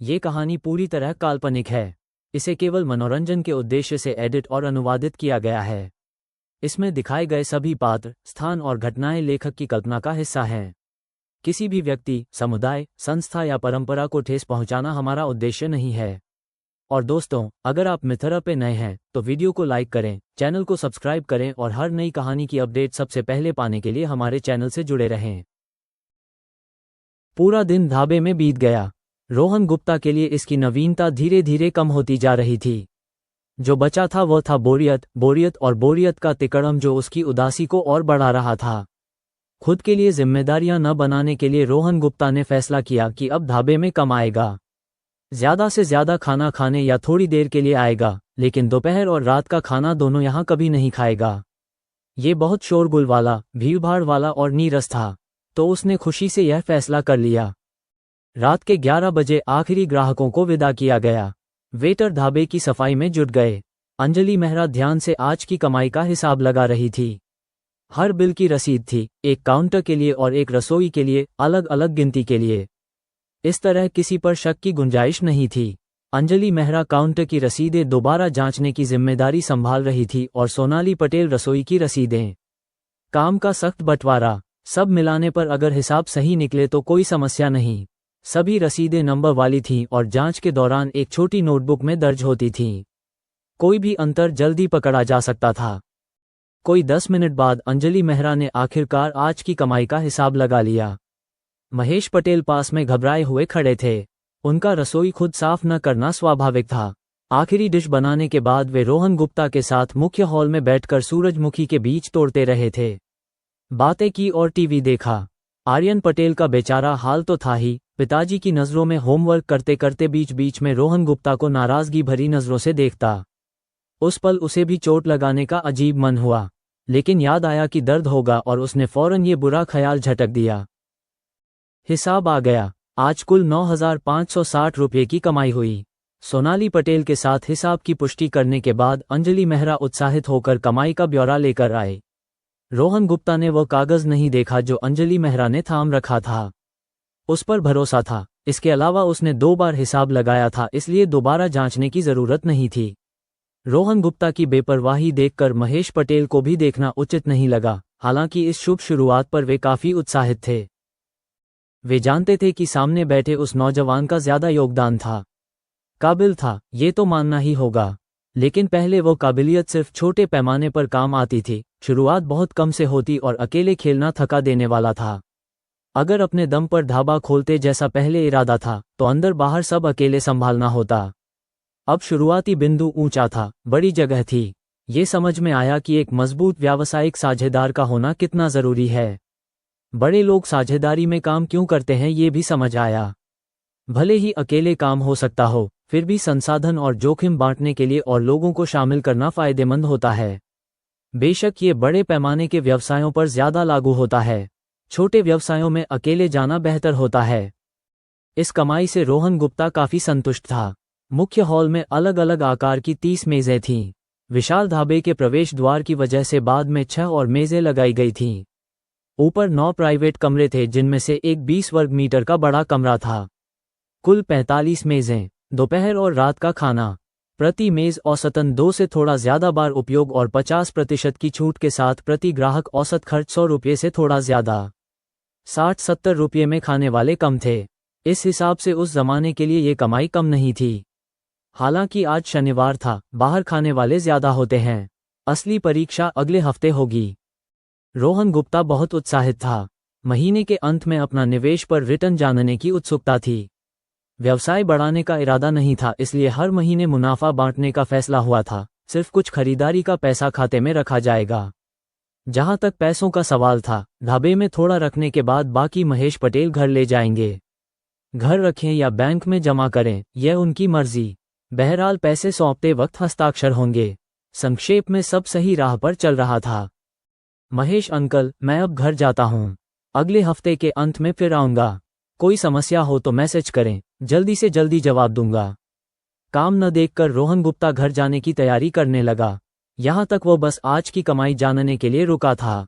ये कहानी पूरी तरह काल्पनिक है। इसे केवल मनोरंजन के उद्देश्य से एडिट और अनुवादित किया गया है। इसमें दिखाए गए सभी पात्र, स्थान और घटनाएं लेखक की कल्पना का हिस्सा हैं। किसी भी व्यक्ति, समुदाय, संस्था या परंपरा को ठेस पहुंचाना हमारा उद्देश्य नहीं है। और दोस्तों, अगर आप मिथरा पे नए हैं तो वीडियो को लाइक करें, चैनल को सब्सक्राइब करें और हर नई कहानी की अपडेट सबसे पहले पाने के लिए हमारे चैनल से जुड़े रहें। पूरा दिन ढाबे में बीत गया। रोहन गुप्ता के लिए इसकी नवीनता धीरे धीरे कम होती जा रही थी। जो बचा था वह था बोरियत का तिकड़म जो उसकी उदासी को और बढ़ा रहा था। खुद के लिए जिम्मेदारियां न बनाने के लिए रोहन गुप्ता ने फैसला किया कि अब ढाबे में कम आएगा। ज्यादा से ज्यादा खाना खाने या थोड़ी देर के लिए आएगा, लेकिन दोपहर और रात का खाना दोनों यहां कभी नहीं खाएगा। ये बहुत शोरगुल वाला, भीड़भाड़ वाला और नीरस था, तो उसने खुशी से यह फैसला कर लिया। रात के 11 बजे आखिरी ग्राहकों को विदा किया गया। वेटर ढाबे की सफाई में जुट गए। अंजलि मेहरा ध्यान से आज की कमाई का हिसाब लगा रही थी। हर बिल की रसीद थी, एक काउंटर के लिए और एक रसोई के लिए, अलग अलग गिनती के लिए। इस तरह किसी पर शक की गुंजाइश नहीं थी। अंजलि मेहरा काउंटर की रसीदें दोबारा जांचने की जिम्मेदारी संभाल रही थी और सोनाली पटेल रसोई की रसीदें। काम का सख्त बंटवारा। सब मिलाने पर अगर हिसाब सही निकले तो कोई समस्या नहीं। सभी रसीदें नंबर वाली थीं और जांच के दौरान एक छोटी नोटबुक में दर्ज होती थीं। कोई भी अंतर जल्दी पकड़ा जा सकता था। कोई 10 मिनट बाद अंजलि मेहरा ने आखिरकार आज की कमाई का हिसाब लगा लिया। महेश पटेल पास में घबराए हुए खड़े थे। उनका रसोई खुद साफ न करना स्वाभाविक था। आखिरी डिश बनाने के बाद वे रोहन गुप्ता के साथ मुख्य हॉल में बैठकर सूरजमुखी के बीज तोड़ते रहे थे। बातें की और टीवी देखा। आर्यन पटेल का बेचारा हाल तो था ही, पिताजी की नज़रों में होमवर्क करते करते बीच बीच में रोहन गुप्ता को नाराजगी भरी नज़रों से देखता। उस पल उसे भी चोट लगाने का अजीब मन हुआ, लेकिन याद आया कि दर्द होगा और उसने फौरन ये बुरा ख्याल झटक दिया। हिसाब आ गया। आज कुल 9,560 रुपये की कमाई हुई। सोनाली पटेल के साथ हिसाब की पुष्टि करने के बाद अंजलि मेहरा उत्साहित होकर कमाई का ब्यौरा लेकर आए। रोहन गुप्ता ने वो कागज नहीं देखा जो अंजलि मेहरा ने थाम रखा था। उस पर भरोसा था। इसके अलावा उसने 2 बार हिसाब लगाया था, इसलिए दोबारा जांचने की जरूरत नहीं थी। रोहन गुप्ता की बेपरवाही देखकर महेश पटेल को भी देखना उचित नहीं लगा। हालांकि इस शुभ शुरुआत पर वे काफी उत्साहित थे। वे जानते थे कि सामने बैठे उस नौजवान का ज्यादा योगदान था। काबिल था, ये तो मानना ही होगा। लेकिन पहले वो काबिलियत सिर्फ छोटे पैमाने पर काम आती थी। शुरुआत बहुत कम से होती और अकेले खेलना थका देने वाला था। अगर अपने दम पर ढाबा खोलते जैसा पहले इरादा था, तो अंदर बाहर सब अकेले संभालना होता। अब शुरुआती बिंदु ऊंचा था, बड़ी जगह थी। ये समझ में आया कि एक मजबूत व्यावसायिक साझेदार का होना कितना जरूरी है। बड़े लोग साझेदारी में काम क्यों करते हैं ये भी समझ आया। भले ही अकेले काम हो सकता हो, फिर भी संसाधन और जोखिम बांटने के लिए और लोगों को शामिल करना फायदेमंद होता है। बेशक ये बड़े पैमाने के व्यवसायों पर ज्यादा लागू होता है। छोटे व्यवसायों में अकेले जाना बेहतर होता है। इस कमाई से रोहन गुप्ता काफी संतुष्ट था। मुख्य हॉल में अलग अलग आकार की 30 मेजें थीं। विशाल ढाबे के प्रवेश द्वार की वजह से बाद में 6 और मेजें लगाई गई थीं। ऊपर 9 प्राइवेट कमरे थे, जिनमें से एक 20 वर्ग मीटर का बड़ा कमरा था। कुल 45 मेजें। दोपहर और रात का खाना। प्रति मेज औसतन 2 से थोड़ा ज्यादा बार उपयोग और 50% की छूट के साथ प्रति ग्राहक औसत खर्च 100 रुपये से थोड़ा ज्यादा। 60-70 रुपये में खाने वाले कम थे। इस हिसाब से उस जमाने के लिए ये कमाई कम नहीं थी। हालांकि आज शनिवार था, बाहर खाने वाले ज्यादा होते हैं। असली परीक्षा अगले हफ्ते होगी। रोहन गुप्ता बहुत उत्साहित था। महीने के अंत में अपना निवेश पर रिटर्न जानने की उत्सुकता थी। व्यवसाय बढ़ाने का इरादा नहीं था, इसलिए हर महीने मुनाफा बांटने का फैसला हुआ था। सिर्फ कुछ खरीदारी का पैसा खाते में रखा जाएगा। जहां तक पैसों का सवाल था, ढाबे में थोड़ा रखने के बाद बाकी महेश पटेल घर ले जाएंगे। घर रखें या बैंक में जमा करें, यह उनकी मर्जी। बहरहाल पैसे सौंपते वक्त हस्ताक्षर होंगे। संक्षेप में सब सही राह पर चल रहा था। महेश अंकल, मैं अब घर जाता हूं। अगले हफ्ते के अंत में फिर आऊंगा। कोई समस्या हो तो मैसेज करें, जल्दी से जल्दी जवाब दूंगा। काम न देखकर रोहन गुप्ता घर जाने की तैयारी करने लगा। यहां तक वो बस आज की कमाई जानने के लिए रुका था।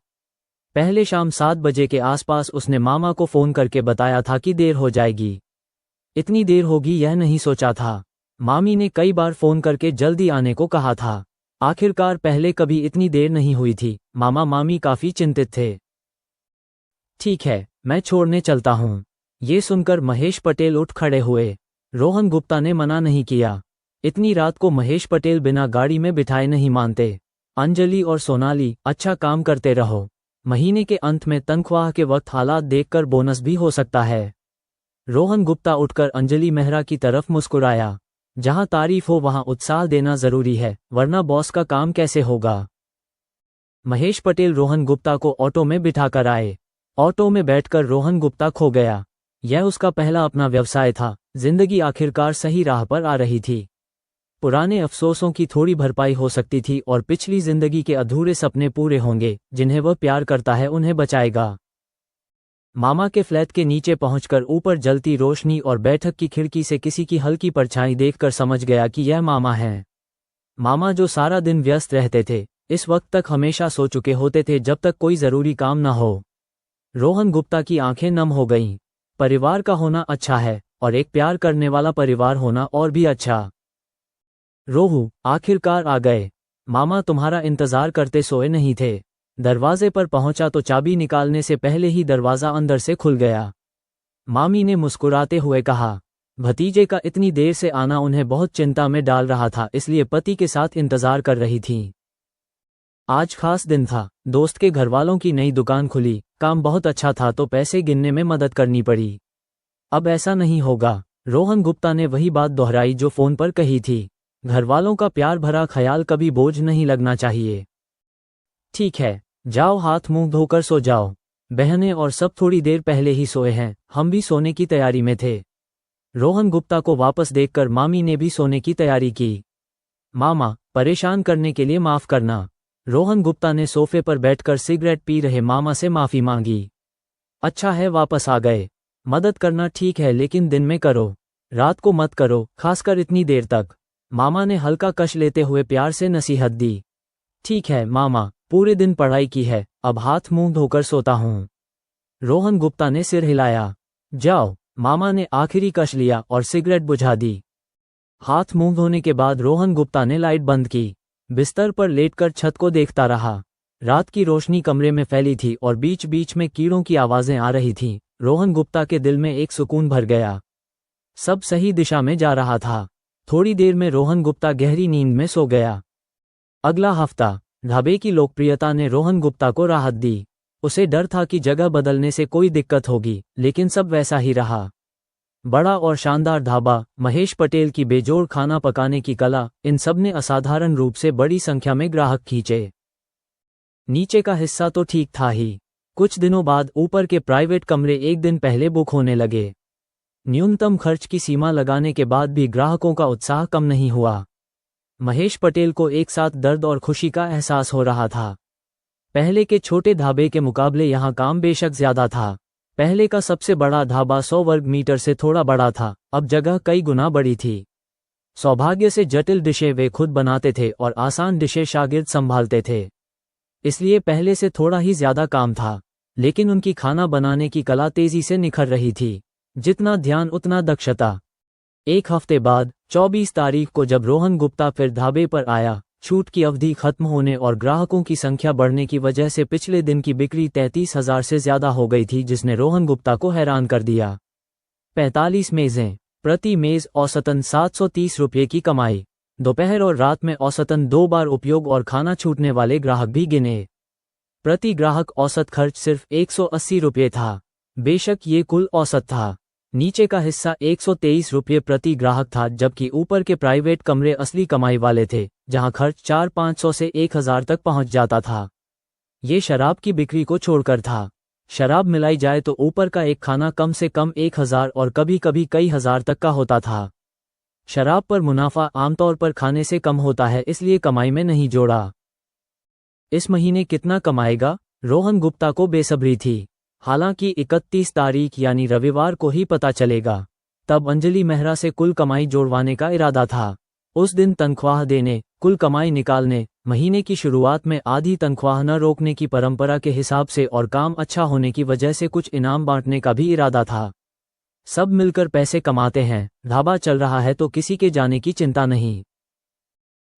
पहले शाम 7 बजे के आसपास उसने मामा को फोन करके बताया था कि देर हो जाएगी। इतनी देर होगी यह नहीं सोचा था। मामी ने कई बार फोन करके जल्दी आने को कहा था। आखिरकार पहले कभी इतनी देर नहीं हुई थी। मामा मामी काफी चिंतित थे। ठीक है, मैं छोड़ने चलता हूँ। ये सुनकर महेश पटेल उठ खड़े हुए। रोहन गुप्ता ने मना नहीं किया। इतनी रात को महेश पटेल बिना गाड़ी में बिठाए नहीं मानते। अंजलि और सोनाली, अच्छा काम करते रहो। महीने के अंत में तनख्वाह के वक्त हालात देखकर बोनस भी हो सकता है। रोहन गुप्ता उठकर अंजलि मेहरा की तरफ मुस्कुराया। जहां तारीफ हो वहां उत्साह देना जरूरी है, वरना बॉस का काम कैसे होगा। महेश पटेल रोहन गुप्ता को ऑटो में बिठाकर आए। ऑटो में बैठकर रोहन गुप्ता खो गया। यह उसका पहला अपना व्यवसाय था। जिंदगी आखिरकार सही राह पर आ रही थी। पुराने अफसोसों की थोड़ी भरपाई हो सकती थी और पिछली जिंदगी के अधूरे सपने पूरे होंगे। जिन्हें वह प्यार करता है उन्हें बचाएगा। मामा के फ्लैट के नीचे पहुंचकर ऊपर जलती रोशनी और बैठक की खिड़की से किसी की हल्की परछाई देखकर समझ गया कि यह मामा हैं। मामा जो सारा दिन व्यस्त रहते थे, इस वक्त तक हमेशा सो चुके होते थे जब तक कोई जरूरी काम न हो। रोहन गुप्ता की आंखें नम हो गईं। परिवार का होना अच्छा है और एक प्यार करने वाला परिवार होना और भी अच्छा। रोहू, आखिरकार आ गए। मामा तुम्हारा इंतजार करते सोए नहीं थे। दरवाजे पर पहुंचा तो चाबी निकालने से पहले ही दरवाजा अंदर से खुल गया। मामी ने मुस्कुराते हुए कहा, भतीजे का इतनी देर से आना उन्हें बहुत चिंता में डाल रहा था, इसलिए पति के साथ इंतजार कर रही थीं। आज खास दिन था। दोस्त के घरवालों की नई दुकान खुली। काम बहुत अच्छा था तो पैसे गिनने में मदद करनी पड़ी। अब ऐसा नहीं होगा। रोहन गुप्ता ने वही बात दोहराई जो फोन पर कही थी। घरवालों का प्यार भरा ख्याल कभी बोझ नहीं लगना चाहिए। ठीक है, जाओ हाथ मुंह धोकर सो जाओ। बहनें और सब थोड़ी देर पहले ही सोए हैं, हम भी सोने की तैयारी में थे। रोहन गुप्ता को वापस देखकर मामी ने भी सोने की तैयारी की। मामा, परेशान करने के लिए माफ करना। रोहन गुप्ता ने सोफे पर बैठकर सिगरेट पी रहे मामा से माफी मांगी। अच्छा है वापस आ गए। मदद करना ठीक है लेकिन दिन में करो, रात को मत करो, खासकर इतनी देर तक। मामा ने हल्का कश लेते हुए प्यार से नसीहत दी। ठीक है मामा, पूरे दिन पढ़ाई की है, अब हाथ मुंह धोकर सोता हूँ। रोहन गुप्ता ने सिर हिलाया। जाओ। मामा ने आखिरी कश लिया और सिगरेट बुझा दी। हाथ मुंह धोने के बाद रोहन गुप्ता ने लाइट बंद की। बिस्तर पर लेटकर छत को देखता रहा। रात की रोशनी कमरे में फैली थी और बीच बीच में कीड़ों की आवाजें आ रही थीं। रोहन गुप्ता के दिल में एक सुकून भर गया। सब सही दिशा में जा रहा था। थोड़ी देर में रोहन गुप्ता गहरी नींद में सो गया। अगला हफ्ता। ढाबे की लोकप्रियता ने रोहन गुप्ता को राहत दी। उसे डर था कि जगह बदलने से कोई दिक्कत होगी, लेकिन सब वैसा ही रहा। बड़ा और शानदार ढाबा, महेश पटेल की बेजोड़ खाना पकाने की कला, इन सब ने असाधारण रूप से बड़ी संख्या में ग्राहक खींचे। नीचे का हिस्सा तो ठीक था ही। कुछ दिनों बाद ऊपर के प्राइवेट कमरे एक दिन पहले बुक होने लगे। न्यूनतम खर्च की सीमा लगाने के बाद भी ग्राहकों का उत्साह कम नहीं हुआ। महेश पटेल को एक साथ दर्द और खुशी का एहसास हो रहा था। पहले के छोटे ढाबे के मुकाबले यहाँ काम बेशक ज्यादा था। पहले का सबसे बड़ा ढाबा 100 वर्ग मीटर से थोड़ा बड़ा था, अब जगह कई गुना बड़ी थी। सौभाग्य से जटिल डिशें वे खुद बनाते थे और आसान डिशें शागिर्द संभालते थे, इसलिए पहले से थोड़ा ही ज्यादा काम था। लेकिन उनकी खाना बनाने की कला तेजी से निखर रही थी। जितना ध्यान उतना दक्षता। एक हफ्ते बाद 24 तारीख को जब रोहन गुप्ता फिर ढाबे पर आया, छूट की अवधि खत्म होने और ग्राहकों की संख्या बढ़ने की वजह से पिछले दिन की बिक्री 33,000 से ज्यादा हो गई थी, जिसने रोहन गुप्ता को हैरान कर दिया। 45 मेजें, प्रति मेज औसतन 730 रुपये की कमाई। दोपहर और रात में औसतन 2 बार उपयोग और खाना छूटने वाले ग्राहक भी गिने। प्रति ग्राहक औसत खर्च सिर्फ 180 रुपये था। बेशक ये कुल औसत था। नीचे का हिस्सा 123 रुपये प्रति ग्राहक था, जबकि ऊपर के प्राइवेट कमरे असली कमाई वाले थे, जहां खर्च 400-500 से 1000 तक पहुंच जाता था। ये शराब की बिक्री को छोड़कर था। शराब मिलाई जाए तो ऊपर का एक खाना कम से कम 1000 और कभी कभी कई हजार तक का होता था। शराब पर मुनाफा आमतौर पर खाने से कम होता है, इसलिए कमाई में नहीं जोड़ा। इस महीने कितना कमाएगा, रोहन गुप्ता को बेसब्री थी। हालांकि 31 तारीख यानी रविवार को ही पता चलेगा। तब अंजलि मेहरा से कुल कमाई जोड़वाने का इरादा था। उस दिन तनख्वाह देने, कुल कमाई निकालने, महीने की शुरुआत में आधी तनख्वाह न रोकने की परंपरा के हिसाब से और काम अच्छा होने की वजह से कुछ इनाम बांटने का भी इरादा था। सब मिलकर पैसे कमाते हैं, ढाबा चल रहा है तो किसी के जाने की चिंता नहीं।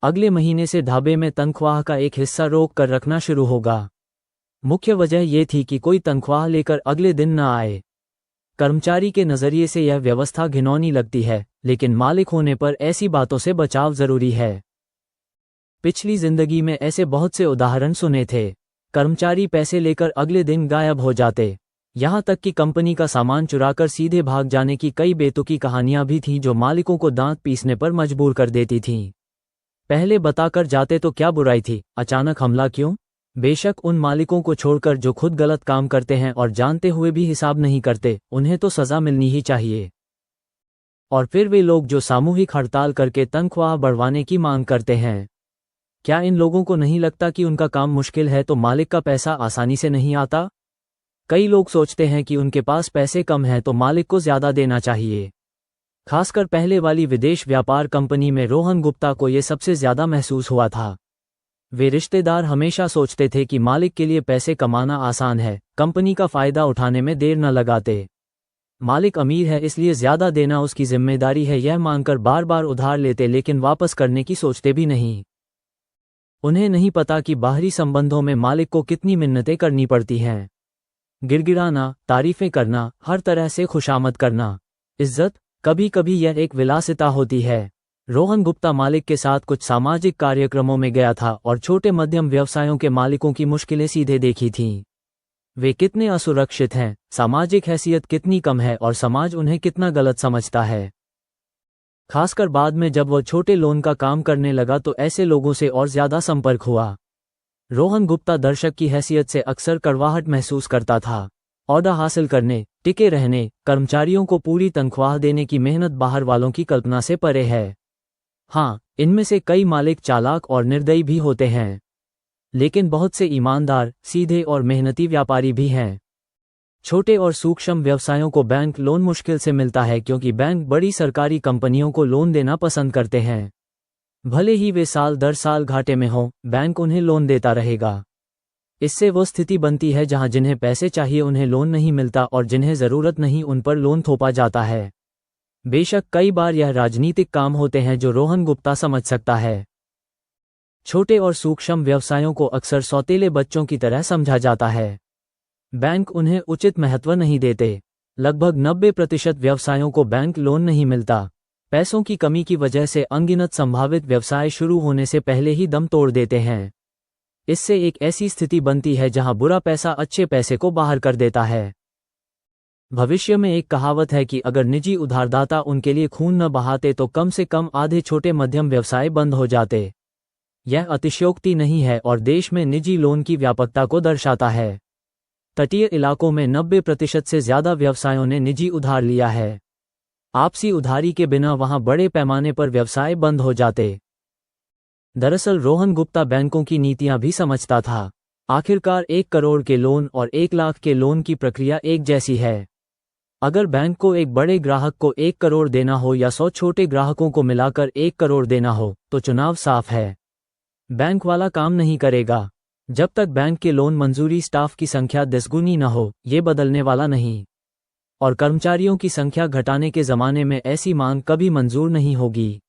अगले महीने से ढाबे में तनख्वाह का एक हिस्सा रोक कर रखना शुरू होगा। मुख्य वजह यह थी कि कोई तनख्वाह लेकर अगले दिन न आए। कर्मचारी के नज़रिए से यह व्यवस्था घिनौनी लगती है, लेकिन मालिक होने पर ऐसी बातों से बचाव जरूरी है। पिछली जिंदगी में ऐसे बहुत से उदाहरण सुने थे। कर्मचारी पैसे लेकर अगले दिन गायब हो जाते। यहाँ तक कि कंपनी का सामान चुराकर सीधे भाग जाने की कई बेतुकी कहानियां भी थीं जो मालिकों को दांत पीसने पर मजबूर कर देती थीं। पहले बताकर जाते तो क्या बुराई थी, अचानक हमला क्यों? बेशक उन मालिकों को छोड़कर जो खुद गलत काम करते हैं और जानते हुए भी हिसाब नहीं करते, उन्हें तो सजा मिलनी ही चाहिए। और फिर वे लोग जो सामूहिक हड़ताल करके तनख्वाह बढ़वाने की मांग करते हैं, क्या इन लोगों को नहीं लगता कि उनका काम मुश्किल है तो मालिक का पैसा आसानी से नहीं आता? कई लोग सोचते हैं कि उनके पास पैसे कम हैं तो मालिक को ज्यादा देना चाहिए। खासकर पहले वाली विदेश व्यापार कंपनी में रोहन गुप्ता को ये सबसे ज्यादा महसूस हुआ था। वे रिश्तेदार हमेशा सोचते थे कि मालिक के लिए पैसे कमाना आसान है, कंपनी का फायदा उठाने में देर न लगाते। मालिक अमीर है इसलिए ज्यादा देना उसकी जिम्मेदारी है, यह मानकर बार बार उधार लेते लेकिन वापस करने की सोचते भी नहीं। उन्हें नहीं पता कि बाहरी संबंधों में मालिक को कितनी मिन्नतें करनी पड़ती हैं। गिड़गिड़ाना, तारीफें करना, हर तरह से खुशामद करना, इज्जत, कभी कभी यह एक विलासिता होती है। रोहन गुप्ता मालिक के साथ कुछ सामाजिक कार्यक्रमों में गया था और छोटे मध्यम व्यवसायों के मालिकों की मुश्किलें सीधे देखी थीं। वे कितने असुरक्षित हैं, सामाजिक हैसियत कितनी कम है और समाज उन्हें कितना गलत समझता है। खासकर बाद में जब वह छोटे लोन का काम करने लगा तो ऐसे लोगों से और ज्यादा संपर्क हुआ। रोहन गुप्ता दर्शक की हैसियत से अक्सर कड़वाहट महसूस करता था। औहदा हासिल करने, टिके रहने, कर्मचारियों को पूरी तनख्वाह देने की मेहनत बाहर वालों की कल्पना से परे है। हाँ, इनमें से कई मालिक चालाक और निर्दयी भी होते हैं, लेकिन बहुत से ईमानदार, सीधे और मेहनती व्यापारी भी हैं। छोटे और सूक्ष्म व्यवसायों को बैंक लोन मुश्किल से मिलता है क्योंकि बैंक बड़ी सरकारी कंपनियों को लोन देना पसंद करते हैं। भले ही वे साल दर साल घाटे में हों, बैंक उन्हें लोन देता रहेगा। इससे वो स्थिति बनती है जहां जिन्हें पैसे चाहिए उन्हें लोन नहीं मिलता और जिन्हें ज़रूरत नहीं उन पर लोन थोपा जाता है। बेशक कई बार यह राजनीतिक काम होते हैं जो रोहन गुप्ता समझ सकता है। छोटे और सूक्ष्म व्यवसायों को अक्सर सौतेले बच्चों की तरह समझा जाता है। बैंक उन्हें उचित महत्व नहीं देते। लगभग 90% व्यवसायों को बैंक लोन नहीं मिलता। पैसों की कमी की वजह से अनगिनत संभावित व्यवसाय शुरू होने से पहले ही दम तोड़ देते हैं। इससे एक ऐसी स्थिति बनती है जहां बुरा पैसा अच्छे पैसे को बाहर कर देता है। भविष्य में एक कहावत है कि अगर निजी उधारदाता उनके लिए खून न बहाते तो कम से कम आधे छोटे मध्यम व्यवसाय बंद हो जाते। यह अतिशयोक्ति नहीं है और देश में निजी लोन की व्यापकता को दर्शाता है। तटीय इलाकों में 90% से ज्यादा व्यवसायों ने निजी उधार लिया है। आपसी उधारी के बिना वहां बड़े पैमाने पर व्यवसाय बंद हो जाते। दरअसल रोहन गुप्ता बैंकों की नीतियां भी समझता था। आखिरकार 1 करोड़ के लोन और 1 लाख के लोन की प्रक्रिया एक जैसी है। अगर बैंक को एक बड़े ग्राहक को 1 करोड़ देना हो या 100 छोटे ग्राहकों को मिलाकर 1 करोड़ देना हो, तो चुनाव साफ है। बैंक वाला काम नहीं करेगा। जब तक बैंक के लोन मंजूरी स्टाफ की संख्या 10 गुनी न हो, ये बदलने वाला नहीं। और कर्मचारियों की संख्या घटाने के जमाने में ऐसी मांग कभी मंजूर नहीं होगी।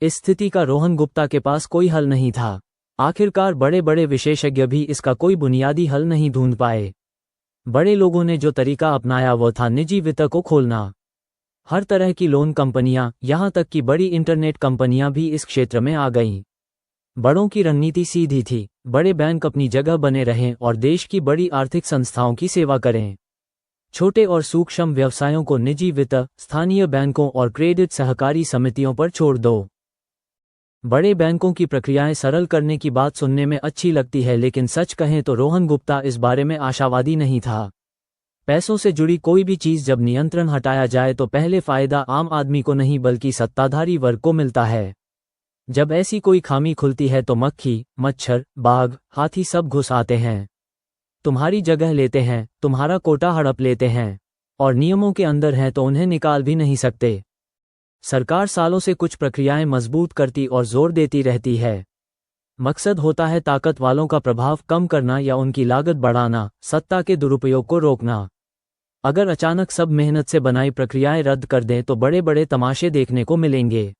इस स्थिति का रोहन गुप्ता के पास कोई हल नहीं था। आखिरकार बड़े बड़े विशेषज्ञ भी इसका कोई बुनियादी हल नहीं ढूंढ पाए। बड़े लोगों ने जो तरीका अपनाया वो था निजी वित्त को खोलना। हर तरह की लोन कंपनियां, यहां तक कि बड़ी इंटरनेट कंपनियां भी इस क्षेत्र में आ गईं। बड़ों की रणनीति सीधी थी, बड़े बैंक अपनी जगह बने रहें और देश की बड़ी आर्थिक संस्थाओं की सेवा करें। छोटे और सूक्ष्म व्यवसायों को निजी वित्त, स्थानीय बैंकों और क्रेडिट सहकारी समितियों पर छोड़ दो। बड़े बैंकों की प्रक्रियाएं सरल करने की बात सुनने में अच्छी लगती है, लेकिन सच कहें तो रोहन गुप्ता इस बारे में आशावादी नहीं था। पैसों से जुड़ी कोई भी चीज जब नियंत्रण हटाया जाए तो पहले फायदा आम आदमी को नहीं बल्कि सत्ताधारी वर्ग को मिलता है। जब ऐसी कोई खामी खुलती है तो मक्खी, मच्छर, बाघ, हाथी सब घुस आते हैं, तुम्हारी जगह लेते हैं, तुम्हारा कोटा हड़प लेते हैं और नियमों के अंदर हैं तो उन्हें निकाल भी नहीं सकते। सरकार सालों से कुछ प्रक्रियाएं मजबूत करती और जोर देती रहती है। मकसद होता है ताकत वालों का प्रभाव कम करना या उनकी लागत बढ़ाना, सत्ता के दुरुपयोग को रोकना। अगर अचानक सब मेहनत से बनाई प्रक्रियाएं रद्द कर दें तो बड़े बड़े तमाशे देखने को मिलेंगे।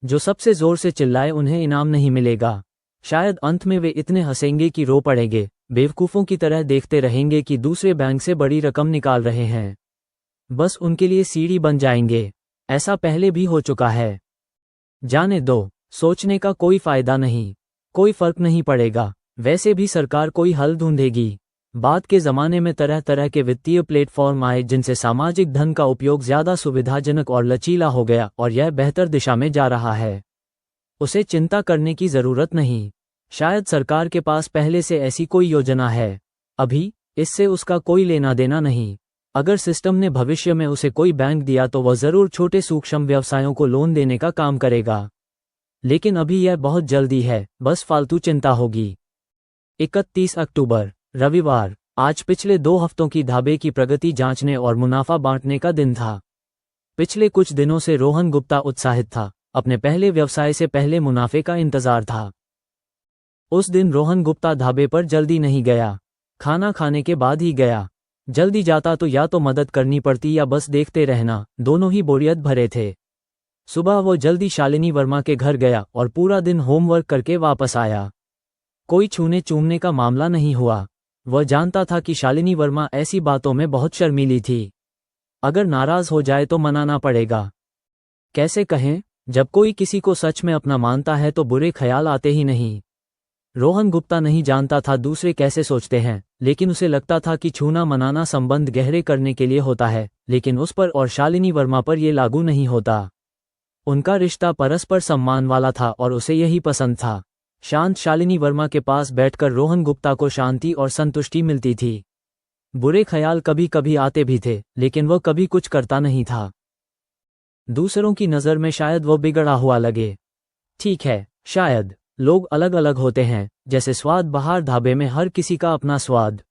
जो सबसे जोर से चिल्लाए उन्हें इनाम नहीं मिलेगा। शायद अंत में वे इतने हंसेंगे कि रो पड़ेंगे, बेवकूफ़ों की तरह देखते रहेंगे कि दूसरे बैंक से बड़ी रकम निकाल रहे हैं। बस उनके लिए सीढ़ी बन जाएंगे। ऐसा पहले भी हो चुका है। जाने दो, सोचने का कोई फायदा नहीं, कोई फर्क नहीं पड़ेगा। वैसे भी सरकार कोई हल ढूंढेगी। बाद के ज़माने में तरह तरह के वित्तीय प्लेटफॉर्म आए जिनसे सामाजिक धन का उपयोग ज़्यादा सुविधाजनक और लचीला हो गया और यह बेहतर दिशा में जा रहा है। उसे चिंता करने की ज़रूरत नहीं। शायद सरकार के पास पहले से ऐसी कोई योजना है। अभी इससे उसका कोई लेना देना नहीं। अगर सिस्टम ने भविष्य में उसे कोई बैंक दिया तो वह ज़रूर छोटे सूक्ष्म व्यवसायों को लोन देने का काम करेगा। लेकिन अभी यह बहुत जल्दी है, बस फालतू चिंता होगी। 31 अक्टूबर रविवार। आज पिछले 2 हफ्तों की ढाबे की प्रगति जांचने और मुनाफा बांटने का दिन था। पिछले कुछ दिनों से रोहन गुप्ता उत्साहित था। अपने पहले व्यवसाय से पहले मुनाफे का इंतजार था। उस दिन रोहन गुप्ता ढाबे पर जल्दी नहीं गया, खाना खाने के बाद ही गया। जल्दी जाता तो या तो मदद करनी पड़ती या बस देखते रहना, दोनों ही बोरियत भरे थे। सुबह वो जल्दी शालिनी वर्मा के घर गया और पूरा दिन होमवर्क करके वापस आया। कोई छूने चूमने का मामला नहीं हुआ। वह जानता था कि शालिनी वर्मा ऐसी बातों में बहुत शर्मीली थी। अगर नाराज हो जाए तो मनाना पड़ेगा। कैसे कहें, जब कोई किसी को सच में अपना मानता है तो बुरे ख्याल आते ही नहीं। रोहन गुप्ता नहीं जानता था दूसरे कैसे सोचते हैं, लेकिन उसे लगता था कि छूना मनाना संबंध गहरे करने के लिए होता है, लेकिन उस पर और शालिनी वर्मा पर यह लागू नहीं होता। उनका रिश्ता परस्पर सम्मान वाला था और उसे यही पसंद था। शांत शालिनी वर्मा के पास बैठकर रोहन गुप्ता को शांति और संतुष्टि मिलती थी। बुरे ख्याल कभी कभी आते भी थे, लेकिन वह कभी कुछ करता नहीं था। दूसरों की नज़र में शायद वह बिगड़ा हुआ लगे। ठीक है, शायद लोग अलग अलग होते हैं, जैसे स्वाद बाहर ढाबे में हर किसी का अपना स्वाद।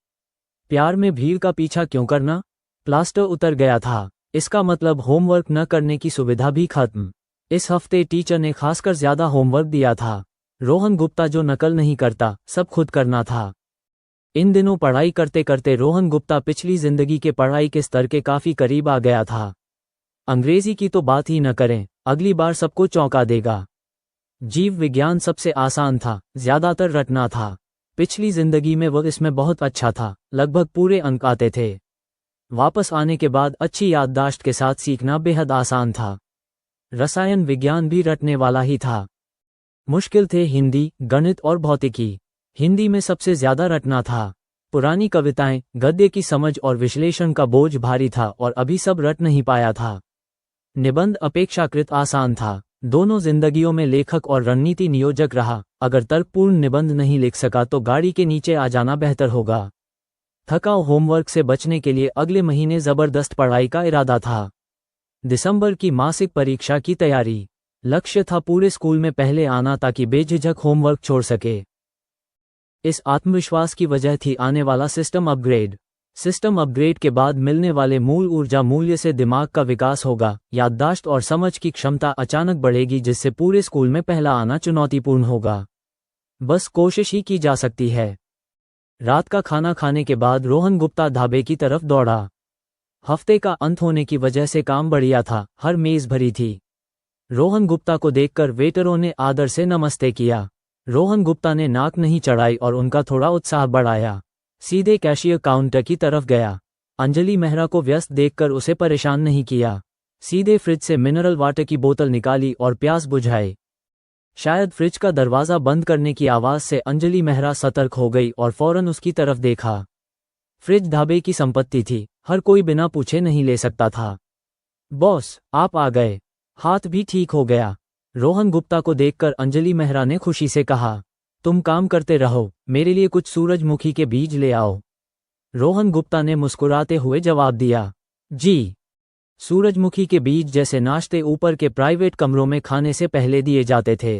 प्यार में भीड़ का पीछा क्यों करना? प्लास्टर उतर गया था, इसका मतलब होमवर्क न करने की सुविधा भी खत्म। इस हफ्ते टीचर ने खासकर ज्यादा होमवर्क दिया था। रोहन गुप्ता जो नकल नहीं करता, सब खुद करना था। इन दिनों पढ़ाई करते करते रोहन गुप्ता पिछली जिंदगी के पढ़ाई के स्तर के काफी करीब आ गया था। अंग्रेजी की तो बात ही न करें, अगली बार सबको चौंका देगा। जीव विज्ञान सबसे आसान था, ज्यादातर रटना था। पिछली जिंदगी में वह इसमें बहुत अच्छा था, लगभग पूरे अंक आते थे। वापस आने के बाद अच्छी याददाश्त के साथ सीखना बेहद आसान था। रसायन विज्ञान भी रटने वाला ही था। मुश्किल थे हिंदी, गणित और भौतिकी। हिंदी में सबसे ज्यादा रटना था। पुरानी कविताएं, गद्य की समझ और विश्लेषण का बोझ भारी था और अभी सब रट नहीं पाया था। निबंध अपेक्षाकृत आसान था। दोनों जिंदगियों में लेखक और रणनीति नियोजक रहा। अगर तर्कपूर्ण निबंध नहीं लिख सका तो गाड़ी के नीचे आ जाना बेहतर होगा। थकाऊ होमवर्क से बचने के लिए अगले महीने जबरदस्त पढ़ाई का इरादा था। दिसंबर की मासिक परीक्षा की तैयारी। लक्ष्य था पूरे स्कूल में पहले आना ताकि बेझिझक होमवर्क छोड़ सके। इस आत्मविश्वास की वजह थी आने वाला सिस्टम अपग्रेड। सिस्टम अपग्रेड के बाद मिलने वाले मूल ऊर्जा मूल्य से दिमाग का विकास होगा, याददाश्त और समझ की क्षमता अचानक बढ़ेगी, जिससे पूरे स्कूल में पहला आना चुनौतीपूर्ण होगा। बस कोशिश ही की जा सकती है। रात का खाना खाने के बाद रोहन गुप्ता ढाबे की तरफ दौड़ा। हफ्ते का अंत होने की वजह से काम बढ़िया था, हर मेज भरी थी। रोहन गुप्ता को देखकर वेटरों ने आदर से नमस्ते किया। रोहन गुप्ता ने नाक नहीं चढ़ाई और उनका थोड़ा उत्साह बढ़ाया। सीधे कैशियर काउंटर की तरफ गया। अंजलि मेहरा को व्यस्त देखकर उसे परेशान नहीं किया। सीधे फ्रिज से मिनरल वाटर की बोतल निकाली और प्यास बुझाई। शायद फ्रिज का दरवाज़ा बंद करने की आवाज़ से अंजलि मेहरा सतर्क हो गई और फौरन उसकी तरफ देखा। फ्रिज ढाबे की संपत्ति थी, हर कोई बिना पूछे नहीं ले सकता था। बॉस, आप आ गए। हाथ भी ठीक हो गया। रोहन गुप्ता को देखकर अंजलि मेहरा ने खुशी से कहा, तुम काम करते रहो, मेरे लिए कुछ सूरजमुखी के बीज ले आओ। रोहन गुप्ता ने मुस्कुराते हुए जवाब दिया, जी। सूरजमुखी के बीज जैसे नाश्ते ऊपर के प्राइवेट कमरों में खाने से पहले दिए जाते थे,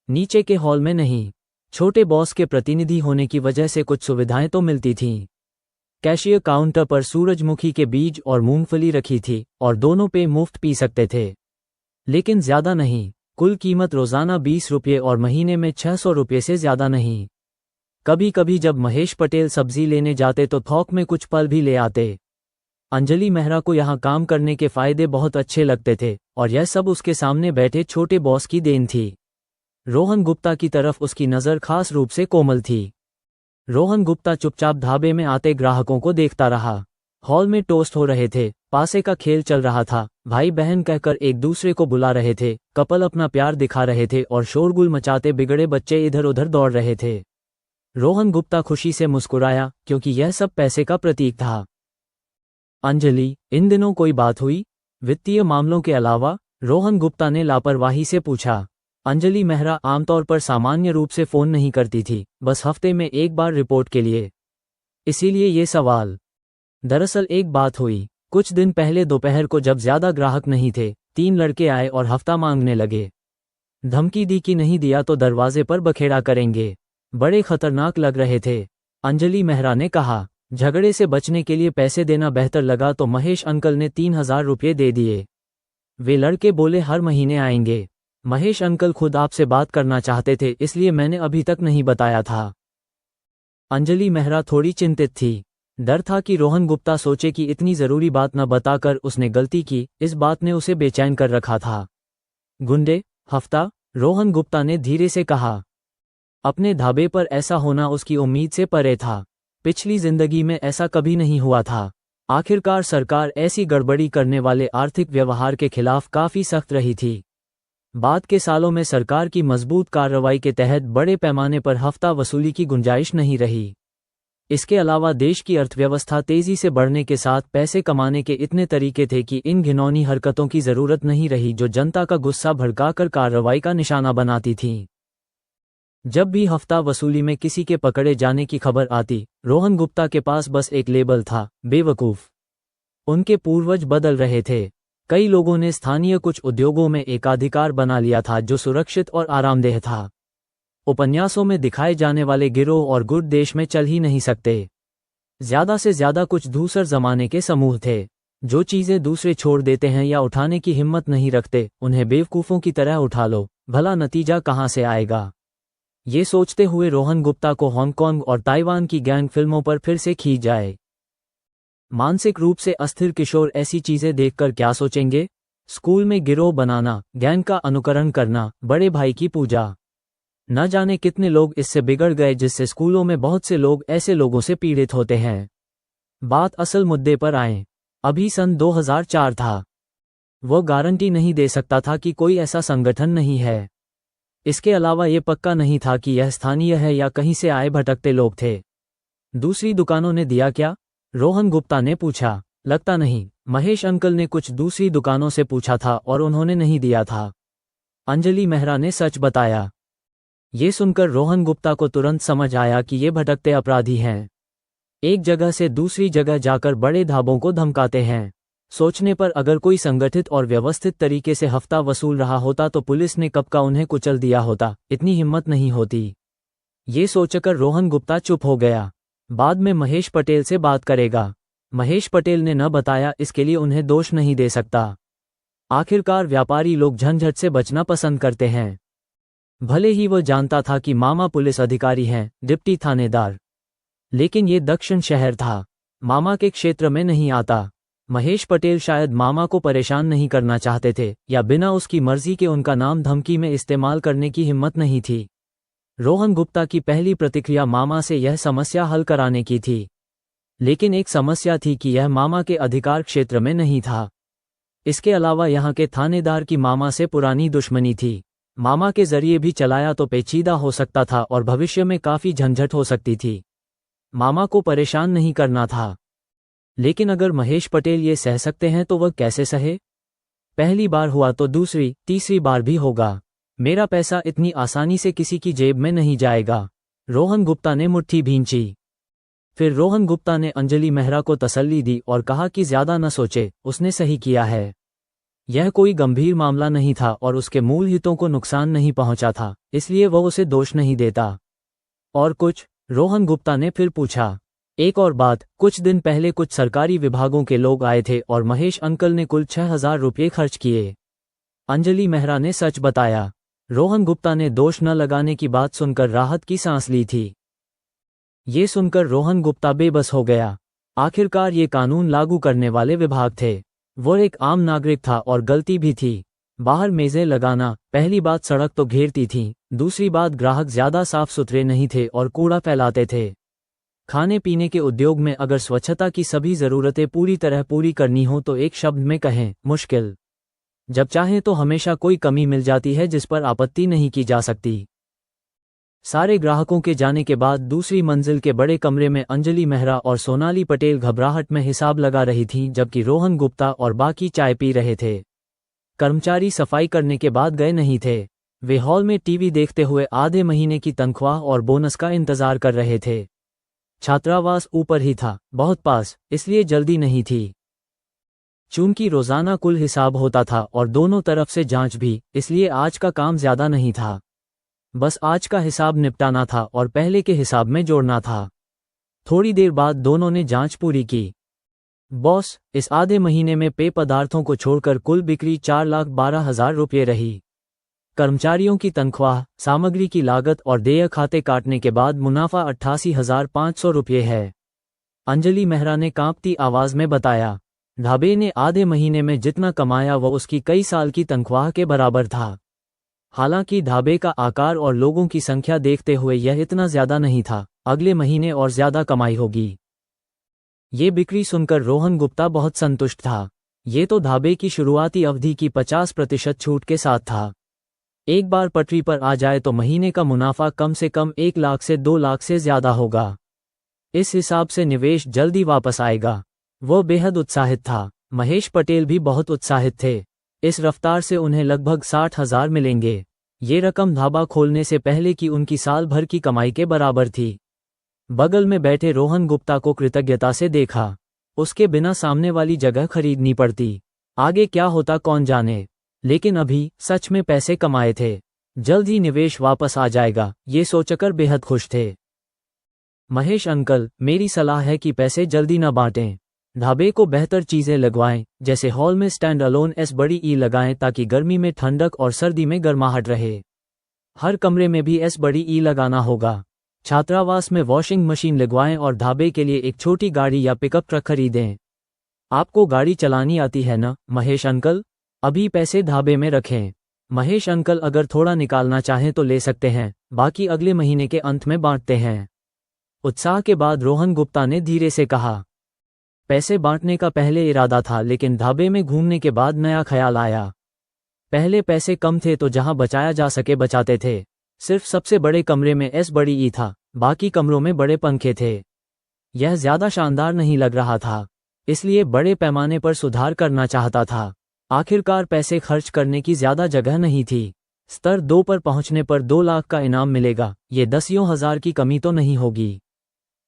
नीचे के हॉल में नहीं। छोटे बॉस के प्रतिनिधि होने की वजह से कुछ सुविधाएं तो मिलती थीं। कैशियर काउंटर पर सूरजमुखी के बीज और मूंगफली रखी थी और दोनों पे मुफ्त पी सकते थे, लेकिन ज्यादा नहीं। कुल कीमत रोजाना 20 रुपये और महीने में 600 रुपये से ज्यादा नहीं। कभी कभी जब महेश पटेल सब्जी लेने जाते तो थोक में कुछ फल भी ले आते। अंजलि मेहरा को यहाँ काम करने के फायदे बहुत अच्छे लगते थे और यह सब उसके सामने बैठे छोटे बॉस की देन थी। रोहन गुप्ता की तरफ उसकी नज़र खास रूप से कोमल थी। रोहन गुप्ता चुपचाप ढाबे में आते ग्राहकों को देखता रहा। हॉल में टोस्ट हो रहे थे, पासे का खेल चल रहा था, भाई बहन कहकर एक दूसरे को बुला रहे थे, कपल अपना प्यार दिखा रहे थे और शोरगुल मचाते बिगड़े बच्चे इधर उधर दौड़ रहे थे। रोहन गुप्ता खुशी से मुस्कुराया क्योंकि यह सब पैसे का प्रतीक था। अंजलि, इन दिनों कोई बात हुई? वित्तीय मामलों के अलावा? रोहन गुप्ता ने लापरवाही से पूछा। अंजलि मेहरा आमतौर पर सामान्य रूप से फोन नहीं करती थी, बस हफ्ते में एक बार रिपोर्ट के लिए। इसीलिए ये सवाल। दरअसल एक बात हुई। कुछ दिन पहले दोपहर को जब ज्यादा ग्राहक नहीं थे, 3 लड़के आए और हफ्ता मांगने लगे। धमकी दी कि नहीं दिया तो दरवाजे पर बखेड़ा करेंगे। बड़े खतरनाक लग रहे थे। अंजलि मेहरा ने कहा। झगड़े से बचने के लिए पैसे देना बेहतर लगा तो महेश अंकल ने 3000 रुपये दे दिए। वे लड़के बोले हर महीने आएंगे। महेश अंकल खुद आपसे बात करना चाहते थे, इसलिए मैंने अभी तक नहीं बताया था। अंजलि मेहरा थोड़ी चिंतित थी। डर था कि रोहन गुप्ता सोचे कि इतनी जरूरी बात न बताकर उसने गलती की। इस बात ने उसे बेचैन कर रखा था। गुंडे, हफ्ता? रोहन गुप्ता ने धीरे से कहा। अपने ढाबे पर ऐसा होना उसकी उम्मीद से परे था। पिछली जिंदगी में ऐसा कभी नहीं हुआ था। आखिरकार सरकार ऐसी गड़बड़ी करने वाले आर्थिक व्यवहार के खिलाफ काफी सख्त रही थी। बाद के सालों में सरकार की मजबूत कार्रवाई के तहत बड़े पैमाने पर हफ्ता वसूली की गुंजाइश नहीं रही। इसके अलावा देश की अर्थव्यवस्था तेजी से बढ़ने के साथ पैसे कमाने के इतने तरीके थे कि इन घिनौनी हरकतों की जरूरत नहीं रही जो जनता का गुस्सा भड़काकर कार्रवाई का निशाना बनाती थीं। जब भी हफ्ता वसूली में किसी के पकड़े जाने की खबर आती, रोहन गुप्ता के पास बस एक लेबल था, बेवकूफ। उनके पूर्वज बदल रहे थे। कई लोगों ने स्थानीय कुछ उद्योगों में एकाधिकार बना लिया था जो सुरक्षित और आरामदेह था। उपन्यासों में दिखाए जाने वाले गिरोह और गुट देश में चल ही नहीं सकते। ज्यादा से ज्यादा कुछ धूसर जमाने के समूह थे। जो चीजें दूसरे छोड़ देते हैं या उठाने की हिम्मत नहीं रखते, उन्हें बेवकूफों की तरह उठा लो, भला नतीजा कहां से आएगा। ये सोचते हुए रोहन गुप्ता को हांगकांग और ताइवान की गैंग फिल्मों पर फिर से खींच जाए। मानसिक रूप से अस्थिर किशोर ऐसी चीजें देखकर क्या सोचेंगे? स्कूल में गिरोह बनाना, गैंग का अनुकरण करना, बड़े भाई की पूजा। न जाने कितने लोग इससे बिगड़ गए जिससे स्कूलों में बहुत से लोग ऐसे लोगों से पीड़ित होते हैं। बात असल मुद्दे पर आए। अभी सन 2004 था। वह गारंटी नहीं दे सकता था कि कोई ऐसा संगठन नहीं है। इसके अलावा ये पक्का नहीं था कि यह स्थानीय है या कहीं से आए भटकते लोग थे। दूसरी दुकानों ने दिया क्या? रोहन गुप्ता ने पूछा। लगता नहीं। महेश अंकल ने कुछ दूसरी दुकानों से पूछा था और उन्होंने नहीं दिया था। अंजलि मेहरा ने सच बताया। ये सुनकर रोहन गुप्ता को तुरंत समझ आया कि ये भटकते अपराधी हैं। एक जगह से दूसरी जगह जाकर बड़े ढाबों को धमकाते हैं। सोचने पर अगर कोई संगठित और व्यवस्थित तरीके से हफ्ता वसूल रहा होता तो पुलिस ने कब का उन्हें कुचल दिया होता, इतनी हिम्मत नहीं होती। ये सोचकर रोहन गुप्ता चुप हो गया। बाद में महेश पटेल से बात करेगा। महेश पटेल ने न बताया, इसके लिए उन्हें दोष नहीं दे सकता। आखिरकार व्यापारी लोग झंझट से बचना पसंद करते हैं। भले ही वह जानता था कि मामा पुलिस अधिकारी हैं, डिप्टी थानेदार, लेकिन ये दक्षिण शहर था, मामा के क्षेत्र में नहीं आता। महेश पटेल शायद मामा को परेशान नहीं करना चाहते थे या बिना उसकी मर्जी के उनका नाम धमकी में इस्तेमाल करने की हिम्मत नहीं थी। रोहन गुप्ता की पहली प्रतिक्रिया मामा से यह समस्या हल कराने की थी, लेकिन एक समस्या थी कि यह मामा के अधिकार क्षेत्र में नहीं था। इसके अलावा यहाँ के थानेदार की मामा से पुरानी दुश्मनी थी। मामा के जरिए भी चलाया तो पेचीदा हो सकता था और भविष्य में काफी झंझट हो सकती थी। मामा को परेशान नहीं करना था। लेकिन अगर महेश पटेल ये सह सकते हैं तो वह कैसे सहे? पहली बार हुआ तो दूसरी, तीसरी बार भी होगा। मेरा पैसा इतनी आसानी से किसी की जेब में नहीं जाएगा। रोहन गुप्ता ने मुट्ठी भींची। फिर रोहन गुप्ता ने अंजलि मेहरा को तसल्ली दी और कहा कि ज्यादा न सोचे, उसने सही किया है। यह कोई गंभीर मामला नहीं था और उसके मूल हितों को नुकसान नहीं पहुंचा था, इसलिए वह उसे दोष नहीं देता। और कुछ? रोहन गुप्ता ने फिर पूछा। एक और बात, कुछ दिन पहले कुछ सरकारी विभागों के लोग आए थे और महेश अंकल ने कुल 6000 रुपये खर्च किए। अंजलि मेहरा ने सच बताया। रोहन गुप्ता ने दोष न लगाने की बात सुनकर राहत की सांस ली थी। ये सुनकर रोहन गुप्ता बेबस हो गया। आखिरकार ये कानून लागू करने वाले विभाग थे। वो एक आम नागरिक था और गलती भी थी। बाहर मेज़ें लगाना, पहली बात सड़क तो घेरती थी, दूसरी बात ग्राहक ज्यादा साफ सुथरे नहीं थे और कूड़ा फैलाते थे। खाने पीने के उद्योग में अगर स्वच्छता की सभी जरूरतें पूरी तरह पूरी करनी हो तो एक शब्द में कहें, मुश्किल। जब चाहें तो हमेशा कोई कमी मिल जाती है जिस पर आपत्ति नहीं की जा सकती। सारे ग्राहकों के जाने के बाद दूसरी मंजिल के बड़े कमरे में अंजलि मेहरा और सोनाली पटेल घबराहट में हिसाब लगा रही थीं, जबकि रोहन गुप्ता और बाकी चाय पी रहे थे। कर्मचारी सफाई करने के बाद गए नहीं थे। वे हॉल में टीवी देखते हुए आधे महीने की तनख्वाह और बोनस का इंतजार कर रहे थे। छात्रावास ऊपर ही था, बहुत पास, इसलिए जल्दी नहीं थी। चूंकि रोजाना कुल हिसाब होता था और दोनों तरफ से जांच भी, इसलिए आज का काम ज्यादा नहीं था। बस आज का हिसाब निपटाना था और पहले के हिसाब में जोड़ना था। थोड़ी देर बाद दोनों ने जांच पूरी की। बॉस, इस आधे महीने में पेय पदार्थों को छोड़कर कुल बिक्री 4,12,000 रुपये रही। कर्मचारियों की तनख्वाह, सामग्री की लागत और देय खाते काटने के बाद मुनाफा 88,500 रुपये है। अंजलि मेहरा ने कांपती आवाज में बताया। ढाबे ने आधे महीने में जितना कमाया वो उसकी कई साल की तनख्वाह के बराबर था। हालांकि ढाबे का आकार और लोगों की संख्या देखते हुए यह इतना ज्यादा नहीं था। अगले महीने और ज्यादा कमाई होगी। ये बिक्री सुनकर रोहन गुप्ता बहुत संतुष्ट था। ये तो ढाबे की शुरुआती अवधि की 50% छूट के साथ था। एक बार पटरी पर आ जाए तो महीने का मुनाफा कम से कम 1 लाख से 2 लाख से ज्यादा होगा। इस हिसाब से निवेश जल्दी वापस आएगा। वो बेहद उत्साहित था। महेश पटेल भी बहुत उत्साहित थे। इस रफ्तार से उन्हें लगभग 60,000 मिलेंगे। ये रकम ढाबा खोलने से पहले की उनकी साल भर की कमाई के बराबर थी। बगल में बैठे रोहन गुप्ता को कृतज्ञता से देखा। उसके बिना सामने वाली जगह खरीदनी पड़ती। आगे क्या होता कौन जाने, लेकिन अभी सच में पैसे कमाए थे। जल्द ही निवेश वापस आ जाएगा, ये सोचकर बेहद खुश थे। महेश अंकल, मेरी सलाह है कि पैसे जल्दी न बांटें। ढाबे को बेहतर चीजें लगवाएं, जैसे हॉल में स्टैंड अलोन एस बड़ी ई लगाएं ताकि गर्मी में ठंडक और सर्दी में गर्माहट रहे। हर कमरे में भी एस बड़ी ई लगाना होगा। छात्रावास में वॉशिंग मशीन लगवाएं और ढाबे के लिए एक छोटी गाड़ी या पिकअप ट्रक खरीदें। आपको गाड़ी चलानी आती है ना, महेश अंकल? अभी पैसे ढाबे में रखें। महेश अंकल अगर थोड़ा निकालना चाहें तो ले सकते हैं, बाकी अगले महीने के अंत में बांटते हैं। उत्साह के बाद रोहन गुप्ता ने धीरे से कहा। पैसे बांटने का पहले इरादा था, लेकिन ढाबे में घूमने के बाद नया ख्याल आया। पहले पैसे कम थे तो जहां बचाया जा सके बचाते थे। सिर्फ सबसे बड़े कमरे में एस बड़ी ई था, बाकी कमरों में बड़े पंखे थे। यह ज्यादा शानदार नहीं लग रहा था, इसलिए बड़े पैमाने पर सुधार करना चाहता था। आखिरकार पैसे खर्च करने की ज्यादा जगह नहीं थी। स्तर 2 पर पहुंचने पर 2 लाख का इनाम मिलेगा। ये 10,000 की कमी तो नहीं होगी।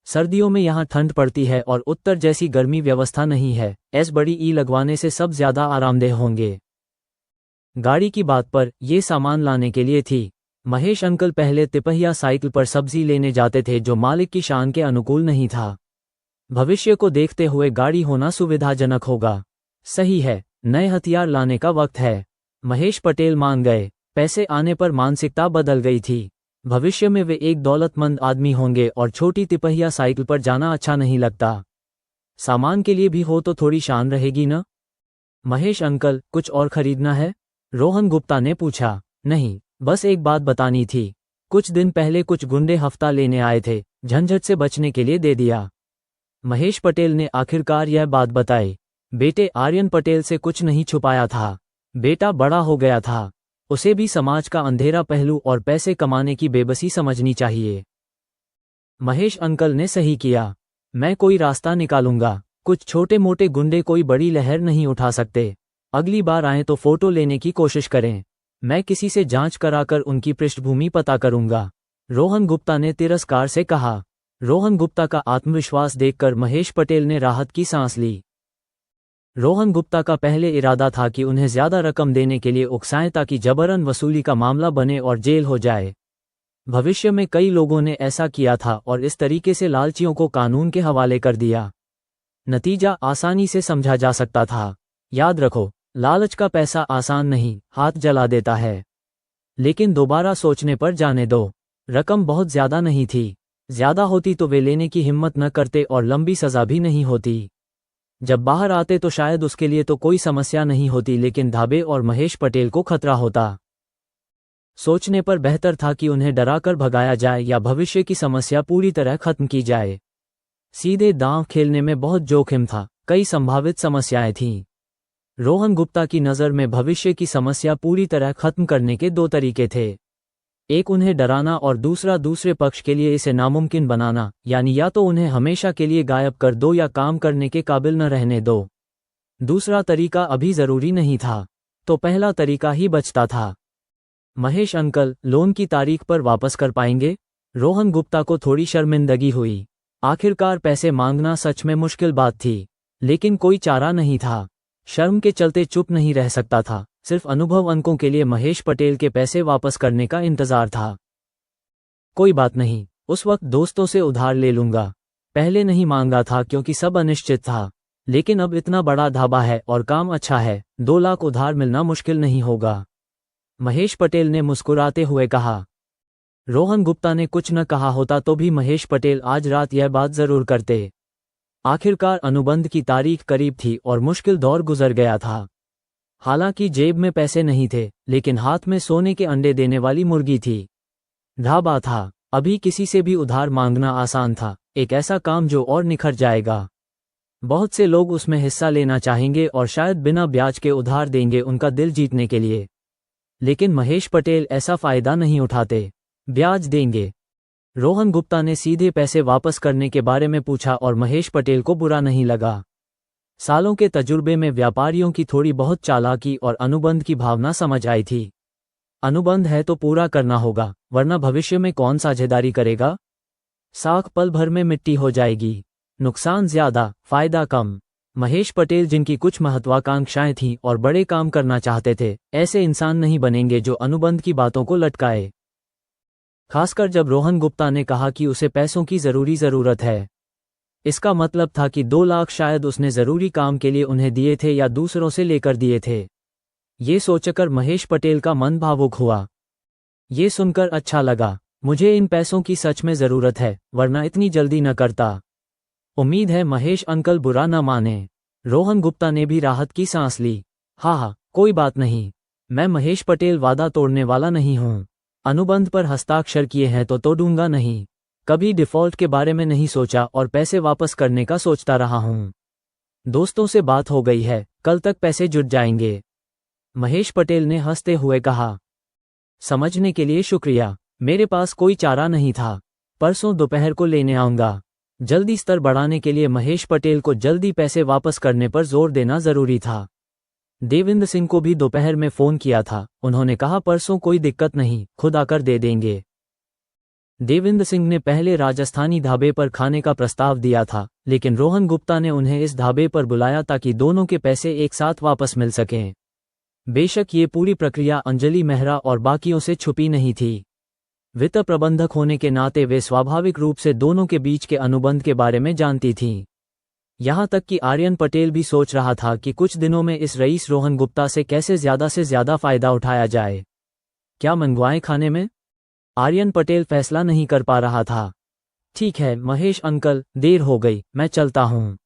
सर्दियों में यहाँ ठंड पड़ती है और उत्तर जैसी गर्मी व्यवस्था नहीं है। एस बड़ी ई लगवाने से सब ज्यादा आरामदेह होंगे। गाड़ी की बात पर, ये सामान लाने के लिए थी। महेश अंकल पहले तिपहिया साइकिल पर सब्जी लेने जाते थे, जो मालिक की शान के अनुकूल नहीं था। भविष्य को देखते हुए गाड़ी होना सुविधाजनक होगा। सही है, नए हथियार लाने का वक्त है। महेश पटेल मान गए। पैसे आने पर मानसिकता बदल गई थी। भविष्य में वे एक दौलतमंद आदमी होंगे और छोटी तिपहिया साइकिल पर जाना अच्छा नहीं लगता। सामान के लिए भी हो तो थोड़ी शान रहेगी न? महेश अंकल, कुछ और खरीदना है? रोहन गुप्ता ने पूछा। नहीं, बस एक बात बतानी थी। कुछ दिन पहले कुछ गुंडे हफ्ता लेने आए थे, झंझट से बचने के लिए दे दिया। महेश पटेल ने आखिरकार यह बात बताई। बेटे आर्यन पटेल से कुछ नहीं छुपाया था। बेटा बड़ा हो गया था, उसे भी समाज का अंधेरा पहलू और पैसे कमाने की बेबसी समझनी चाहिए। महेश अंकल ने सही किया। मैं कोई रास्ता निकालूंगा। कुछ छोटे मोटे गुंडे कोई बड़ी लहर नहीं उठा सकते। अगली बार आए तो फोटो लेने की कोशिश करें। मैं किसी से जांच कराकर उनकी पृष्ठभूमि पता करूंगा, रोहन गुप्ता ने तिरस्कार से कहा। रोहन गुप्ता का आत्मविश्वास देखकर महेश पटेल ने राहत की सांस ली। रोहन गुप्ता का पहले इरादा था कि उन्हें ज्यादा रकम देने के लिए उकसाएं ताकि जबरन वसूली का मामला बने और जेल हो जाए। भविष्य में कई लोगों ने ऐसा किया था और इस तरीके से लालचियों को कानून के हवाले कर दिया। नतीजा आसानी से समझा जा सकता था। याद रखो, लालच का पैसा आसान नहीं, हाथ जला देता है। लेकिन दोबारा सोचने पर जाने दो। रकम बहुत ज्यादा नहीं थी। ज्यादा होती तो वे लेने की हिम्मत न करते और लंबी सजा भी नहीं होती। जब बाहर आते तो शायद उसके लिए तो कोई समस्या नहीं होती, लेकिन धाबे और महेश पटेल को खतरा होता। सोचने पर बेहतर था कि उन्हें डराकर भगाया जाए या भविष्य की समस्या पूरी तरह खत्म की जाए। सीधे दांव खेलने में बहुत जोखिम था, कई संभावित समस्याएं थीं। रोहन गुप्ता की नज़र में भविष्य की समस्या पूरी तरह खत्म करने के दो तरीके थे। एक उन्हें डराना और दूसरा दूसरे पक्ष के लिए इसे नामुमकिन बनाना, यानी या तो उन्हें हमेशा के लिए गायब कर दो या काम करने के काबिल न रहने दो। दूसरा तरीका अभी जरूरी नहीं था, तो पहला तरीका ही बचता था। महेश अंकल, लोन की तारीख पर वापस कर पाएंगे? रोहन गुप्ता को थोड़ी शर्मिंदगी हुई। आखिरकार पैसे मांगना सच में मुश्किल बात थी, लेकिन कोई चारा नहीं था। शर्म के चलते चुप नहीं रह सकता था, सिर्फ अनुभव अंकों के लिए महेश पटेल के पैसे वापस करने का इंतजार था। कोई बात नहीं, उस वक्त दोस्तों से उधार ले लूंगा। पहले नहीं मांगा था क्योंकि सब अनिश्चित था, लेकिन अब इतना बड़ा ढाबा है और काम अच्छा है, 2 लाख उधार मिलना मुश्किल नहीं होगा, महेश पटेल ने मुस्कुराते हुए कहा। रोहन गुप्ता ने कुछ न कहा होता तो भी महेश पटेल आज रात यह बात जरूर करते। आखिरकार अनुबंध की तारीख करीब थी और मुश्किल दौर गुजर गया था। हालांकि जेब में पैसे नहीं थे, लेकिन हाथ में सोने के अंडे देने वाली मुर्गी थी। ढाबा था, अभी किसी से भी उधार मांगना आसान था, एक ऐसा काम जो और निखर जाएगा। बहुत से लोग उसमें हिस्सा लेना चाहेंगे और शायद बिना ब्याज के उधार देंगे उनका दिल जीतने के लिए। लेकिन महेश पटेल ऐसा फायदा नहीं उठाते, ब्याज देंगे। रोहन गुप्ता ने सीधे पैसे वापस करने के बारे में पूछा और महेश पटेल को बुरा नहीं लगा। सालों के तजुर्बे में व्यापारियों की थोड़ी बहुत चालाकी और अनुबंध की भावना समझ आई थी। अनुबंध है तो पूरा करना होगा, वरना भविष्य में कौन साझेदारी करेगा? साख पल भर में मिट्टी हो जाएगी, नुकसान ज्यादा, फायदा कम। महेश पटेल, जिनकी कुछ महत्वाकांक्षाएं थीं और बड़े काम करना चाहते थे, ऐसे इंसान नहीं बनेंगे जो अनुबंध की बातों को लटकाए। खासकर जब रोहन गुप्ता ने कहा कि उसे पैसों की ज़रूरत है। इसका मतलब था कि 2 लाख शायद उसने ज़रूरी काम के लिए उन्हें दिए थे या दूसरों से लेकर दिए थे। ये सोचकर महेश पटेल का मन भावुक हुआ। ये सुनकर अच्छा लगा, मुझे इन पैसों की सच में ज़रूरत है, वरना इतनी जल्दी न करता। उम्मीद है महेश अंकल बुरा न माने। रोहन गुप्ता ने भी राहत की सांस ली। हाँ, कोई बात नहीं, मैं महेश पटेल वादा तोड़ने वाला नहीं हूँ। अनुबंध पर हस्ताक्षर किए हैं तो तोड़ूंगा नहीं। कभी डिफ़ॉल्ट के बारे में नहीं सोचा और पैसे वापस करने का सोचता रहा हूँ। दोस्तों से बात हो गई है, कल तक पैसे जुट जाएंगे, महेश पटेल ने हंसते हुए कहा। समझने के लिए शुक्रिया, मेरे पास कोई चारा नहीं था। परसों दोपहर को लेने आऊंगा। जल्दी स्तर बढ़ाने के लिए महेश पटेल को जल्दी पैसे वापस करने पर जोर देना जरूरी था। देवेंद्र सिंह को भी दोपहर में फोन किया था, उन्होंने कहा परसों कोई दिक्कत नहीं, खुद आकर दे देंगे। देवेंद्र सिंह ने पहले राजस्थानी ढाबे पर खाने का प्रस्ताव दिया था, लेकिन रोहन गुप्ता ने उन्हें इस ढाबे पर बुलाया ताकि दोनों के पैसे एक साथ वापस मिल सकें। बेशक ये पूरी प्रक्रिया अंजलि मेहरा और बाकियों से छुपी नहीं थी। वित्त प्रबंधक होने के नाते वे स्वाभाविक रूप से दोनों के बीच के अनुबंध के बारे में जानती थीं। यहाँ तक कि आर्यन पटेल भी सोच रहा था कि कुछ दिनों में इस रईस रोहन गुप्ता से कैसे ज्यादा फायदा उठाया जाए। क्या मंगवाएं खाने में? आर्यन पटेल फैसला नहीं कर पा रहा था। ठीक है महेश अंकल, देर हो गई, मैं चलता हूँ।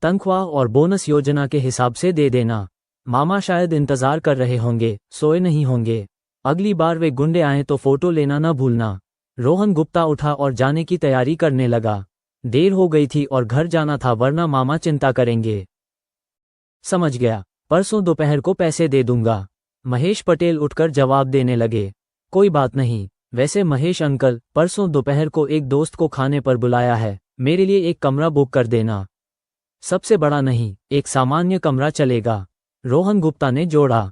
तनख्वाह और बोनस योजना के हिसाब से दे देना। मामा शायद इंतजार कर रहे होंगे, सोए नहीं होंगे। अगली बार वे गुंडे आए तो फोटो लेना न भूलना। रोहन गुप्ता उठा और जाने की तैयारी करने लगा। देर हो गई थी और घर जाना था, वरना मामा चिंता करेंगे। समझ गया, परसों दोपहर को पैसे दे दूंगा, महेश पटेल उठकर जवाब देने लगे। कोई बात नहीं, वैसे महेश अंकल, परसों दोपहर को एक दोस्त को खाने पर बुलाया है, मेरे लिए एक कमरा बुक कर देना। सबसे बड़ा नहीं, एक सामान्य कमरा चलेगा, रोहन गुप्ता ने जोड़ा।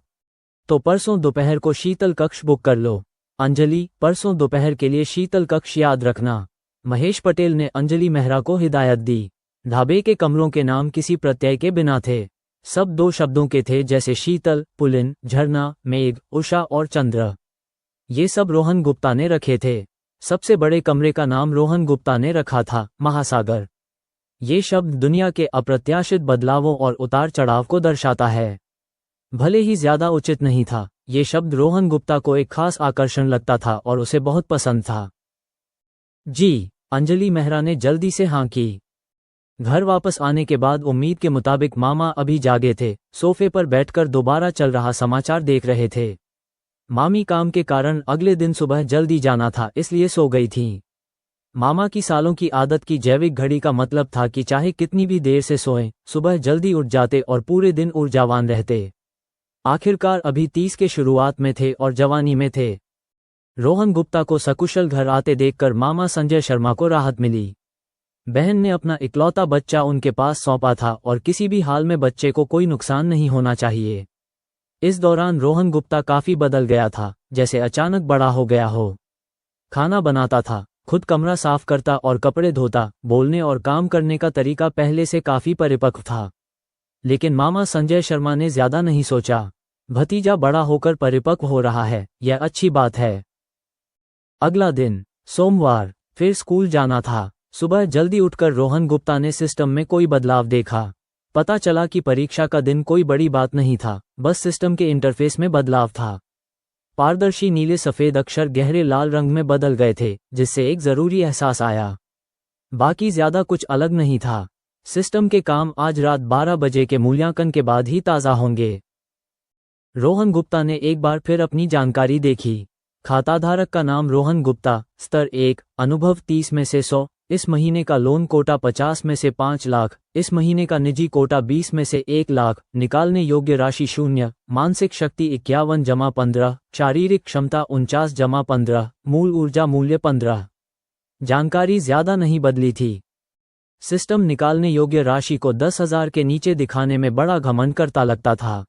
तो परसों दोपहर को शीतल कक्ष बुक कर लो। अंजलि, परसों दोपहर के लिए शीतल कक्ष याद रखना, महेश पटेल ने अंजलि मेहरा को हिदायत दी। ढाबे के कमरों के नाम किसी प्रत्यय के बिना थे, सब 2 शब्दों के थे, जैसे शीतल, पुलिन, झरना, मेघ, उषा और चंद्र। ये सब रोहन गुप्ता ने रखे थे। सबसे बड़े कमरे का नाम रोहन गुप्ता ने रखा था, महासागर। ये शब्द दुनिया के अप्रत्याशित बदलावों और उतार चढ़ाव को दर्शाता है। भले ही ज्यादा उचित नहीं था, ये शब्द रोहन गुप्ता को एक खास आकर्षण लगता था और उसे बहुत पसंद था। जी अंजलि मेहरा ने जल्दी से हाँ की। घर वापस आने के बाद उम्मीद के मुताबिक मामा अभी जागे थे, सोफे पर बैठकर दोबारा चल रहा समाचार देख रहे थे। मामी काम के कारण अगले दिन सुबह जल्दी जाना था, इसलिए सो गई थीं। मामा की सालों की आदत की जैविक घड़ी का मतलब था कि चाहे कितनी भी देर से सोएं, सुबह जल्दी उठ जाते और पूरे दिन ऊर्जावान रहते। आखिरकार अभी 30 के शुरुआत में थे और जवानी में थे। रोहन गुप्ता को सकुशल घर आते देखकर मामा संजय शर्मा को राहत मिली। बहन ने अपना इकलौता बच्चा उनके पास सौंपा था और किसी भी हाल में बच्चे को कोई नुकसान नहीं होना चाहिए। इस दौरान रोहन गुप्ता काफी बदल गया था, जैसे अचानक बड़ा हो गया हो। खाना बनाता था, खुद कमरा साफ करता और कपड़े धोता, बोलने और काम करने का तरीका पहले से काफी परिपक्व था। लेकिन मामा संजय शर्मा ने ज्यादा नहीं सोचा। भतीजा बड़ा होकर परिपक्व हो रहा है, यह अच्छी बात है। अगला दिन सोमवार, फिर स्कूल जाना था। सुबह जल्दी उठकर रोहन गुप्ता ने सिस्टम में कोई बदलाव देखा। पता चला कि परीक्षा का दिन कोई बड़ी बात नहीं था, बस सिस्टम के इंटरफेस में बदलाव था। पारदर्शी नीले सफ़ेद अक्षर गहरे लाल रंग में बदल गए थे, जिससे एक ज़रूरी एहसास आया। बाकी ज़्यादा कुछ अलग नहीं था। सिस्टम के काम आज रात 12 बजे के मूल्यांकन के बाद ही ताज़ा होंगे। रोहन गुप्ता ने एक बार फिर अपनी जानकारी देखी। खाताधारक का नाम रोहन गुप्ता, स्तर 1, अनुभव 30 में से 100, इस महीने का लोन कोटा 50 में से 5 लाख, इस महीने का निजी कोटा 20 में से 1 लाख, निकालने योग्य राशि 0, मानसिक शक्ति 51-15, शारीरिक क्षमता 49-15, मूल ऊर्जा मूल्य 15। जानकारी ज्यादा नहीं बदली थी। सिस्टम निकालने योग्य राशि को 10,000 के नीचे दिखाने में बड़ा घमंड करता लगता था।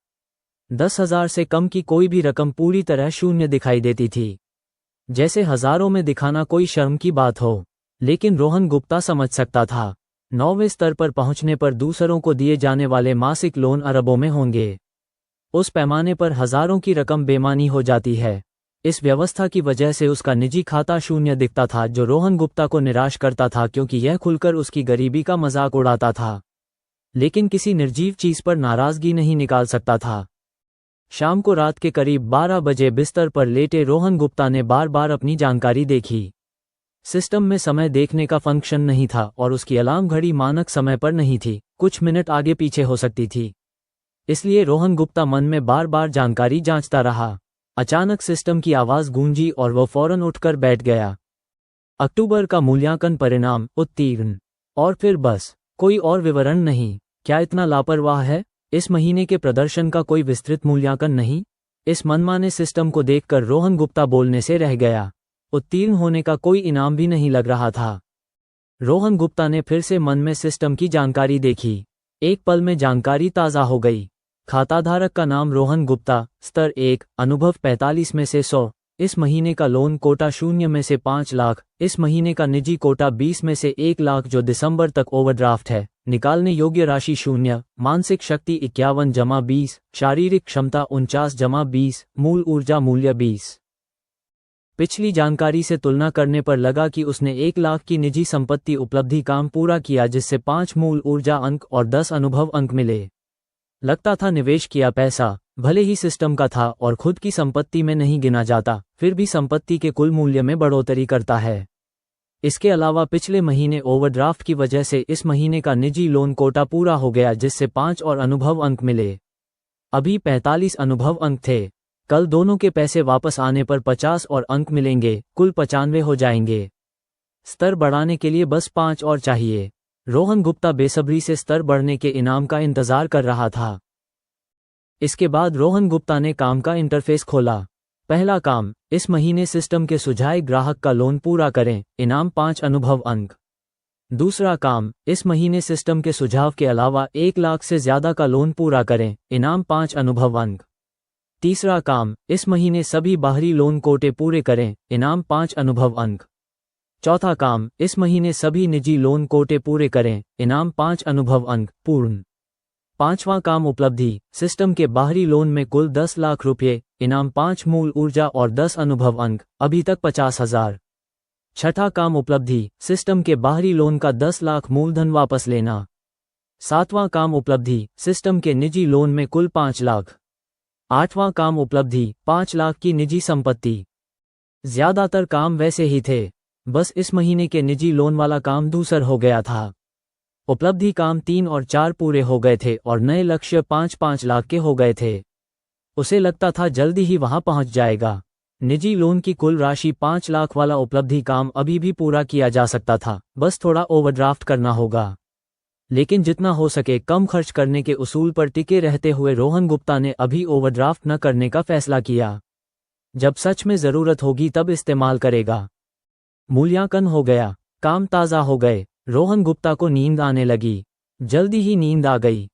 10,000 से कम की कोई भी रकम पूरी तरह शून्य दिखाई देती थी, जैसे हजारों में दिखाना कोई शर्म की बात हो। लेकिन रोहन गुप्ता समझ सकता था, 9वें स्तर पर पहुंचने पर दूसरों को दिए जाने वाले मासिक लोन अरबों में होंगे। उस पैमाने पर हजारों की रकम बेमानी हो जाती है। इस व्यवस्था की वजह से उसका निजी खाता शून्य दिखता था, जो रोहन गुप्ता को निराश करता था, क्योंकि यह खुलकर उसकी गरीबी का मजाक उड़ाता था। लेकिन किसी निर्जीव चीज पर नाराजगी नहीं निकाल सकता था। शाम को रात के करीब 12 बजे बिस्तर पर लेटे रोहन गुप्ता ने बार बार अपनी जानकारी देखी। सिस्टम में समय देखने का फंक्शन नहीं था और उसकी अलार्म घड़ी मानक समय पर नहीं थी, कुछ मिनट आगे पीछे हो सकती थी। इसलिए रोहन गुप्ता मन में बार बार जानकारी जांचता रहा। अचानक सिस्टम की आवाज गूंजी और वह फौरन उठकर बैठ गया। अक्टूबर का मूल्यांकन परिणाम उत्तीर्ण। और फिर बस, कोई और विवरण नहीं। क्या इतना लापरवाह है? इस महीने के प्रदर्शन का कोई विस्तृत मूल्यांकन नहीं? इस मनमाने सिस्टम को देखकर रोहन गुप्ता बोलने से रह गया। उत्तीर्ण होने का कोई इनाम भी नहीं लग रहा था। रोहन गुप्ता ने फिर से मन में सिस्टम की जानकारी देखी। एक पल में जानकारी ताज़ा हो गई। खाताधारक का नाम रोहन गुप्ता, स्तर 1, अनुभव 45 में से 100, इस महीने का लोन कोटा 0 में से 5 लाख, इस महीने का निजी कोटा 20 में से 1 लाख जो दिसंबर तक ओवरड्राफ्ट है, निकालने योग्य राशि 0, मानसिक शक्ति 51-20, शारीरिक क्षमता 49-20, मूल ऊर्जा मूल्य 20। पिछली जानकारी से तुलना करने पर लगा कि उसने 1 लाख की निजी संपत्ति उपलब्धि काम पूरा किया, जिससे 5 मूल ऊर्जा अंक और 10 अनुभव अंक मिले। लगता था निवेश किया पैसा भले ही सिस्टम का था और खुद की संपत्ति में नहीं गिना जाता, फिर भी संपत्ति के कुल मूल्य में बढ़ोतरी करता है। इसके अलावा पिछले महीने ओवरड्राफ्ट की वजह से इस महीने का निजी लोन कोटा पूरा हो गया, जिससे 5 और अनुभव अंक मिले। अभी 45 अनुभव अंक थे। कल दोनों के पैसे वापस आने पर 50 और अंक मिलेंगे, कुल 95 हो जाएंगे। स्तर बढ़ाने के लिए बस 5 और चाहिए। रोहन गुप्ता बेसब्री से स्तर बढ़ने के इनाम का इंतजार कर रहा था। इसके बाद रोहन गुप्ता ने काम का इंटरफेस खोला। पहला काम, इस महीने सिस्टम के सुझाए ग्राहक का लोन पूरा करें, इनाम 5 अनुभव अंक। दूसरा काम, इस महीने सिस्टम के सुझाव के अलावा 1 लाख से ज्यादा का लोन पूरा करें, इनाम 5 अनुभव अंक। तीसरा काम, इस महीने सभी बाहरी लोन कोटे पूरे करें, इनाम 5 अनुभव अंक। चौथा काम, इस महीने सभी निजी लोन कोटे पूरे करें, इनाम 5 अनुभव अंक पूर्ण। पांचवां काम उपलब्धि, सिस्टम के बाहरी लोन में कुल 10 लाख रुपये, इनाम 5 मूल ऊर्जा और 10 अनुभव अंक, अभी तक 50,000। छठा काम उपलब्धि, सिस्टम के बाहरी लोन का 10 लाख मूलधन वापस लेना। सातवां काम उपलब्धि, सिस्टम के निजी लोन में कुल 5 लाख। आठवां काम उपलब्धि, 5 लाख की निजी संपत्ति। ज्यादातर काम वैसे ही थे। बस इस महीने के निजी लोन वाला काम दूसर हो गया था। उपलब्धि काम 3 और 4 पूरे हो गए थे और नए लक्ष्य 5-5 लाख के हो गए थे। उसे लगता था जल्दी ही वहां पहुंच जाएगा। निजी लोन की कुल राशि 5 लाख वाला उपलब्धि काम अभी भी पूरा किया जा सकता था, बस थोड़ा ओवरड्राफ्ट करना होगा। लेकिन जितना हो सके कम खर्च करने के उसूल पर टिके रहते हुए रोहन गुप्ता ने अभी ओवरड्राफ्ट न करने का फैसला किया। जब सच में जरूरत होगी तब इस्तेमाल करेगा। मूल्यांकन हो गया, काम ताज़ा हो गए, रोहन गुप्ता को नींद आने लगी। जल्दी ही नींद आ गई।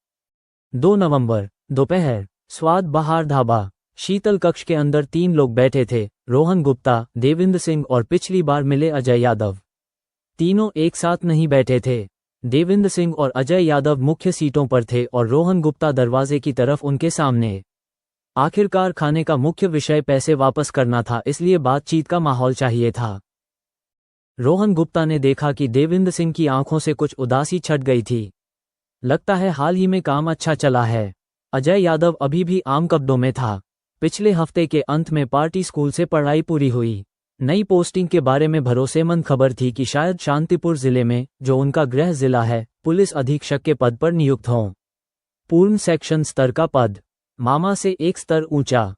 2 नवंबर दोपहर, स्वाद बहार ढाबा। शीतल कक्ष के अंदर 3 लोग बैठे थे, रोहन गुप्ता, देविंद्र सिंह और पिछली बार मिले अजय यादव। तीनों एक साथ नहीं बैठे थे। देविंद्र सिंह और अजय यादव मुख्य सीटों पर थे और रोहन गुप्ता दरवाजे की तरफ उनके सामने। आखिरकार खाने का मुख्य विषय पैसे वापस करना था, इसलिए बातचीत का माहौल चाहिए था। रोहन गुप्ता ने देखा कि देविंद्र सिंह की आंखों से कुछ उदासी छट गई थी। लगता है हाल ही में काम अच्छा चला है। अजय यादव अभी भी आम कब्डों में था। पिछले हफ्ते के अंत में पार्टी स्कूल से पढ़ाई पूरी हुई। नई पोस्टिंग के बारे में भरोसेमंद खबर थी कि शायद शांतिपुर जिले में, जो उनका गृह जिला है, पुलिस अधीक्षक के पद पर नियुक्त हों। पूर्ण सेक्शन स्तर का पद, मामा से एक स्तर ऊंचा।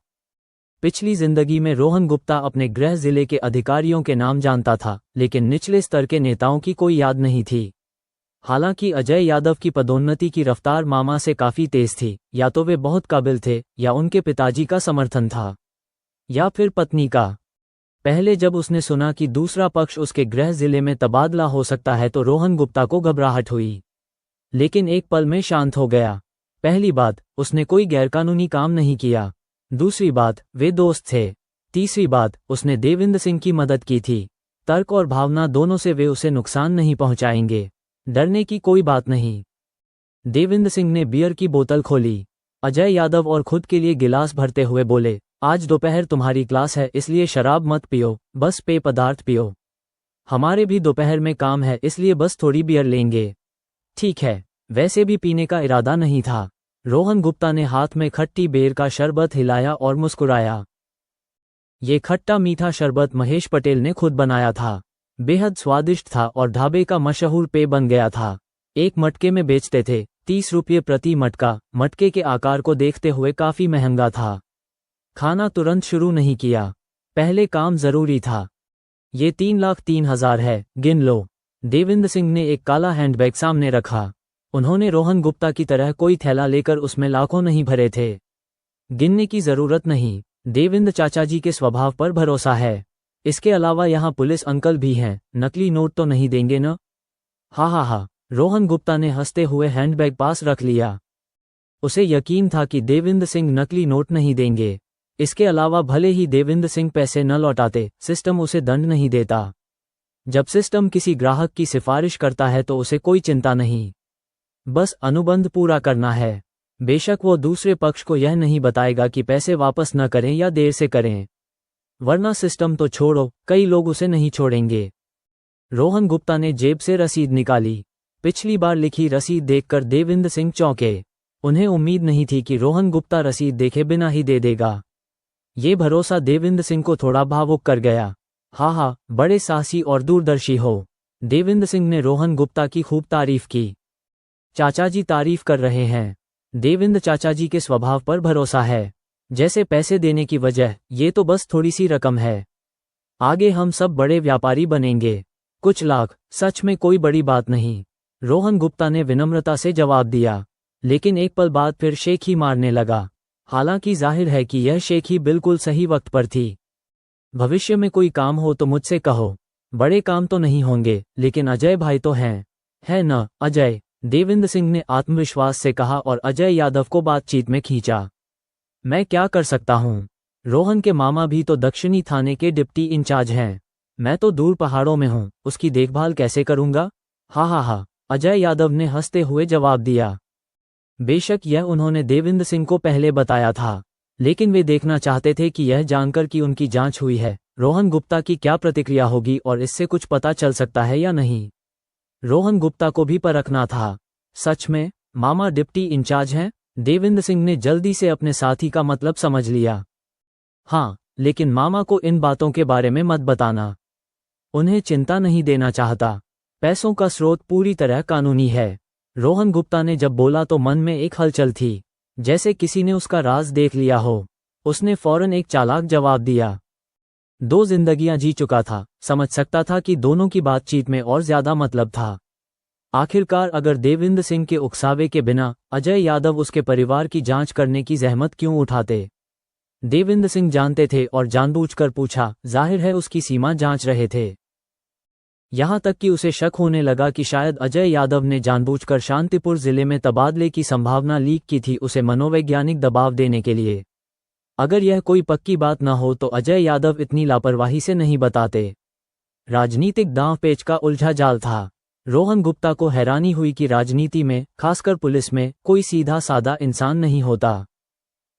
पिछली जिंदगी में रोहन गुप्ता अपने गृह जिले के अधिकारियों के नाम जानता था, लेकिन निचले स्तर के नेताओं की कोई याद नहीं थी। हालांकि अजय यादव की पदोन्नति की रफ्तार मामा से काफी तेज थी। या तो वे बहुत काबिल थे, या उनके पिताजी का समर्थन था, या फिर पत्नी का। पहले जब उसने सुना कि दूसरा पक्ष उसके गृह जिले में तबादला हो सकता है तो रोहन गुप्ता को घबराहट हुई, लेकिन एक पल में शांत हो गया। पहली बात, उसने कोई गैरकानूनी काम नहीं किया। दूसरी बात, वे दोस्त थे। तीसरी बात, उसने देविंद्र सिंह की मदद की थी। तर्क और भावना दोनों से वे उसे नुकसान नहीं पहुंचाएंगे। डरने की कोई बात नहीं। देविंद्र सिंह ने बियर की बोतल खोली। अजय यादव और खुद के लिए गिलास भरते हुए बोले, आज दोपहर तुम्हारी क्लास है, इसलिए शराब मत पियो, बस पेय पदार्थ पियो। हमारे भी दोपहर में काम है, इसलिए बस थोड़ी बियर लेंगे। ठीक है। वैसे भी पीने का इरादा नहीं था। रोहन गुप्ता ने हाथ में खट्टी बेर का शरबत हिलाया और मुस्कुराया। ये खट्टा मीठा शरबत महेश पटेल ने खुद बनाया था। बेहद स्वादिष्ट था और ढाबे का मशहूर पेय बन गया था। एक मटके में बेचते थे, 30 रुपये प्रति मटका। मटके के आकार को देखते हुए काफी महंगा था। खाना तुरंत शुरू नहीं किया, पहले काम जरूरी था। ये 3,03,000 है, गिन लो। देविंद्र सिंह ने एक काला हैंडबैग सामने रखा। उन्होंने रोहन गुप्ता की तरह कोई थैला लेकर उसमें लाखों नहीं भरे थे। गिनने की जरूरत नहीं, देविंद्र चाचा जी के स्वभाव पर भरोसा है। इसके अलावा यहाँ पुलिस अंकल भी हैं, नकली नोट तो नहीं देंगे न? हा। रोहन गुप्ता ने हंसते हुए हैंडबैग पास रख लिया। उसे यकीन था कि देविंद्र सिंह नकली नोट नहीं देंगे। इसके अलावा भले ही देविंद्र सिंह पैसे न लौटाते, सिस्टम उसे दंड नहीं देता। जब सिस्टम किसी ग्राहक की सिफारिश करता है तो उसे कोई चिंता नहीं, बस अनुबंध पूरा करना है। बेशक वो दूसरे पक्ष को यह नहीं बताएगा कि पैसे वापस न करें या देर से करें, वरना सिस्टम तो छोड़ो, कई लोग उसे नहीं छोड़ेंगे। रोहन गुप्ता ने जेब से रसीद निकाली। पिछली बार लिखी रसीद देखकर देविंद्र सिंह चौंके। उन्हें उम्मीद नहीं थी कि रोहन गुप्ता रसीद देखे बिना ही दे देगा। ये भरोसा देविंद्र सिंह को थोड़ा भावुक कर गया। हा, बड़े साहसी और दूरदर्शी हो। देविंद्र सिंह ने रोहन गुप्ता की खूब तारीफ की। चाचा जी तारीफ कर रहे हैं। देविंद्र चाचा जी के स्वभाव पर भरोसा है। जैसे पैसे देने की वजह, ये तो बस थोड़ी सी रकम है, आगे हम सब बड़े व्यापारी बनेंगे। कुछ लाख, सच में कोई बड़ी बात नहीं, रोहन गुप्ता ने विनम्रता से जवाब दिया। लेकिन एक पल बाद फिर शेखी मारने लगा। हालांकि जाहिर है कि यह शेखी बिल्कुल सही वक्त पर थी। भविष्य में कोई काम हो तो मुझसे कहो। बड़े काम तो नहीं होंगे, लेकिन अजय भाई तो हैं, है न अजय? देविंद्र सिंह ने आत्मविश्वास से कहा और अजय यादव को बातचीत में खींचा। मैं क्या कर सकता हूँ? रोहन के मामा भी तो दक्षिणी थाने के डिप्टी इंचार्ज हैं। मैं तो दूर पहाड़ों में हूँ, उसकी देखभाल कैसे करूँगा? हा, अजय यादव ने हंसते हुए जवाब दिया। बेशक यह उन्होंने देविंद्र सिंह को पहले बताया था, लेकिन वे देखना चाहते थे कि यह जानकर कि उनकी जांच हुई है, रोहन गुप्ता की क्या प्रतिक्रिया होगी और इससे कुछ पता चल सकता है या नहीं। रोहन गुप्ता को भी परखना था। सच में मामा डिप्टी इंचार्ज हैं? देविंद्र सिंह ने जल्दी से अपने साथी का मतलब समझ लिया। हाँ, लेकिन मामा को इन बातों के बारे में मत बताना। उन्हें चिंता नहीं देना चाहता। पैसों का स्रोत पूरी तरह कानूनी है। रोहन गुप्ता ने जब बोला तो मन में एक हलचल थी, जैसे किसी ने उसका राज देख लिया हो। उसने फौरन एक चालाक जवाब दिया। 2 जिंदगियां जी चुका था, समझ सकता था कि दोनों की बातचीत में और ज्यादा मतलब था। आखिरकार अगर देविंद्र सिंह के उकसावे के बिना अजय यादव उसके परिवार की जांच करने की जहमत क्यों उठाते? देविंद्र सिंह जानते थे और जानबूझकर पूछा, जाहिर है उसकी सीमा जांच रहे थे। यहां तक कि उसे शक होने लगा कि शायद अजय यादव ने जानबूझकर शांतिपुर जिले में तबादले की संभावना लीक की थी, उसे मनोवैज्ञानिक दबाव देने के लिए। अगर यह कोई पक्की बात न हो तो अजय यादव इतनी लापरवाही से नहीं बताते। राजनीतिक दांव-पेच का उलझा जाल था। रोहन गुप्ता को हैरानी हुई कि राजनीति में, खासकर पुलिस में, कोई सीधा सादा इंसान नहीं होता।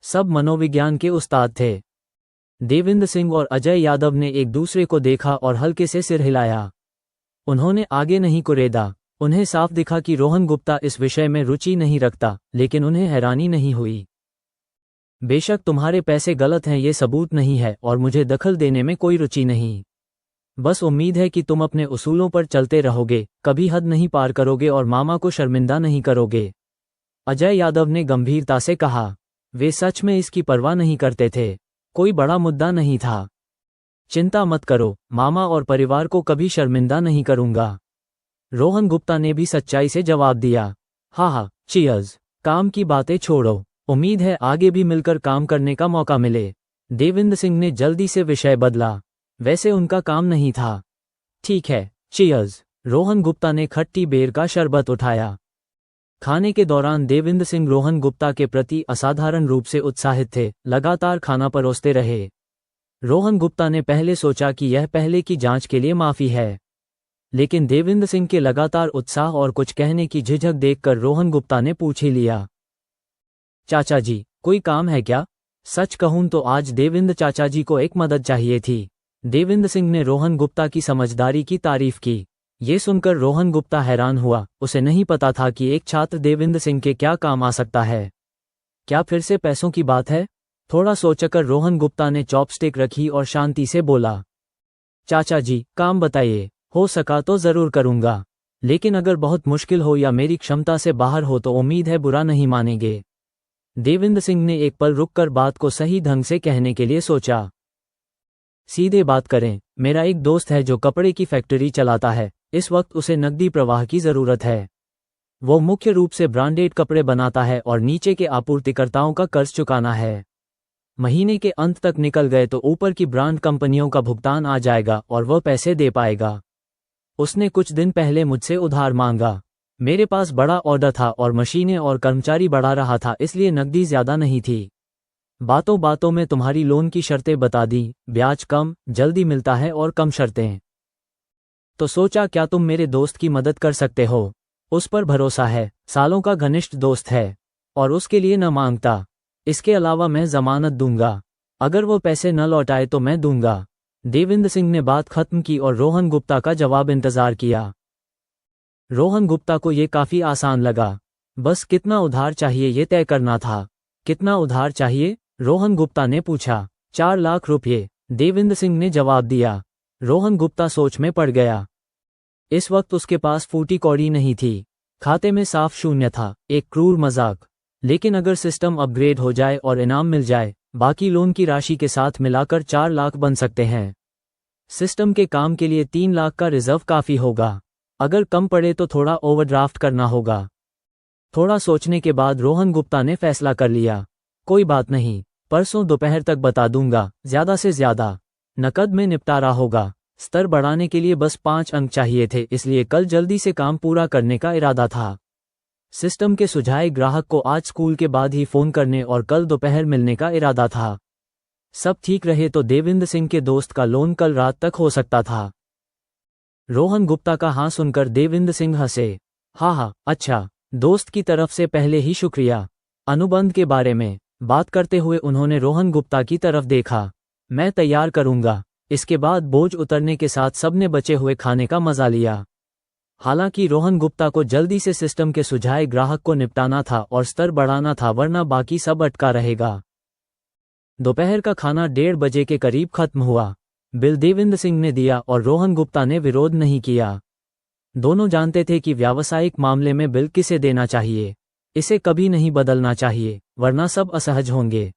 सब मनोविज्ञान के उस्ताद थे। देविंद्र सिंह और अजय यादव ने एक दूसरे को देखा और हल्के से सिर हिलाया। उन्होंने आगे नहीं कुरेदा। उन्हें साफ दिखा कि रोहन गुप्ता इस विषय में रुचि नहीं रखता, लेकिन उन्हें हैरानी नहीं हुई। बेशक तुम्हारे पैसे गलत हैं ये सबूत नहीं है और मुझे दखल देने में कोई रुचि नहीं। बस उम्मीद है कि तुम अपने उसूलों पर चलते रहोगे, कभी हद नहीं पार करोगे और मामा को शर्मिंदा नहीं करोगे। अजय यादव ने गंभीरता से कहा। वे सच में इसकी परवाह नहीं करते थे। कोई बड़ा मुद्दा नहीं था। चिंता मत करो, मामा और परिवार को कभी शर्मिंदा नहीं करूंगा। रोहन गुप्ता ने भी सच्चाई से जवाब दिया। हाँ, चीयर्स। काम की बातें छोड़ो, उम्मीद है आगे भी मिलकर काम करने का मौका मिले। देविंद्र सिंह ने जल्दी से विषय बदला। वैसे उनका काम नहीं था। ठीक है, चीयर्स। रोहन गुप्ता ने खट्टी बेर का शरबत उठाया। खाने के दौरान देविंद्र सिंह रोहन गुप्ता के प्रति असाधारण रूप से उत्साहित थे, लगातार खाना परोसते रहे। रोहन गुप्ता ने पहले सोचा कि यह पहले की जांच के लिए माफी है, लेकिन देविंद्र सिंह के लगातार उत्साह और कुछ कहने की झिझक देखकर रोहन गुप्ता ने पूछ ही लिया। चाचा जी, कोई काम है क्या? सच कहूं तो आज देविंद्र चाचा जी को एक मदद चाहिए थी। देविंद्र सिंह ने रोहन गुप्ता की समझदारी की तारीफ की। ये सुनकर रोहन गुप्ता हैरान हुआ। उसे नहीं पता था कि एक छात्र देविंद्र सिंह के क्या काम आ सकता है। क्या फिर से पैसों की बात है? थोड़ा सोचकर रोहन गुप्ता ने चॉपस्टिक रखी और शांति से बोला। चाचा जी, काम बताइए। हो सका तो जरूर करूंगा, लेकिन अगर बहुत मुश्किल हो या मेरी क्षमता से बाहर हो तो उम्मीद है बुरा नहीं मानेंगे। देविंद्र सिंह ने एक पल रुककर बात को सही ढंग से कहने के लिए सोचा। सीधे बात करें, मेरा एक दोस्त है जो कपड़े की फैक्ट्री चलाता है। इस वक्त उसे नकदी प्रवाह की जरूरत है। वो मुख्य रूप से ब्रांडेड कपड़े बनाता है और नीचे के आपूर्तिकर्ताओं का कर्ज चुकाना है। महीने के अंत तक निकल गए तो ऊपर की ब्रांड कंपनियों का भुगतान आ जाएगा और वह पैसे दे पाएगा। उसने कुछ दिन पहले मुझसे उधार मांगा। मेरे पास बड़ा ऑर्डर था और मशीनें और कर्मचारी बढ़ा रहा था, इसलिए नकदी ज्यादा नहीं थी। बातों बातों में तुम्हारी लोन की शर्तें बता दी। ब्याज कम, जल्दी मिलता है और कम शर्तें। तो सोचा क्या तुम मेरे दोस्त की मदद कर सकते हो? उस पर भरोसा है, सालों का घनिष्ठ दोस्त है और उसके लिए न मांगता। इसके अलावा मैं जमानत दूंगा। अगर वो पैसे न लौटाए तो मैं दूंगा। देविंद्र सिंह ने बात खत्म की और रोहन गुप्ता का जवाब इंतजार किया। रोहन गुप्ता को ये काफी आसान लगा। बस कितना उधार चाहिए ये तय करना था। कितना उधार चाहिए? रोहन गुप्ता ने पूछा। 4 लाख रुपये, देविंद्र सिंह ने जवाब दिया। रोहन गुप्ता सोच में पड़ गया। इस वक्त उसके पास फूटी कौड़ी नहीं थी। खाते में साफ शून्य था। एक क्रूर मजाक। लेकिन अगर सिस्टम अपग्रेड हो जाए और इनाम मिल जाए, बाकी लोन की राशि के साथ मिलाकर 4 लाख बन सकते हैं। सिस्टम के काम के लिए 3 लाख का रिजर्व काफी होगा। अगर कम पड़े तो थोड़ा ओवरड्राफ्ट करना होगा। थोड़ा सोचने के बाद रोहन गुप्ता ने फैसला कर लिया। कोई बात नहीं, परसों दोपहर तक बता दूंगा। ज्यादा से ज्यादा नकद में निपटारा होगा। स्तर बढ़ाने के लिए बस 5 अंक चाहिए थे, इसलिए कल जल्दी से काम पूरा करने का इरादा था। सिस्टम के सुझाए ग्राहक को आज स्कूल के बाद ही फोन करने और कल दोपहर मिलने का इरादा था। सब ठीक रहे तो देविंद्र सिंह के दोस्त का लोन कल रात तक हो सकता था। रोहन गुप्ता का हाँ सुनकर देविंद्र सिंह हंसे। हाँ, अच्छा, दोस्त की तरफ से पहले ही शुक्रिया। अनुबंध के बारे में बात करते हुए उन्होंने रोहन गुप्ता की तरफ देखा। मैं तैयार करूंगा। इसके बाद बोझ उतरने के साथ सबने बचे हुए खाने का मजा लिया। हालांकि रोहन गुप्ता को जल्दी से सिस्टम के सुझाए ग्राहक को निपटाना था और स्तर बढ़ाना था, वरना बाकी सब अटका रहेगा। दोपहर का खाना 1:30 बजे के करीब खत्म हुआ। बिल देवेंद्र सिंह ने दिया और रोहन गुप्ता ने विरोध नहीं किया। दोनों जानते थे कि व्यावसायिक मामले में बिल किसे देना चाहिए। इसे कभी नहीं बदलना चाहिए, वरना सब असहज होंगे।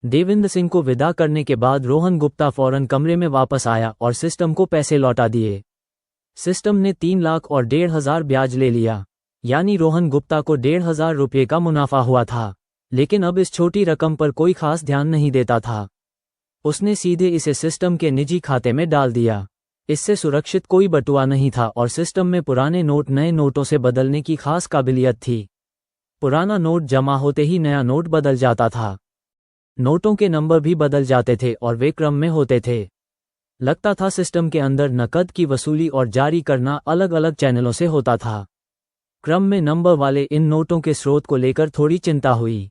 देवेंद्र सिंह को विदा करने के बाद रोहन गुप्ता फौरन कमरे में वापस आया और सिस्टम को पैसे लौटा दिए। सिस्टम ने 3 लाख और 1,500 ब्याज ले लिया, यानी रोहन गुप्ता को 1,500 रुपये का मुनाफा हुआ था। लेकिन अब इस छोटी रकम पर कोई खास ध्यान नहीं देता था। उसने सीधे इसे सिस्टम के निजी खाते में डाल दिया। इससे सुरक्षित कोई बटुआ नहीं था और सिस्टम में पुराने नोट नए नोटों से बदलने की खास काबिलियत थी। पुराना नोट जमा होते ही नया नोट बदल जाता था। नोटों के नंबर भी बदल जाते थे और वे क्रम में होते थे। लगता था सिस्टम के अंदर नकद की वसूली और जारी करना अलग अलग चैनलों से होता था। क्रम में नंबर वाले इन नोटों के स्रोत को लेकर थोड़ी चिंता हुई।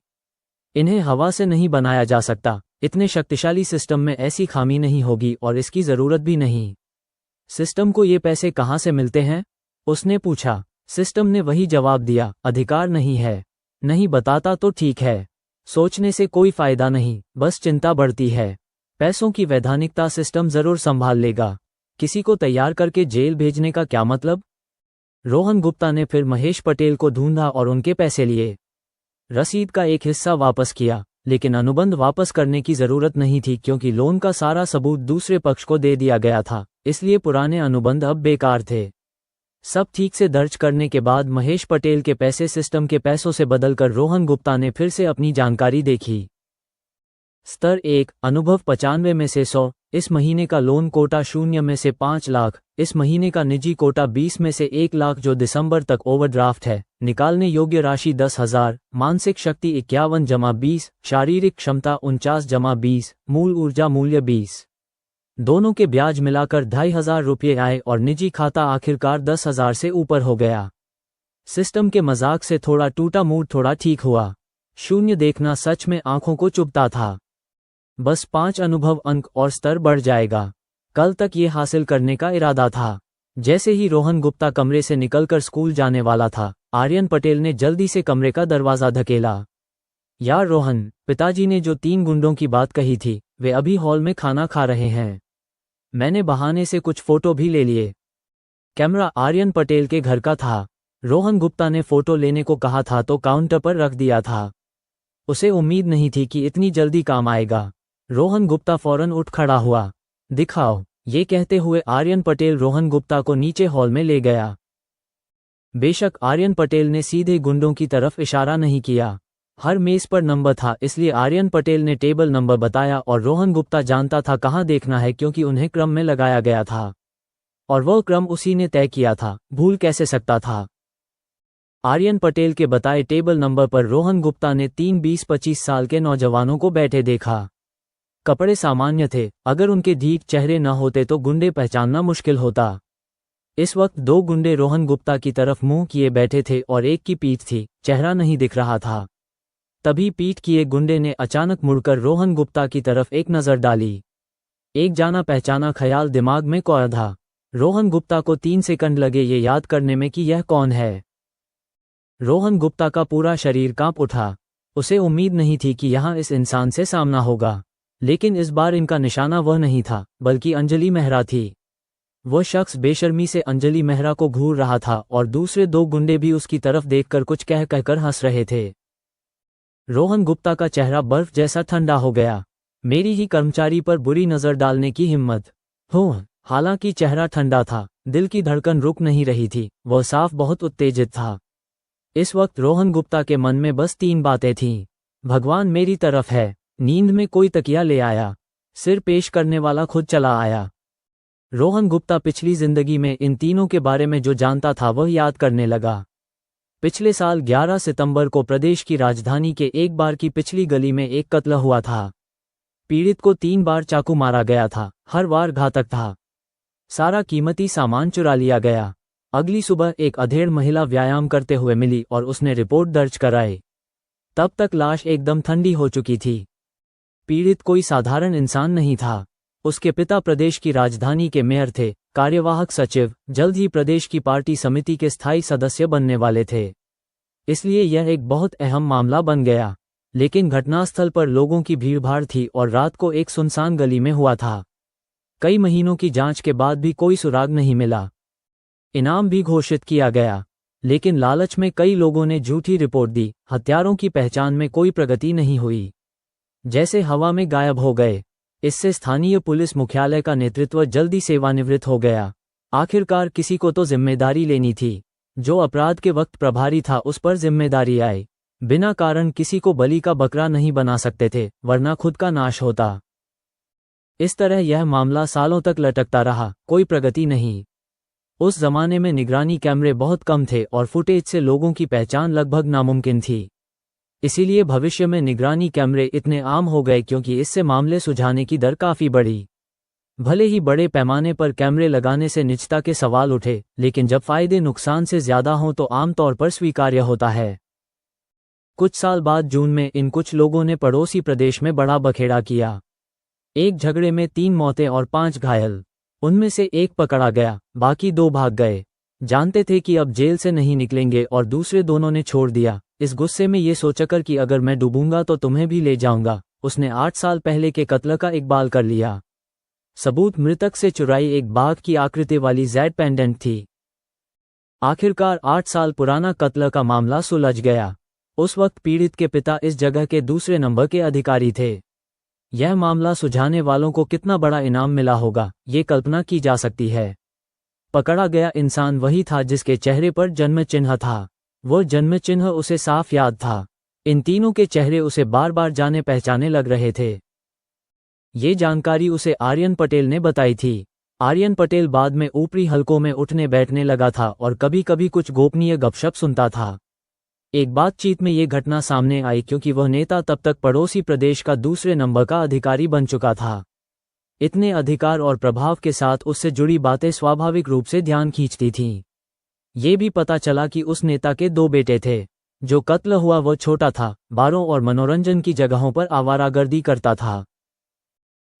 इन्हें हवा से नहीं बनाया जा सकता, इतने शक्तिशाली सिस्टम में ऐसी खामी नहीं होगी और इसकी जरूरत भी नहीं। सिस्टम को ये पैसे कहाँ से मिलते हैं? उसने पूछा। सिस्टम ने वही जवाब दिया, अधिकार नहीं है। नहीं बताता तो ठीक है, सोचने से कोई फायदा नहीं, बस चिंता बढ़ती है। पैसों की वैधानिकता सिस्टम जरूर संभाल लेगा। किसी को तैयार करके जेल भेजने का क्या मतलब? रोहन गुप्ता ने फिर महेश पटेल को ढूंढा और उनके पैसे लिए। रसीद का एक हिस्सा वापस किया, लेकिन अनुबंध वापस करने की जरूरत नहीं थी क्योंकि लोन का सारा सबूत दूसरे पक्ष को दे दिया गया था, इसलिए पुराने अनुबंध अब बेकार थे। सब ठीक से दर्ज करने के बाद महेश पटेल के पैसे सिस्टम के पैसों से बदलकर रोहन गुप्ता ने फिर से अपनी जानकारी देखी। स्तर 1, अनुभव 95 में से 100, इस महीने का लोन कोटा 0 में से 5 लाख, इस महीने का निजी कोटा 20 में से 1 लाख जो दिसंबर तक ओवरड्राफ्ट है, निकालने योग्य राशि 10,000, मानसिक शक्ति 51-20, शारीरिक क्षमता 49-20, मूल ऊर्जा मूल्य 20। दोनों के ब्याज मिलाकर 2,500 रुपये आए और निजी खाता आखिरकार 10,000 से ऊपर हो गया। सिस्टम के मजाक से थोड़ा टूटा मूड थोड़ा ठीक हुआ। 0 देखना सच में आंखों को चुभता था। बस 5 अनुभव अंक और स्तर बढ़ जाएगा। कल तक ये हासिल करने का इरादा था। जैसे ही रोहन गुप्ता कमरे से निकलकर स्कूल जाने वाला था, आर्यन पटेल ने जल्दी से कमरे का दरवाजा धकेला। यार रोहन, पिताजी ने जो 3 गुंडों की बात कही थी, वे अभी हॉल में खाना खा रहे हैं। मैंने बहाने से कुछ फोटो भी ले लिए। कैमरा आर्यन पटेल के घर का था। रोहन गुप्ता ने फोटो लेने को कहा था तो काउंटर पर रख दिया था। उसे उम्मीद नहीं थी कि इतनी जल्दी काम आएगा। रोहन गुप्ता फौरन उठ खड़ा हुआ। दिखाओ, ये कहते हुए आर्यन पटेल रोहन गुप्ता को नीचे हॉल में ले गया। बेशक आर्यन पटेल ने सीधे गुंडों की तरफ इशारा नहीं किया। हर मेज पर नंबर था, इसलिए आर्यन पटेल ने टेबल नंबर बताया और रोहन गुप्ता जानता था कहाँ देखना है क्योंकि उन्हें क्रम में लगाया गया था और वह क्रम उसी ने तय किया था, भूल कैसे सकता था। आर्यन पटेल के बताए टेबल नंबर पर रोहन गुप्ता ने 3 20-25 साल के नौजवानों को बैठे देखा। कपड़े सामान्य थे, अगर उनके ढीठ चेहरे न होते तो गुंडे पहचानना मुश्किल होता। इस वक्त 2 गुंडे रोहन गुप्ता की तरफ मुंह किए बैठे थे और एक की पीठ थी, चेहरा नहीं दिख रहा था। तभी पीठ किए गुंडे ने अचानक मुड़कर रोहन गुप्ता की तरफ एक नजर डाली। एक जाना पहचाना ख्याल दिमाग में कौंधा। रोहन गुप्ता को 3 सेकंड लगे ये याद करने में कि यह कौन है। रोहन गुप्ता का पूरा शरीर कांप उठा। उसे उम्मीद नहीं थी कि यहाँ इस इंसान से सामना होगा, लेकिन इस बार इनका निशाना वह नहीं था, बल्कि अंजलि मेहरा थी। वह शख्स बेशर्मी से अंजलि मेहरा को घूर रहा था और दूसरे 2 गुंडे भी उसकी तरफ देखकर कुछ कहकर हंस रहे थे। रोहन गुप्ता का चेहरा बर्फ जैसा ठंडा हो गया। मेरी ही कर्मचारी पर बुरी नजर डालने की हिम्मत हो। हालांकि चेहरा ठंडा था, दिल की धड़कन रुक नहीं रही थी, वह साफ बहुत उत्तेजित था। इस वक्त रोहन गुप्ता के मन में बस 3 बातें थीं। भगवान मेरी तरफ है, नींद में कोई तकिया ले आया, सिर पेश करने वाला खुद चला आया। रोहन गुप्ता पिछली जिंदगी में इन तीनों के बारे में जो जानता था वह याद करने लगा। पिछले साल 11 सितंबर को प्रदेश की राजधानी के एक बार की पिछली गली में एक कत्ल हुआ था। पीड़ित को 3 बार चाकू मारा गया था, हर बार घातक था। सारा कीमती सामान चुरा लिया गया। अगली सुबह एक अधेड़ महिला व्यायाम करते हुए मिली और उसने रिपोर्ट दर्ज कराई। तब तक लाश एकदम ठंडी हो चुकी थी। पीड़ित कोई साधारण इंसान नहीं था। उसके पिता प्रदेश की राजधानी के मेयर थे, कार्यवाहक सचिव, जल्द ही प्रदेश की पार्टी समिति के स्थायी सदस्य बनने वाले थे। इसलिए यह एक बहुत अहम मामला बन गया। लेकिन घटनास्थल पर लोगों की भीड़भाड़ थी और रात को एक सुनसान गली में हुआ था। कई महीनों की जांच के बाद भी कोई सुराग नहीं मिला। इनाम भी घोषित किया गया, लेकिन लालच में कई लोगों ने झूठी रिपोर्ट दी। हत्यारों की पहचान में कोई प्रगति नहीं हुई, जैसे हवा में गायब हो गए। इससे स्थानीय पुलिस मुख्यालय का नेतृत्व जल्दी सेवानिवृत्त हो गया। आखिरकार किसी को तो जिम्मेदारी लेनी थी। जो अपराध के वक्त प्रभारी था उस पर जिम्मेदारी आई। बिना कारण किसी को बलि का बकरा नहीं बना सकते थे, वरना खुद का नाश होता। इस तरह यह मामला सालों तक लटकता रहा, कोई प्रगति नहीं। उस जमाने में निगरानी कैमरे बहुत कम थे और फुटेज से लोगों की पहचान लगभग नामुमकिन थी। इसीलिए भविष्य में निगरानी कैमरे इतने आम हो गए क्योंकि इससे मामले सुलझाने की दर काफी बढ़ी। भले ही बड़े पैमाने पर कैमरे लगाने से निजता के सवाल उठे, लेकिन जब फायदे नुकसान से ज्यादा हों तो आमतौर पर स्वीकार्य होता है। कुछ साल बाद जून में इन कुछ लोगों ने पड़ोसी प्रदेश में बड़ा बखेड़ा किया। एक झगड़े में 3 मौतें और 5 घायल। उनमें से एक पकड़ा गया, बाकी 2 भाग गए। जानते थे कि अब जेल से नहीं निकलेंगे और दूसरे दोनों ने छोड़ दिया। इस गुस्से में ये सोचकर कि अगर मैं डूबूंगा तो तुम्हें भी ले जाऊंगा, उसने 8 साल पहले के कत्ल का इकबाल कर लिया। सबूत मृतक से चुराई एक बाघ की आकृति वाली जेड पेंडेंट थी। आखिरकार 8 साल पुराना कत्ल का मामला सुलझ गया। उस वक्त पीड़ित के पिता इस जगह के दूसरे नंबर के अधिकारी थे। यह मामला सुलझाने वालों को कितना बड़ा इनाम मिला होगा, ये कल्पना की जा सकती है। पकड़ा गया इंसान वही था जिसके चेहरे पर जन्म चिन्ह था। वो जन्म चिन्ह उसे साफ याद था। इन तीनों के चेहरे उसे बार बार जाने पहचाने लग रहे थे। ये जानकारी उसे आर्यन पटेल ने बताई थी। आर्यन पटेल बाद में ऊपरी हलकों में उठने बैठने लगा था और कभी कभी कुछ गोपनीय गपशप सुनता था। एक बातचीत में ये घटना सामने आई क्योंकि वह नेता तब तक पड़ोसी प्रदेश का दूसरे नंबर का अधिकारी बन चुका था। इतने अधिकार और प्रभाव के साथ उससे जुड़ी बातें स्वाभाविक रूप से ध्यान खींचती थीं। ये भी पता चला कि उस नेता के 2 बेटे थे। जो कत्ल हुआ वह छोटा था, बारों और मनोरंजन की जगहों पर आवारागर्दी करता था।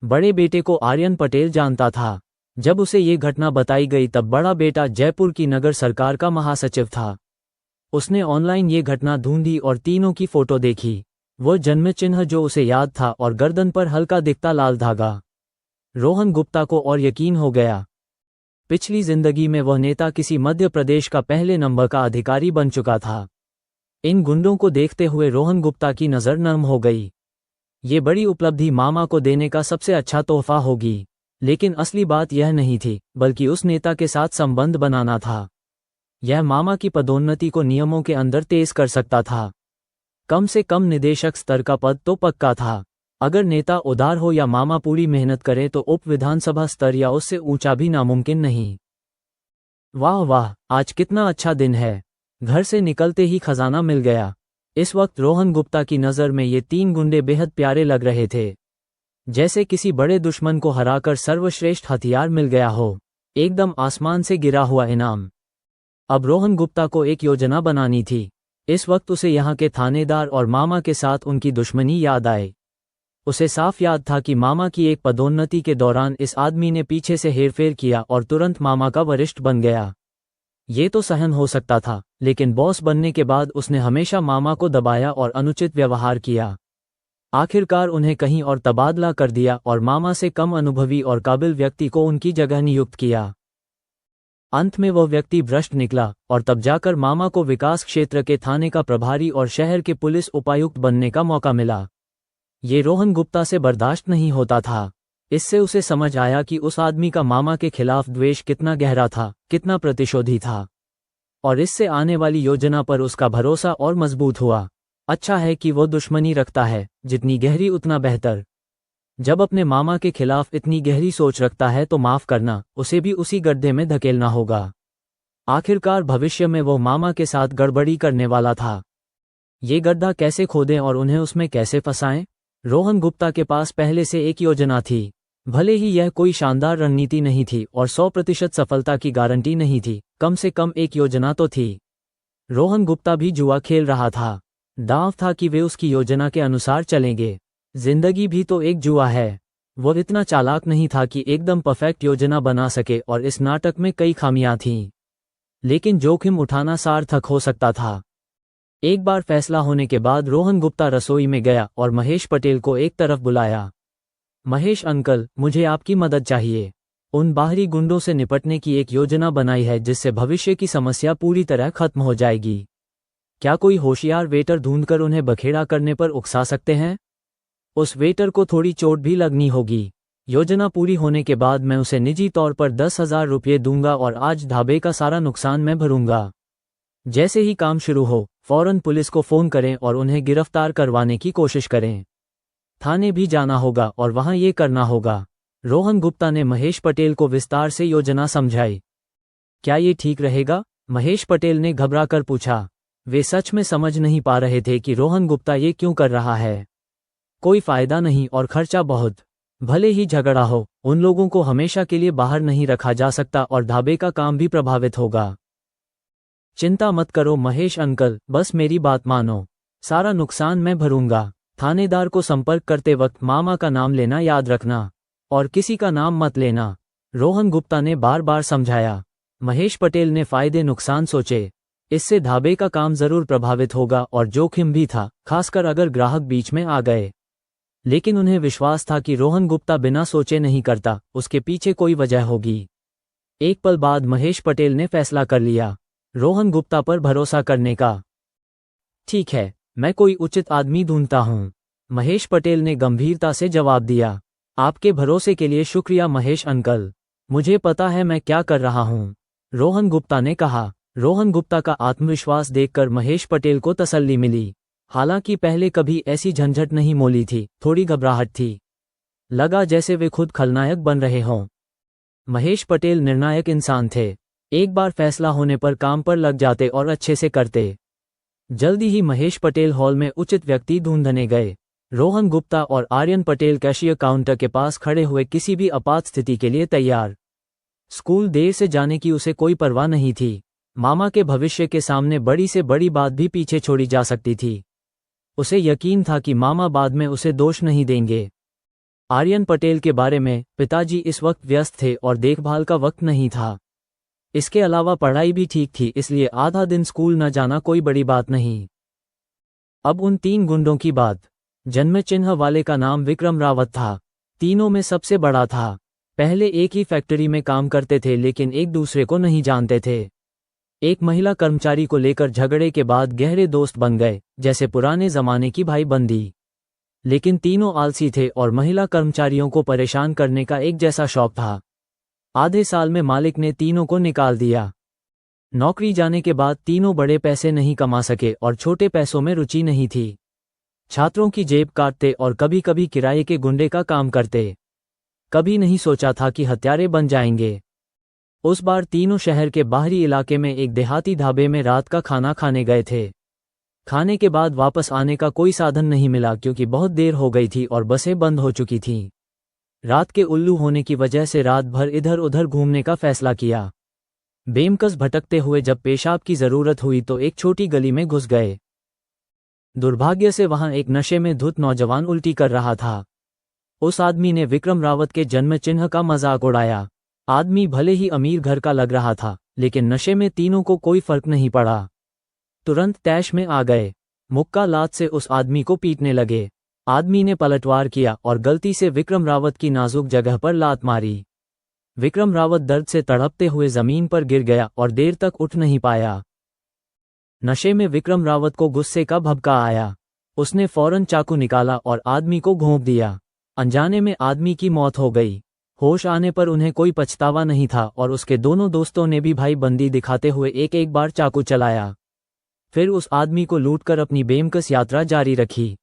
बड़े बेटे को आर्यन पटेल जानता था। जब उसे ये घटना बताई गई तब बड़ा बेटा जयपुर की नगर सरकार का महासचिव था। उसने ऑनलाइन ये घटना ढूंढी और तीनों की फोटो देखी। वो जन्म चिन्ह जो उसे याद था और गर्दन पर हल्का दिखता लाल धागा। रोहन गुप्ता को और यकीन हो गया। पिछली जिंदगी में वह नेता किसी मध्य प्रदेश का पहले नंबर का अधिकारी बन चुका था। इन गुंडों को देखते हुए रोहन गुप्ता की नज़र नरम हो गई। ये बड़ी उपलब्धि मामा को देने का सबसे अच्छा तोहफा होगी। लेकिन असली बात यह नहीं थी, बल्कि उस नेता के साथ संबंध बनाना था। यह मामा की पदोन्नति को नियमों के अंदर तेज कर सकता था। कम से कम निदेशक स्तर का पद तो पक्का था। अगर नेता उदार हो या मामा पूरी मेहनत करे तो उप विधानसभा स्तर या उससे ऊंचा भी नामुमकिन नहीं। वाह वाह, आज कितना अच्छा दिन है। घर से निकलते ही खजाना मिल गया। इस वक्त रोहन गुप्ता की नज़र में ये 3 गुंडे बेहद प्यारे लग रहे थे। जैसे किसी बड़े दुश्मन को हराकर सर्वश्रेष्ठ हथियार मिल गया हो, एकदम आसमान से गिरा हुआ इनाम। अब रोहन गुप्ता को एक योजना बनानी थी। इस वक्त उसे यहाँ के थानेदार और मामा के साथ उनकी दुश्मनी याद आए। उसे साफ याद था कि मामा की एक पदोन्नति के दौरान इस आदमी ने पीछे से हेरफेर किया और तुरंत मामा का वरिष्ठ बन गया। ये तो सहन हो सकता था, लेकिन बॉस बनने के बाद उसने हमेशा मामा को दबाया और अनुचित व्यवहार किया। आखिरकार उन्हें कहीं और तबादला कर दिया और मामा से कम अनुभवी और काबिल व्यक्ति को उनकी जगह नियुक्त किया। अंत में वह व्यक्ति भ्रष्ट निकला और तब जाकर मामा को विकास क्षेत्र के थाने का प्रभारी और शहर के पुलिस उपायुक्त बनने का मौका मिला। ये रोहन गुप्ता से बर्दाश्त नहीं होता था। इससे उसे समझ आया कि उस आदमी का मामा के खिलाफ द्वेष कितना गहरा था, कितना प्रतिशोधी था। और इससे आने वाली योजना पर उसका भरोसा और मजबूत हुआ। अच्छा है कि वो दुश्मनी रखता है, जितनी गहरी उतना बेहतर। जब अपने मामा के खिलाफ इतनी गहरी सोच रखता है तो माफ करना, उसे भी उसी गड्ढे में धकेलना होगा। आखिरकार भविष्य में वो मामा के साथ गड़बड़ी करने वाला था। ये गड्ढा कैसे खोदें और उन्हें उसमें कैसे फंसाएं? रोहन गुप्ता के पास पहले से एक योजना थी। भले ही यह कोई शानदार रणनीति नहीं थी और 100% सफलता की गारंटी नहीं थी, कम से कम एक योजना तो थी। रोहन गुप्ता भी जुआ खेल रहा था। दांव था कि वे उसकी योजना के अनुसार चलेंगे। जिंदगी भी तो एक जुआ है। वो इतना चालाक नहीं था कि एकदम परफेक्ट योजना बना सके और इस नाटक में कई खामियां थीं। लेकिन जोखिम उठाना सार्थक हो सकता था। एक बार फैसला होने के बाद रोहन गुप्ता रसोई में गया और महेश पटेल को एक तरफ बुलाया। महेश अंकल, मुझे आपकी मदद चाहिए। उन बाहरी गुंडों से निपटने की एक योजना बनाई है जिससे भविष्य की समस्या पूरी तरह खत्म हो जाएगी। क्या कोई होशियार वेटर ढूंढकर उन्हें बखेड़ा करने पर उकसा सकते हैं? उस वेटर को थोड़ी चोट भी लगनी होगी। योजना पूरी होने के बाद मैं उसे निजी तौर पर 10,000 रुपये दूंगा और आज ढाबे का सारा नुकसान मैं भरूंगा। जैसे ही काम शुरू हो, फौरन पुलिस को फोन करें और उन्हें गिरफ्तार करवाने की कोशिश करें। थाने भी जाना होगा और वहां ये करना होगा। रोहन गुप्ता ने महेश पटेल को विस्तार से योजना समझाई। क्या ये ठीक रहेगा? महेश पटेल ने घबराकर पूछा। वे सच में समझ नहीं पा रहे थे कि रोहन गुप्ता ये क्यों कर रहा है। कोई फायदा नहीं और खर्चा बहुत। भले ही झगड़ा हो, उन लोगों को हमेशा के लिए बाहर नहीं रखा जा सकता और ढाबे का काम भी प्रभावित होगा। चिंता मत करो महेश अंकल, बस मेरी बात मानो। सारा नुकसान मैं भरूंगा। थानेदार को संपर्क करते वक्त मामा का नाम लेना याद रखना और किसी का नाम मत लेना, रोहन गुप्ता ने बार बार समझाया। महेश पटेल ने फायदे नुकसान सोचे। इससे ढाबे का काम जरूर प्रभावित होगा और जोखिम भी था, खासकर अगर ग्राहक बीच में आ गए। लेकिन उन्हें विश्वास था कि रोहन गुप्ता बिना सोचे नहीं करता, उसके पीछे कोई वजह होगी। एक पल बाद महेश पटेल ने फैसला कर लिया, रोहन गुप्ता पर भरोसा करने का। ठीक है, मैं कोई उचित आदमी ढूंढता हूं, महेश पटेल ने गंभीरता से जवाब दिया। आपके भरोसे के लिए शुक्रिया महेश अंकल, मुझे पता है मैं क्या कर रहा हूं, रोहन गुप्ता ने कहा। रोहन गुप्ता का आत्मविश्वास देखकर महेश पटेल को तसल्ली मिली। हालांकि पहले कभी ऐसी झंझट नहीं मोली थी, थोड़ी घबराहट थी। लगा जैसे वे खुद खलनायक बन रहे हों। महेश पटेल निर्णायक इंसान थे। एक बार फैसला होने पर काम पर लग जाते और अच्छे से करते। जल्दी ही महेश पटेल हॉल में उचित व्यक्ति ढूंढने गए। रोहन गुप्ता और आर्यन पटेल कैशियर काउंटर के पास खड़े हुए, किसी भी आपात स्थिति के लिए तैयार। स्कूल देर से जाने की उसे कोई परवाह नहीं थी। मामा के भविष्य के सामने बड़ी से बड़ी बात भी पीछे छोड़ी जा सकती थी। उसे यकीन था कि मामा बाद में उसे दोष नहीं देंगे। आर्यन पटेल के बारे में, पिताजी इस वक्त व्यस्त थे और देखभाल का वक्त नहीं था। इसके अलावा पढ़ाई भी ठीक थी, इसलिए आधा दिन स्कूल न जाना कोई बड़ी बात नहीं। अब उन 3 गुंडों की बात। जन्म चिन्ह वाले का नाम विक्रम रावत था। तीनों में सबसे बड़ा था। पहले एक ही फैक्ट्री में काम करते थे लेकिन एक दूसरे को नहीं जानते थे। एक महिला कर्मचारी को लेकर झगड़े के बाद गहरे दोस्त बन गए, जैसे पुराने जमाने की भाईबंदी। लेकिन तीनों आलसी थे और महिला कर्मचारियों को परेशान करने का एक जैसा शौक था। आधे साल में मालिक ने तीनों को निकाल दिया। नौकरी जाने के बाद तीनों बड़े पैसे नहीं कमा सके और छोटे पैसों में रुचि नहीं थी। छात्रों की जेब काटते और कभी कभी किराए के गुंडे का काम करते। कभी नहीं सोचा था कि हत्यारे बन जाएंगे। उस बार तीनों शहर के बाहरी इलाके में एक देहाती ढाबे में रात का खाना खाने गए थे। खाने के बाद वापस आने का कोई साधन नहीं मिला क्योंकि बहुत देर हो गई थी और बसें बंद हो चुकी थीं। रात के उल्लू होने की वजह से रात भर इधर उधर घूमने का फैसला किया। बेमकस भटकते हुए जब पेशाब की जरूरत हुई तो एक छोटी गली में घुस गए। दुर्भाग्य से वहां एक नशे में धुत नौजवान उल्टी कर रहा था। उस आदमी ने विक्रम रावत के जन्म चिन्ह का मजाक उड़ाया। आदमी भले ही अमीर घर का लग रहा था, लेकिन नशे में तीनों को कोई फर्क नहीं पड़ा। तुरंत तैश में आ गए। मुक्का लात से उस आदमी को पीटने लगे। आदमी ने पलटवार किया और गलती से विक्रम रावत की नाजुक जगह पर लात मारी। विक्रम रावत दर्द से तड़पते हुए जमीन पर गिर गया और देर तक उठ नहीं पाया। नशे में विक्रम रावत को गुस्से का भभका आया। उसने फौरन चाकू निकाला और आदमी को घोंप दिया। अनजाने में आदमी की मौत हो गई। होश आने पर उन्हें कोई पछतावा नहीं था और उसके दोनों दोस्तों ने भी भाईबंदी दिखाते हुए एक एक बार चाकू चलाया। फिर उस आदमी को लूटकर अपनी बेमकस यात्रा जारी रखी।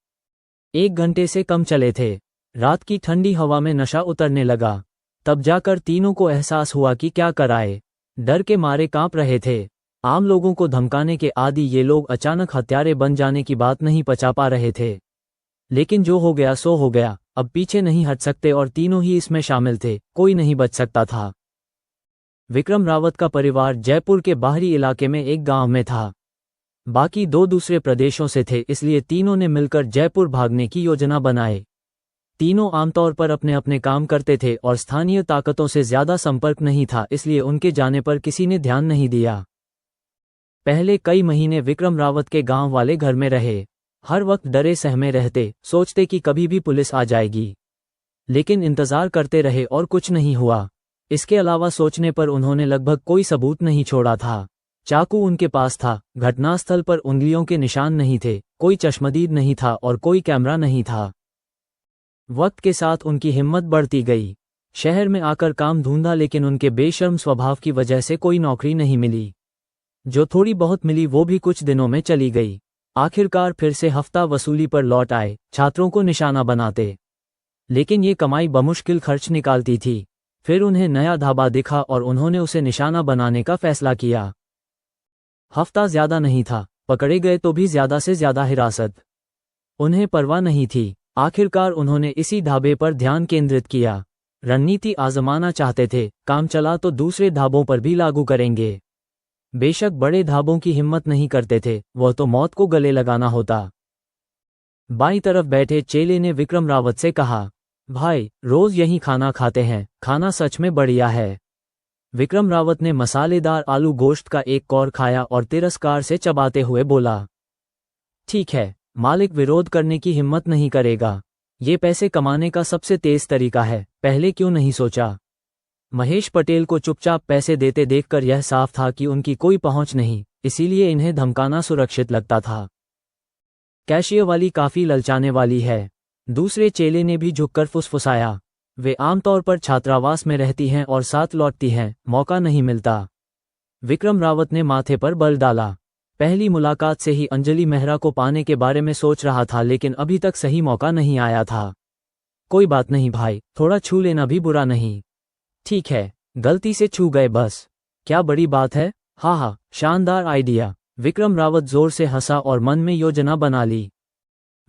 1 घंटे से कम चले थे। रात की ठंडी हवा में नशा उतरने लगा। तब जाकर तीनों को एहसास हुआ कि क्या कराए। डर के मारे कांप रहे थे। आम लोगों को धमकाने के आदी ये लोग अचानक हत्यारे बन जाने की बात नहीं पचा पा रहे थे। लेकिन जो हो गया सो हो गया, अब पीछे नहीं हट सकते और तीनों ही इसमें शामिल थे, कोई नहीं बच सकता था। विक्रम रावत का परिवार जयपुर के बाहरी इलाके में एक गांव में था। बाकी 2 दूसरे प्रदेशों से थे, इसलिए तीनों ने मिलकर जयपुर भागने की योजना बनाई। तीनों आमतौर पर अपने अपने काम करते थे और स्थानीय ताकतों से ज्यादा संपर्क नहीं था, इसलिए उनके जाने पर किसी ने ध्यान नहीं दिया। पहले कई महीने विक्रम रावत के गांव वाले घर में रहे। हर वक्त डरे सहमे रहते, सोचते कि कभी भी पुलिस आ जाएगी। लेकिन इंतजार करते रहे और कुछ नहीं हुआ। इसके अलावा सोचने पर उन्होंने लगभग कोई सबूत नहीं छोड़ा था। चाकू उनके पास था, घटनास्थल पर उंगलियों के निशान नहीं थे, कोई चश्मदीद नहीं था और कोई कैमरा नहीं था। वक्त के साथ उनकी हिम्मत बढ़ती गई। शहर में आकर काम ढूंढा, लेकिन उनके बेशर्म स्वभाव की वजह से कोई नौकरी नहीं मिली। जो थोड़ी बहुत मिली वो भी कुछ दिनों में चली गई। आखिरकार फिर से हफ्ता वसूली पर लौट आए, छात्रों को निशाना बनाते। लेकिन ये कमाई बमुश्किल खर्च निकालती थी। फिर उन्हें नया ढाबा दिखा और उन्होंने उसे निशाना बनाने का फैसला किया। हफ्ता ज्यादा नहीं था, पकड़े गए तो भी ज्यादा से ज्यादा हिरासत। उन्हें परवाह नहीं थी। आखिरकार उन्होंने इसी ढाबे पर ध्यान केंद्रित किया। रणनीति आजमाना चाहते थे, काम चला तो दूसरे ढाबों पर भी लागू करेंगे। बेशक बड़े ढाबों की हिम्मत नहीं करते थे, वह तो मौत को गले लगाना होता। बाईं तरफ बैठे चेले ने विक्रम रावत से कहा, भाई रोज यहीं खाना खाते हैं, खाना सच में बढ़िया है। विक्रम रावत ने मसालेदार आलू गोश्त का एक कौर खाया और तिरस्कार से चबाते हुए बोला, ठीक है, मालिक विरोध करने की हिम्मत नहीं करेगा। ये पैसे कमाने का सबसे तेज तरीका है, पहले क्यों नहीं सोचा। महेश पटेल को चुपचाप पैसे देते देखकर यह साफ था कि उनकी कोई पहुंच नहीं, इसीलिए इन्हें धमकाना सुरक्षित लगता था। कैशियर वाली काफी ललचाने वाली है। दूसरे चेले ने भी झुककर फुसफुसाया, वे आमतौर पर छात्रावास में रहती हैं और साथ लौटती हैं, मौका नहीं मिलता। विक्रम रावत ने माथे पर बल डाला। पहली मुलाकात से ही अंजलि मेहरा को पाने के बारे में सोच रहा था, लेकिन अभी तक सही मौका नहीं आया था। कोई बात नहीं भाई, थोड़ा छू लेना भी बुरा नहीं। ठीक है, गलती से छू गए बस, क्या बड़ी बात है। हाँ, शानदार आइडिया। विक्रम रावत जोर से हंसा और मन में योजना बना ली।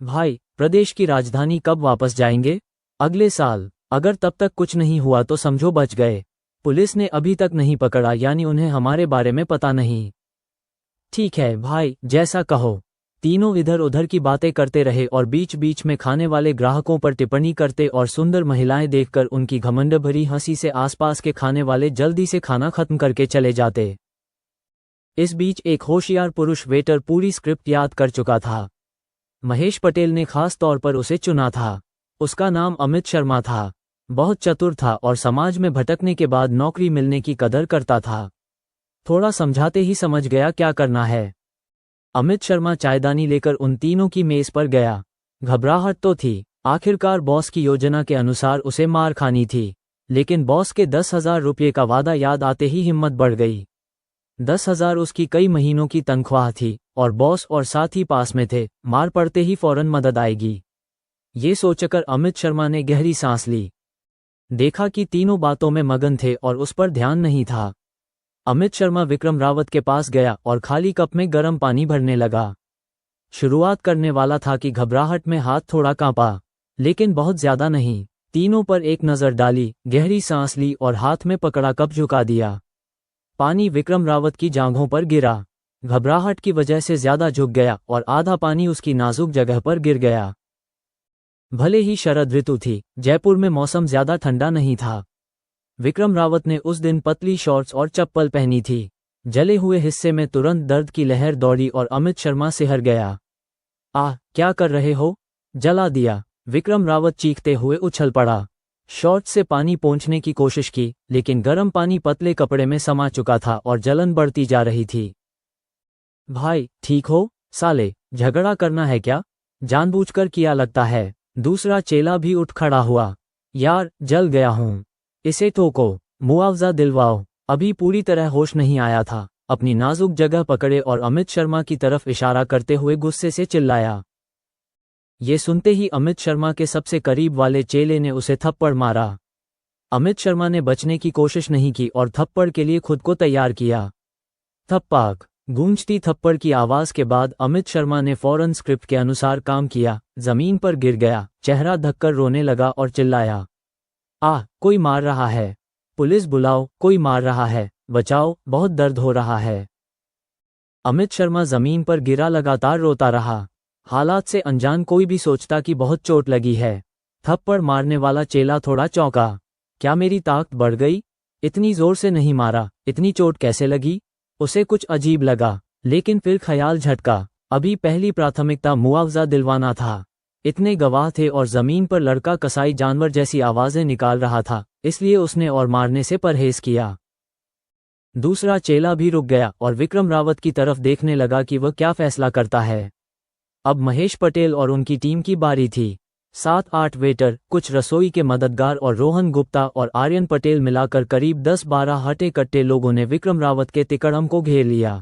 भाई, प्रदेश की राजधानी कब वापस जाएंगे? अगले साल। अगर तब तक कुछ नहीं हुआ तो समझो बच गए। पुलिस ने अभी तक नहीं पकड़ा, यानी उन्हें हमारे बारे में पता नहीं। ठीक है भाई, जैसा कहो। तीनों इधर उधर की बातें करते रहे और बीच बीच में खाने वाले ग्राहकों पर टिप्पणी करते और सुंदर महिलाएं देखकर उनकी घमंड भरी हंसी से आसपास के खाने वाले जल्दी से खाना खत्म करके चले जाते। इस बीच एक होशियार पुरुष वेटर पूरी स्क्रिप्ट याद कर चुका था। महेश पटेल ने खास तौर पर उसे चुना था। उसका नाम अमित शर्मा था। बहुत चतुर था और समाज में भटकने के बाद नौकरी मिलने की कदर करता था। थोड़ा समझाते ही समझ गया क्या करना है। अमित शर्मा चायदानी लेकर उन तीनों की मेज पर गया। घबराहट तो थी, आखिरकार बॉस की योजना के अनुसार उसे मार खानी थी, लेकिन बॉस के 10,000 रुपये का वादा याद आते ही हिम्मत बढ़ गई। 10,000 उसकी कई महीनों की तनख्वाह थी और बॉस और साथ ही पास में थे, मार पड़ते ही फौरन मदद आएगी। ये सोचकर अमित शर्मा ने गहरी सांस ली। देखा कि तीनों बातों में मगन थे और उस पर ध्यान नहीं था। अमित शर्मा विक्रम रावत के पास गया और खाली कप में गर्म पानी भरने लगा। शुरुआत करने वाला था कि घबराहट में हाथ थोड़ा कांपा, लेकिन बहुत ज्यादा नहीं। तीनों पर एक नजर डाली, गहरी सांस ली और हाथ में पकड़ा कप झुका दिया। पानी विक्रम रावत की जांघों पर गिरा। घबराहट की वजह से ज्यादा झुक गया और आधा पानी उसकी नाजुक जगह पर गिर गया। भले ही शरद ऋतु थी, जयपुर में मौसम ज्यादा ठंडा नहीं था। विक्रम रावत ने उस दिन पतली शॉर्ट्स और चप्पल पहनी थी। जले हुए हिस्से में तुरंत दर्द की लहर दौड़ी और अमित शर्मा सिहर गया। क्या कर रहे हो? जला दिया। विक्रम रावत चीखते हुए उछल पड़ा। शॉर्ट्स से पानी पोंछने की कोशिश की, लेकिन गर्म पानी पतले कपड़े में समा चुका था और जलन बढ़ती जा रही थी। भाई ठीक हो? साले, झगड़ा करना है क्या? जानबूझकर किया लगता है। दूसरा चेला भी उठ खड़ा हुआ। यार, जल गया हूं, इसे ठोको, मुआवजा दिलवाओ। अभी पूरी तरह होश नहीं आया था। अपनी नाजुक जगह पकड़े और अमित शर्मा की तरफ इशारा करते हुए गुस्से से चिल्लाया। ये सुनते ही अमित शर्मा के सबसे करीब वाले चेले ने उसे थप्पड़ मारा। अमित शर्मा ने बचने की कोशिश नहीं की और थप्पड़ के लिए खुद को तैयार किया। थप्पाक। गूंजती थप्पड़ की आवाज के बाद अमित शर्मा ने फौरन स्क्रिप्ट के अनुसार काम किया। जमीन पर गिर गया, चेहरा ढककर रोने लगा और चिल्लाया, कोई मार रहा है, पुलिस बुलाओ, कोई मार रहा है, बचाओ, बहुत दर्द हो रहा है। अमित शर्मा जमीन पर गिरा लगातार रोता रहा। हालात से अनजान कोई भी सोचता कि बहुत चोट लगी है। थप्पड़ मारने वाला चेला थोड़ा चौंका। क्या मेरी ताकत बढ़ गई? इतनी जोर से नहीं मारा, इतनी चोट कैसे लगी? उसे कुछ अजीब लगा, लेकिन फिर ख्याल झटका। अभी पहली प्राथमिकता मुआवजा दिलवाना था। इतने गवाह थे और जमीन पर लड़का कसाई जानवर जैसी आवाजें निकाल रहा था, इसलिए उसने और मारने से परहेज किया। दूसरा चेला भी रुक गया और विक्रम रावत की तरफ देखने लगा कि वह क्या फैसला करता है। अब महेश पटेल और उनकी टीम की बारी थी। 7-8 वेटर, कुछ रसोई के मददगार और रोहन गुप्ता और आर्यन पटेल मिलाकर करीब 10-12 हटे कट्टे लोगों ने विक्रम रावत के तिकड़म को घेर लिया।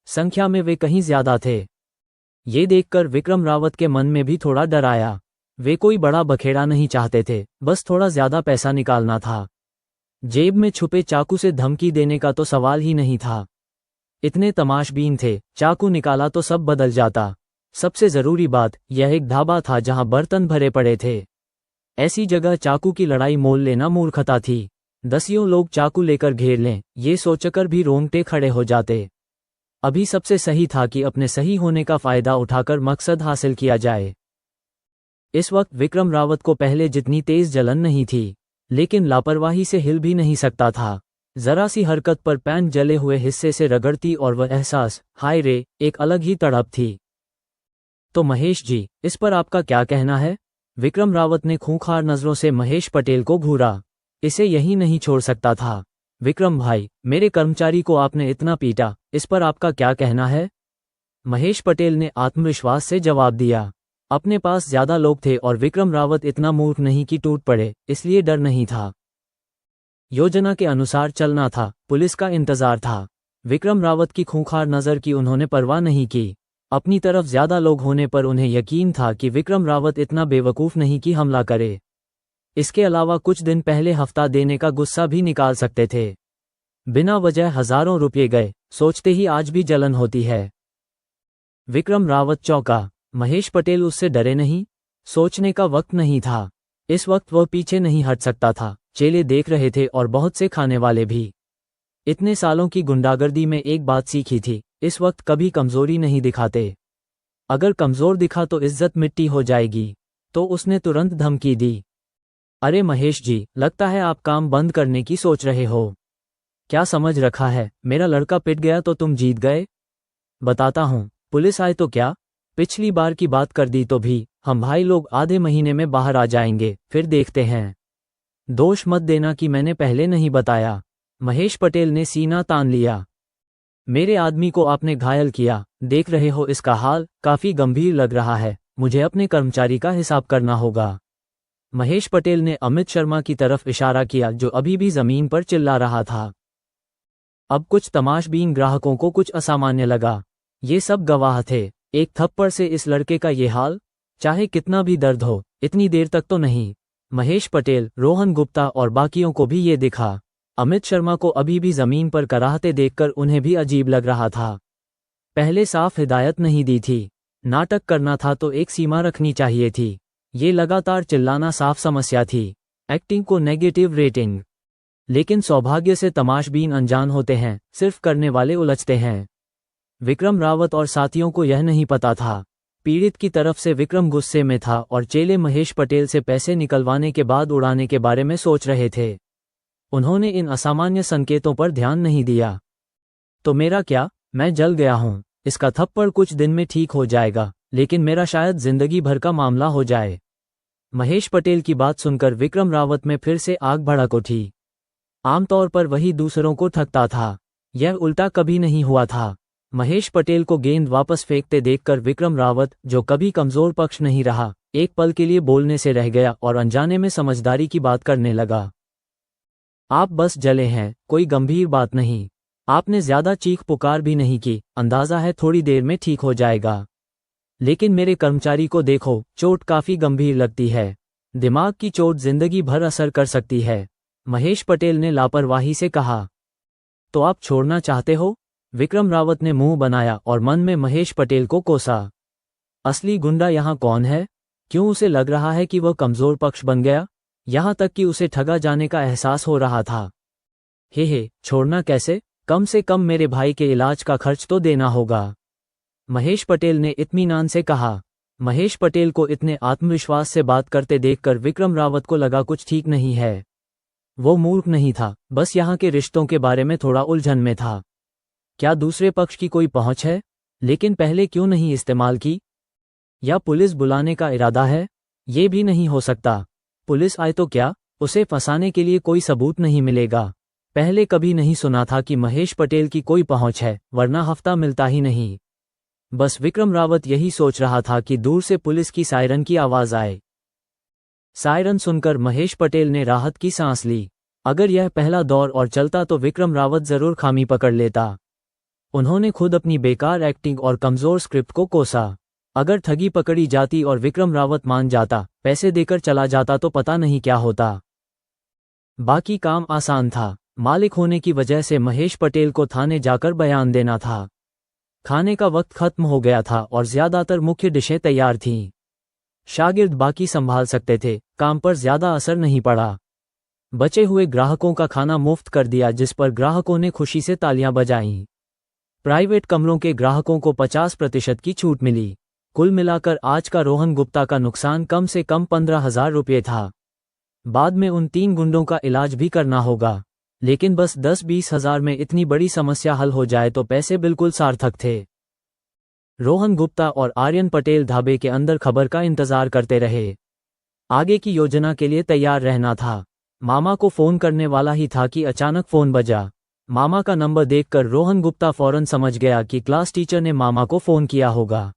संख्या में वे कहीं ज्यादा थे। ये देखकर विक्रम रावत के मन में भी थोड़ा डर आया। वे कोई बड़ा बखेड़ा नहीं चाहते थे, बस थोड़ा ज्यादा पैसा निकालना था। जेब में छुपे चाकू से धमकी देने का तो सवाल ही नहीं था। इतने तमाशबीन थे, चाकू निकाला तो सब बदल जाता। सबसे जरूरी बात, यह एक ढाबा था जहां बर्तन भरे पड़े थे। ऐसी जगह चाकू की लड़ाई मोल लेना मूर्खता थी। दसियों लोग चाकू लेकर घेर लें, ये सोचकर भी रोंगटे खड़े हो जाते। अभी सबसे सही था कि अपने सही होने का फायदा उठाकर मकसद हासिल किया जाए। इस वक्त विक्रम रावत को पहले जितनी तेज जलन नहीं थी, लेकिन लापरवाही से हिल भी नहीं सकता था। जरा सी हरकत पर पैन जले हुए हिस्से से रगड़ती और वह एहसास, हाय रे, एक अलग ही तड़प थी। तो महेश जी, इस पर आपका क्या कहना है? विक्रम रावत ने खूंखार नजरों से महेश पटेल को घूरा। इसे यही नहीं छोड़ सकता था। विक्रम भाई, मेरे कर्मचारी को आपने इतना पीटा, इस पर आपका क्या कहना है? महेश पटेल ने आत्मविश्वास से जवाब दिया। अपने पास ज्यादा लोग थे और विक्रम रावत इतना मूर्ख नहीं कि टूट पड़े, इसलिए डर नहीं था। योजना के अनुसार चलना था, पुलिस का इंतजार था। विक्रम रावत की खूंखार नजर की उन्होंने परवाह नहीं की। अपनी तरफ ज्यादा लोग होने पर उन्हें यकीन था कि विक्रम रावत इतना बेवकूफ नहीं कि हमला करे। इसके अलावा कुछ दिन पहले हफ्ता देने का गुस्सा भी निकाल सकते थे। बिना वजह हजारों रुपये गए, सोचते ही आज भी जलन होती है। विक्रम रावत चौंका। महेश पटेल उससे डरे नहीं? सोचने का वक्त नहीं था। इस वक्त वह पीछे नहीं हट सकता था। चेले देख रहे थे और बहुत से खाने वाले भी। इतने सालों की गुंडागर्दी में एक बात सीखी थी, इस वक्त कभी कमजोरी नहीं दिखाते। अगर कमजोर दिखा तो इज्जत मिट्टी हो जाएगी। तो उसने तुरंत धमकी दी। अरे महेश जी, लगता है आप काम बंद करने की सोच रहे हो। क्या समझ रखा है, मेरा लड़का पिट गया तो तुम जीत गए? बताता हूँ, पुलिस आए तो क्या? पिछली बार की बात कर दी तो भी हम भाई लोग आधे महीने में बाहर आ जाएंगे, फिर देखते हैं। दोष मत देना कि मैंने पहले नहीं बताया। महेश पटेल ने सीना तान लिया। मेरे आदमी को आपने घायल किया, देख रहे हो इसका हाल, काफी गंभीर लग रहा है। मुझे अपने कर्मचारी का हिसाब करना होगा। महेश पटेल ने अमित शर्मा की तरफ इशारा किया जो अभी भी जमीन पर चिल्ला रहा था। अब कुछ तमाशबीन ग्राहकों को कुछ असामान्य लगा। ये सब गवाह थे। एक थप्पड़ से इस लड़के का ये हाल, चाहे कितना भी दर्द हो, इतनी देर तक तो नहीं। महेश पटेल, रोहन गुप्ता और बाकियों को भी ये दिखा। अमित शर्मा को अभी भी जमीन पर कराहते देखकर उन्हें भी अजीब लग रहा था। पहले साफ हिदायत नहीं दी थी। नाटक करना था तो एक सीमा रखनी चाहिए थी। ये लगातार चिल्लाना साफ समस्या थी। एक्टिंग को नेगेटिव रेटिंग। लेकिन सौभाग्य से तमाशबीन अनजान होते हैं, सिर्फ करने वाले उलझते हैं। विक्रम रावत और साथियों को यह नहीं पता था। पीड़ित की तरफ से विक्रम गुस्से में था और चेले महेश पटेल से पैसे निकलवाने के बाद उड़ाने के बारे में सोच रहे थे। उन्होंने इन असामान्य संकेतों पर ध्यान नहीं दिया। तो मेरा क्या, मैं जल गया हूं। इसका थप्पड़ कुछ दिन में ठीक हो जाएगा, लेकिन मेरा शायद जिंदगी भर का मामला हो जाए। महेश पटेल की बात सुनकर विक्रम रावत में फिर से आग भड़क उठी। आमतौर पर वही दूसरों को ठगता था, यह उल्टा कभी नहीं हुआ था। महेश पटेल को गेंद वापस फेंकते देखकर विक्रम रावत, जो कभी कमजोर पक्ष नहीं रहा, एक पल के लिए बोलने से रह गया और अनजाने में समझदारी की बात करने लगा। आप बस जले हैं, कोई गंभीर बात नहीं। आपने ज्यादा चीख पुकार भी नहीं की, अंदाजा है थोड़ी देर में ठीक हो जाएगा। लेकिन मेरे कर्मचारी को देखो, चोट काफी गंभीर लगती है। दिमाग की चोट जिंदगी भर असर कर सकती है। महेश पटेल ने लापरवाही से कहा। तो आप छोड़ना चाहते हो? विक्रम रावत ने मुंह बनाया और मन में महेश पटेल को कोसा। असली गुंडा यहाँ कौन है? क्यों उसे लग रहा है कि वह कमजोर पक्ष बन गया? यहाँ तक कि उसे ठगा जाने का एहसास हो रहा था। हे, छोड़ना कैसे? कम से कम मेरे भाई के इलाज का खर्च तो देना होगा। महेश पटेल ने इत्मीनान से कहा। महेश पटेल को इतने आत्मविश्वास से बात करते देखकर विक्रम रावत को लगा कुछ ठीक नहीं है। वो मूर्ख नहीं था, बस यहाँ के रिश्तों के बारे में थोड़ा उलझन में था। क्या दूसरे पक्ष की कोई पहुंच है? लेकिन पहले क्यों नहीं इस्तेमाल की? या पुलिस बुलाने का इरादा है? ये भी नहीं हो सकता। पुलिस आए तो क्या, उसे फंसाने के लिए कोई सबूत नहीं मिलेगा। पहले कभी नहीं सुना था कि महेश पटेल की कोई पहुंच है, वरना हफ्ता मिलता ही नहीं। बस विक्रम रावत यही सोच रहा था कि दूर से पुलिस की सायरन की आवाज आए। सायरन सुनकर महेश पटेल ने राहत की सांस ली। अगर यह पहला दौर और चलता तो विक्रम रावत जरूर खामी पकड़ लेता। उन्होंने खुद अपनी बेकार एक्टिंग और कमजोर स्क्रिप्ट को कोसा। अगर ठगी पकड़ी जाती और विक्रम रावत मान जाता, पैसे देकर चला जाता तो पता नहीं क्या होता। बाकी काम आसान था। मालिक होने की वजह से महेश पटेल को थाने जाकर बयान देना था। खाने का वक्त खत्म हो गया था और ज्यादातर मुख्य डिशें तैयार थीं। शागिर्द बाकी संभाल सकते थे, काम पर ज्यादा असर नहीं पड़ा। बचे हुए ग्राहकों का खाना मुफ्त कर दिया, जिस पर ग्राहकों ने खुशी से तालियां बजाईं। प्राइवेट कमरों के ग्राहकों को 50% की छूट मिली। कुल मिलाकर आज का रोहन गुप्ता का नुकसान कम से कम 15,000 रुपये था। बाद में उन 3 गुंडों का इलाज भी करना होगा, लेकिन बस 10-20 हज़ार में इतनी बड़ी समस्या हल हो जाए तो पैसे बिल्कुल सार्थक थे। रोहन गुप्ता और आर्यन पटेल ढाबे के अंदर खबर का इंतजार करते रहे। आगे की योजना के लिए तैयार रहना था। मामा को फोन करने वाला ही था कि अचानक फोन बजा। मामा का नंबर देखकर रोहन गुप्ता फौरन समझ गया कि क्लास टीचर ने मामा को फोन किया होगा।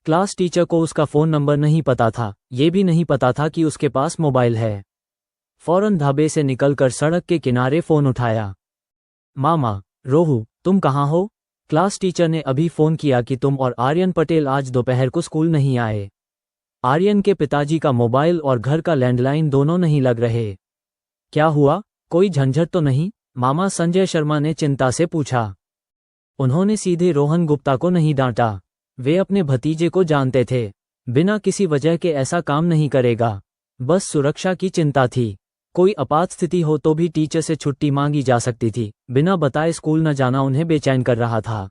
क्लास टीचर को उसका फोन नंबर नहीं पता था, ये भी नहीं पता था कि उसके पास मोबाइल है। फौरन ढाबे से निकलकर सड़क के किनारे फोन उठाया। मामा, रोहू, तुम कहाँ हो? क्लास टीचर ने अभी फोन किया कि तुम और आर्यन पटेल आज दोपहर को स्कूल नहीं आए। आर्यन के पिताजी का मोबाइल और घर का लैंडलाइन दोनों नहीं लग रहे। क्या हुआ, कोई झंझट तो नहीं? मामा संजय शर्मा ने चिंता से पूछा। उन्होंने सीधे रोहन गुप्ता को नहीं डांटा। वे अपने भतीजे को जानते थे, बिना किसी वजह के ऐसा काम नहीं करेगा। बस सुरक्षा की चिंता थी। कोई आपात स्थिति हो तो भी टीचर से छुट्टी मांगी जा सकती थी। बिना बताए स्कूल न जाना उन्हें बेचैन कर रहा था।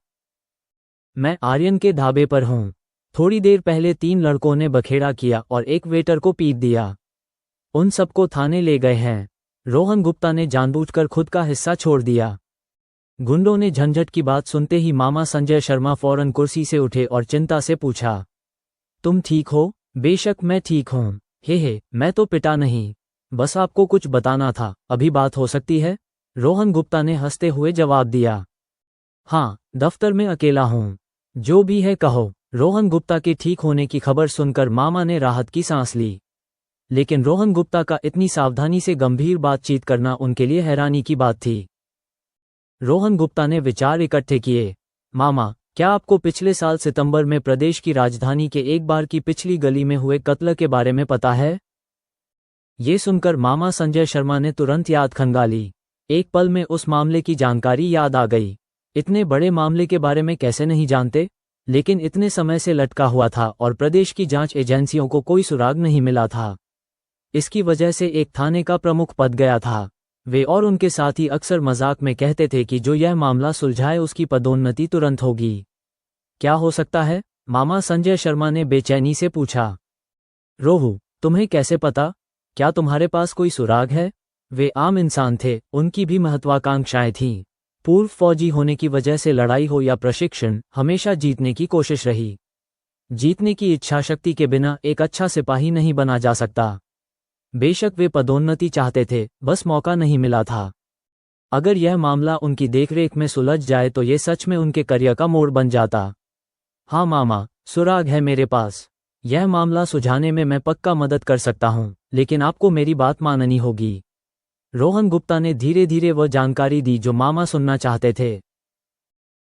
मैं आर्यन के ढाबे पर हूँ। थोड़ी देर पहले 3 लड़कों ने बखेड़ा किया और एक वेटर को पीट दिया। उन सबको थाने ले गए हैं। रोहन गुप्ता ने जानबूझकर खुद का हिस्सा छोड़ दिया। गुंडों ने झंझट की बात सुनते ही मामा संजय शर्मा फौरन कुर्सी से उठे और चिंता से पूछा, तुम ठीक हो? बेशक मैं ठीक हूँ। हे, मैं तो पिटा नहीं, बस आपको कुछ बताना था। अभी बात हो सकती है? रोहन गुप्ता ने हंसते हुए जवाब दिया। हाँ, दफ्तर में अकेला हूँ। जो भी है कहो। रोहन गुप्ता के ठीक होने की खबर सुनकर मामा ने राहत की सांस ली। लेकिन रोहन गुप्ता का इतनी सावधानी से गंभीर बातचीत करना उनके लिए हैरानी की बात थी। रोहन गुप्ता ने विचार इकट्ठे किए। मामा, क्या आपको पिछले साल सितंबर में प्रदेश की राजधानी के एक बार की पिछली गली में हुए कत्ल के बारे में पता है? ये सुनकर मामा संजय शर्मा ने तुरंत याद खंगाली। एक पल में उस मामले की जानकारी याद आ गई। इतने बड़े मामले के बारे में कैसे नहीं जानते, लेकिन इतने समय से लटका हुआ था और प्रदेश की जांच एजेंसियों को कोई सुराग नहीं मिला था। इसकी वजह से एक थाने का प्रमुख पद गया था। वे और उनके साथी अक्सर मजाक में कहते थे कि जो यह मामला सुलझाए उसकी पदोन्नति तुरंत होगी। क्या हो सकता है? मामा संजय शर्मा ने बेचैनी से पूछा। रोहू, तुम्हें कैसे पता? क्या तुम्हारे पास कोई सुराग है? वे आम इंसान थे, उनकी भी महत्वाकांक्षाएं थीं। पूर्व फौजी होने की वजह से लड़ाई हो या प्रशिक्षण, हमेशा जीतने की कोशिश रही। जीतने की इच्छा शक्ति के बिना एक अच्छा सिपाही नहीं बना जा सकता। बेशक वे पदोन्नति चाहते थे, बस मौका नहीं मिला था। अगर यह मामला उनकी देखरेख में सुलझ जाए तो ये सच में उनके करियर का मोड़ बन जाता। हाँ मामा, सुराग है मेरे पास। यह मामला सुलझाने में मैं पक्का मदद कर सकता हूँ, लेकिन आपको मेरी बात माननी होगी। रोहन गुप्ता ने धीरे धीरे वह जानकारी दी जो मामा सुनना चाहते थे।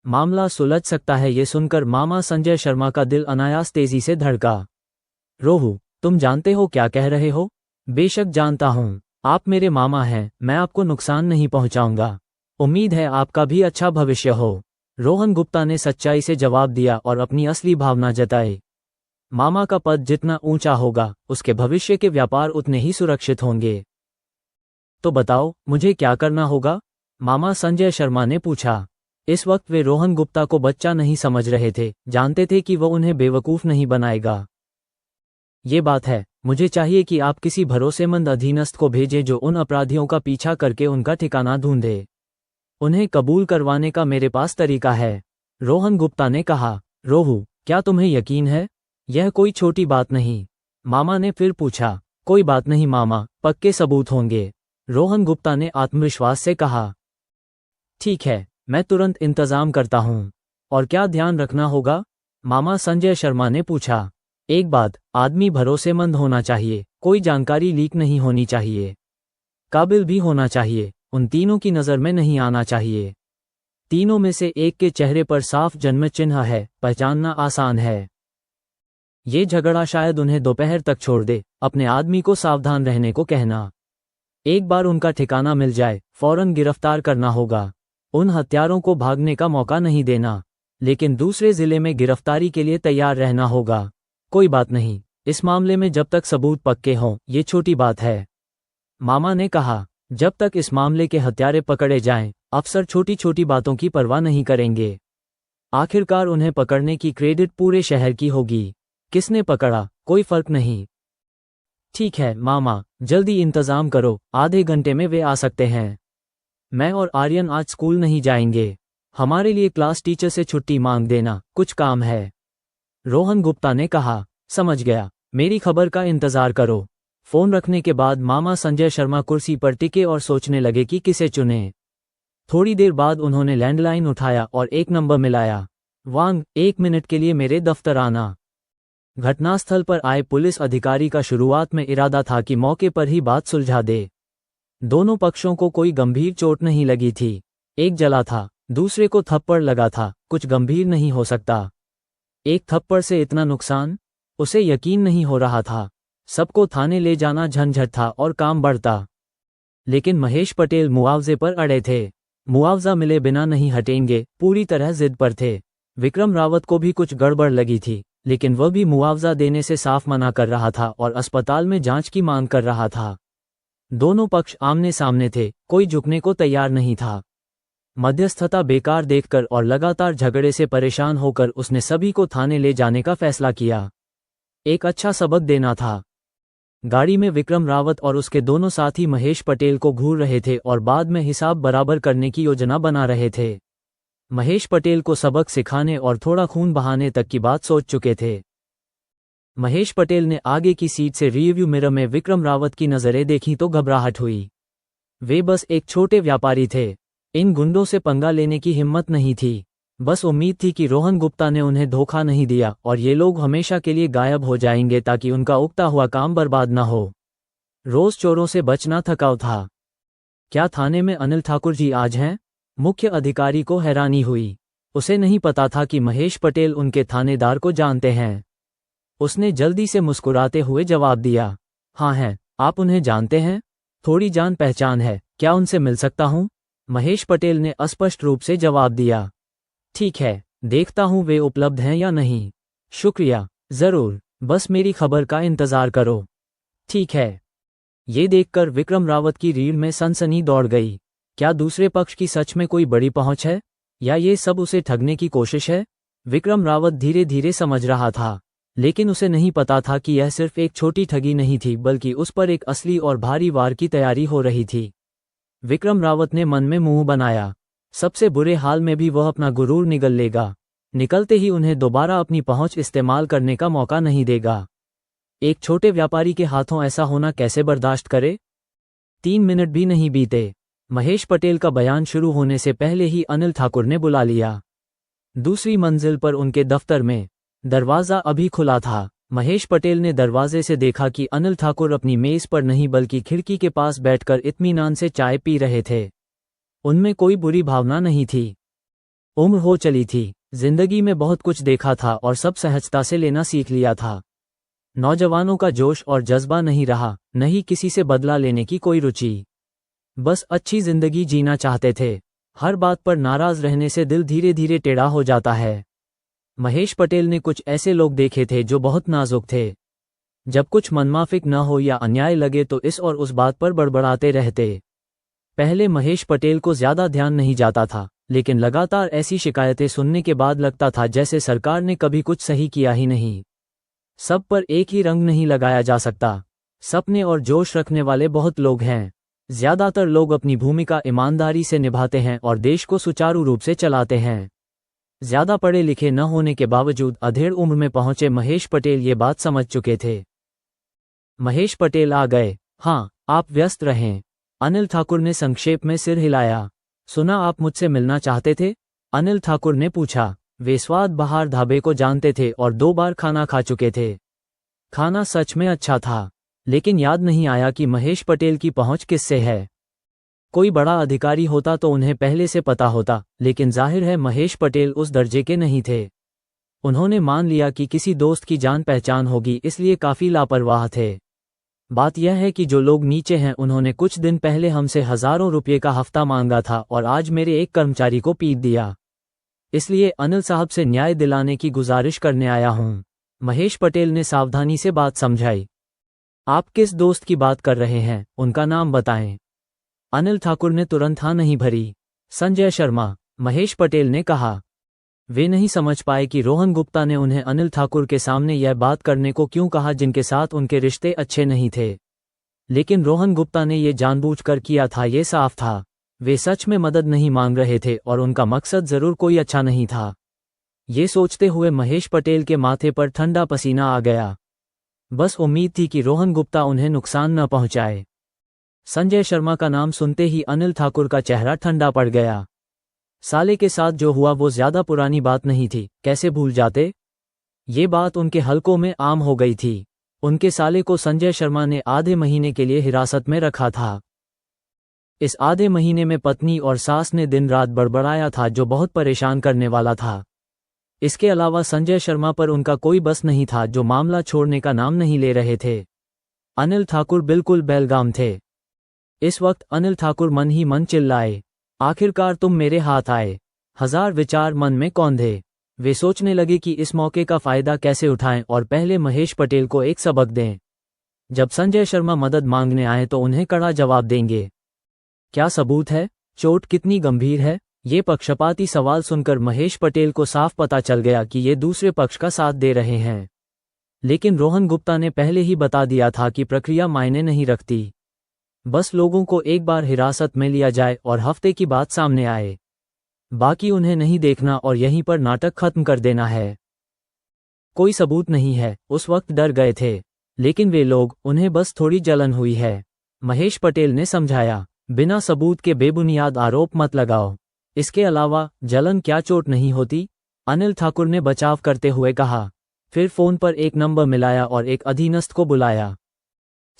मामला सुलझ सकता है, ये सुनकर मामा संजय शर्मा का दिल अनायास तेजी से धड़का। रोहू, तुम जानते हो क्या कह रहे हो? बेशक जानता हूँ, आप मेरे मामा हैं, मैं आपको नुकसान नहीं पहुँचाऊंगा। उम्मीद है आपका भी अच्छा भविष्य हो। रोहन गुप्ता ने सच्चाई से जवाब दिया और अपनी असली भावना जताई। मामा का पद जितना ऊंचा होगा, उसके भविष्य के व्यापार उतने ही सुरक्षित होंगे। तो बताओ, मुझे क्या करना होगा? मामा संजय शर्मा ने पूछा। इस वक्त वे रोहन गुप्ता को बच्चा नहीं समझ रहे थे, जानते थे कि वह उन्हें बेवकूफ़ नहीं बनाएगा। ये बात है, मुझे चाहिए कि आप किसी भरोसेमंद अधीनस्थ को भेजें जो उन अपराधियों का पीछा करके उनका ठिकाना ढूंढे। उन्हें कबूल करवाने का मेरे पास तरीका है। रोहन गुप्ता ने कहा। रोहू, क्या तुम्हें यकीन है? यह कोई छोटी बात नहीं। मामा ने फिर पूछा। कोई बात नहीं मामा, पक्के सबूत होंगे, रोहन गुप्ता ने आत्मविश्वास से कहा। ठीक है, मैं तुरंत इंतजाम करता हूँ। और क्या ध्यान रखना होगा? मामा संजय शर्मा ने पूछा। एक बात, आदमी भरोसेमंद होना चाहिए, कोई जानकारी लीक नहीं होनी चाहिए, काबिल भी होना चाहिए, उन तीनों की नज़र में नहीं आना चाहिए। तीनों में से एक के चेहरे पर साफ जन्म चिन्ह है, पहचानना आसान है। ये झगड़ा शायद उन्हें दोपहर तक छोड़ दे, अपने आदमी को सावधान रहने को कहना। एक बार उनका ठिकाना मिल जाए, फौरन गिरफ्तार करना होगा। उन हत्यारों को भागने का मौका नहीं देना, लेकिन दूसरे जिले में गिरफ्तारी के लिए तैयार रहना होगा। कोई बात नहीं, इस मामले में जब तक सबूत पक्के हों, ये छोटी बात है, मामा ने कहा। जब तक इस मामले के हत्यारे पकड़े जाएं, अफसर छोटी छोटी बातों की परवाह नहीं करेंगे। आखिरकार उन्हें पकड़ने की क्रेडिट पूरे शहर की होगी। किसने पकड़ा, कोई फर्क नहीं। ठीक है मामा, जल्दी इंतजाम करो, आधे घंटे में वे आ सकते हैं। मैं और आर्यन आज स्कूल नहीं जाएंगे, हमारे लिए क्लास टीचर से छुट्टी मांग देना, कुछ काम है, रोहन गुप्ता ने कहा। समझ गया, मेरी खबर का इंतजार करो। फोन रखने के बाद मामा संजय शर्मा कुर्सी पर टिके और सोचने लगे कि किसे चुने। थोड़ी देर बाद उन्होंने लैंडलाइन उठाया और एक नंबर मिलाया। वांग, 1 मिनट के लिए मेरे दफ्तर आना। घटनास्थल पर आए पुलिस अधिकारी का शुरुआत में इरादा था कि मौके पर ही बात सुलझा दे। दोनों पक्षों को कोई गंभीर चोट नहीं लगी थी। एक जला था, दूसरे को थप्पड़ लगा था, कुछ गंभीर नहीं हो सकता। एक थप्पड़ से इतना नुकसान? उसे यकीन नहीं हो रहा था। सबको थाने ले जाना झंझट था और काम बढ़ता। लेकिन महेश पटेल मुआवजे पर अड़े थे। मुआवजा मिले बिना नहीं हटेंगे, पूरी तरह जिद पर थे। विक्रम रावत को भी कुछ गड़बड़ लगी थी, लेकिन वह भी मुआवजा देने से साफ मना कर रहा था और अस्पताल में जांच की मांग कर रहा था। दोनों पक्ष आमने सामने थे, कोई झुकने को तैयार नहीं था। मध्यस्थता बेकार देखकर और लगातार झगड़े से परेशान होकर उसने सभी को थाने ले जाने का फैसला किया। एक अच्छा सबक देना था। गाड़ी में विक्रम रावत और उसके दोनों साथी महेश पटेल को घूर रहे थे और बाद में हिसाब बराबर करने की योजना बना रहे थे। महेश पटेल को सबक सिखाने और थोड़ा खून बहाने तक की बात सोच चुके थे। महेश पटेल ने आगे की सीट से रियरव्यू मिरर में विक्रम रावत की नज़रें देखी तो घबराहट हुई। वे बस एक छोटे व्यापारी थे, इन गुंडों से पंगा लेने की हिम्मत नहीं थी। बस उम्मीद थी कि रोहन गुप्ता ने उन्हें धोखा नहीं दिया और ये लोग हमेशा के लिए गायब हो जाएंगे ताकि उनका उगता हुआ काम बर्बाद न हो। रोज चोरों से बचना थकाऊ था। क्या थाने में अनिल ठाकुर जी आज हैं? मुख्य अधिकारी को हैरानी हुई। उसे नहीं पता था कि महेश पटेल उनके थानेदार को जानते हैं। उसने जल्दी से मुस्कुराते हुए जवाब दिया, हाँ हैं, आप उन्हें जानते हैं? थोड़ी जान पहचान है, क्या उनसे मिल सकता हूँ? महेश पटेल ने अस्पष्ट रूप से जवाब दिया। ठीक है, देखता हूँ वे उपलब्ध हैं या नहीं। शुक्रिया, जरूर, बस मेरी खबर का इंतजार करो। ठीक है। ये देखकर विक्रम रावत की रीढ़ में सनसनी दौड़ गई। क्या दूसरे पक्ष की सच में कोई बड़ी पहुंच है, या ये सब उसे ठगने की कोशिश है? विक्रम रावत धीरे धीरे समझ रहा था, लेकिन उसे नहीं पता था कि यह सिर्फ एक छोटी ठगी नहीं थी, बल्कि उस पर एक असली और भारी वार की तैयारी हो रही थी। विक्रम रावत ने मन में मुंह बनाया, सबसे बुरे हाल में भी वह अपना गुरूर निगल लेगा। निकलते ही उन्हें दोबारा अपनी पहुंच इस्तेमाल करने का मौका नहीं देगा। एक छोटे व्यापारी के हाथों ऐसा होना कैसे बर्दाश्त करे? 3 मिनट भी नहीं बीते, महेश पटेल का बयान शुरू होने से पहले ही अनिल ठाकुर ने बुला लिया। दूसरी मंजिल पर उनके दफ्तर में दरवाज़ा अभी खुला था। महेश पटेल ने दरवाजे से देखा कि अनिल ठाकुर अपनी मेज पर नहीं बल्कि खिड़की के पास बैठकर इत्मीनान से चाय पी रहे थे। उनमें कोई बुरी भावना नहीं थी। उम्र हो चली थी, जिंदगी में बहुत कुछ देखा था और सब सहजता से लेना सीख लिया था। नौजवानों का जोश और जज्बा नहीं रहा, नहीं किसी से बदला लेने की कोई रुचि। बस अच्छी जिंदगी जीना चाहते थे। हर बात पर नाराज रहने से दिल धीरे धीरे टेढ़ा हो जाता है। महेश पटेल ने कुछ ऐसे लोग देखे थे जो बहुत नाजुक थे। जब कुछ मनमाफिक न हो या अन्याय लगे तो इस और उस बात पर बड़बड़ाते रहते। पहले महेश पटेल को ज्यादा ध्यान नहीं जाता था, लेकिन लगातार ऐसी शिकायतें सुनने के बाद लगता था जैसे सरकार ने कभी कुछ सही किया ही नहीं। सब पर एक ही रंग नहीं लगाया जा सकता। सपने और जोश रखने वाले बहुत लोग हैं। ज्यादातर लोग अपनी भूमिका ईमानदारी से निभाते हैं और देश को सुचारू रूप से चलाते हैं। ज्यादा पढ़े लिखे न होने के बावजूद अधेड़ उम्र में पहुंचे महेश पटेल ये बात समझ चुके थे। महेश पटेल आ गए। हाँ, आप व्यस्त रहें। अनिल ठाकुर ने संक्षेप में सिर हिलाया। सुना आप मुझसे मिलना चाहते थे? अनिल ठाकुर ने पूछा। वे स्वाद बहार ढाबे को जानते थे और 2 बार खाना खा चुके थे। खाना सच में अच्छा था, लेकिन याद नहीं आया कि महेश पटेल की पहुंच किससे है। कोई बड़ा अधिकारी होता तो उन्हें पहले से पता होता, लेकिन जाहिर है महेश पटेल उस दर्जे के नहीं थे। उन्होंने मान लिया कि किसी दोस्त की जान पहचान होगी, इसलिए काफी लापरवाह थे। बात यह है कि जो लोग नीचे हैं उन्होंने कुछ दिन पहले हमसे हजारों रुपये का हफ्ता मांगा था और आज मेरे एक कर्मचारी को पीट दिया। इसलिए अनिल साहब से न्याय दिलाने की गुजारिश करने आया हूं। महेश पटेल ने सावधानी से बात समझाई। आप किस दोस्त की बात कर रहे हैं, उनका नाम बताएं। अनिल ठाकुर ने तुरंत हाँ नहीं भरी। संजय शर्मा, महेश पटेल ने कहा। वे नहीं समझ पाए कि रोहन गुप्ता ने उन्हें अनिल ठाकुर के सामने यह बात करने को क्यों कहा जिनके साथ उनके रिश्ते अच्छे नहीं थे। लेकिन रोहन गुप्ता ने ये जानबूझकर किया था, ये साफ था। वे सच में मदद नहीं मांग रहे थे और उनका मकसद जरूर कोई अच्छा नहीं था। ये सोचते हुए महेश पटेल के माथे पर ठंडा पसीना आ गया। बस उम्मीद थी कि रोहन गुप्ता उन्हें नुकसान न पहुंचाए। संजय शर्मा का नाम सुनते ही अनिल ठाकुर का चेहरा ठंडा पड़ गया। साले के साथ जो हुआ वो ज्यादा पुरानी बात नहीं थी, कैसे भूल जाते। ये बात उनके हलकों में आम हो गई थी। उनके साले को संजय शर्मा ने आधे महीने के लिए हिरासत में रखा था। इस आधे महीने में पत्नी और सास ने दिन रात बड़बड़ाया था, जो बहुत परेशान करने वाला था। इसके अलावा संजय शर्मा पर उनका कोई बस नहीं था, जो मामला छोड़ने का नाम नहीं ले रहे थे। अनिल ठाकुर बिल्कुल बेलगाम थे। इस वक्त अनिल ठाकुर मन ही मन चिल्लाए, आखिरकार तुम मेरे हाथ आए। हजार विचार मन में कौंधे। वे सोचने लगे कि इस मौके का फायदा कैसे उठाएं और पहले महेश पटेल को एक सबक दें। जब संजय शर्मा मदद मांगने आए तो उन्हें कड़ा जवाब देंगे। क्या सबूत है? चोट कितनी गंभीर है? ये पक्षपाती सवाल सुनकर महेश पटेल को साफ पता चल गया कि ये दूसरे पक्ष का साथ दे रहे हैं। लेकिन रोहन गुप्ता ने पहले ही बता दिया था कि प्रक्रिया मायने नहीं रखती। बस लोगों को एक बार हिरासत में लिया जाए और हफ्ते की बात सामने आए। बाकी उन्हें नहीं देखना और यहीं पर नाटक खत्म कर देना है। कोई सबूत नहीं है। उस वक्त डर गए थे, लेकिन वे लोग, उन्हें बस थोड़ी जलन हुई है। महेश पटेल ने समझाया, बिना सबूत के बेबुनियाद आरोप मत लगाओ। इसके अलावा जलन क्या चोट नहीं होती? अनिल ठाकुर ने बचाव करते हुए कहा। फिर फोन पर एक नंबर मिलाया और एक अधीनस्थ को बुलाया।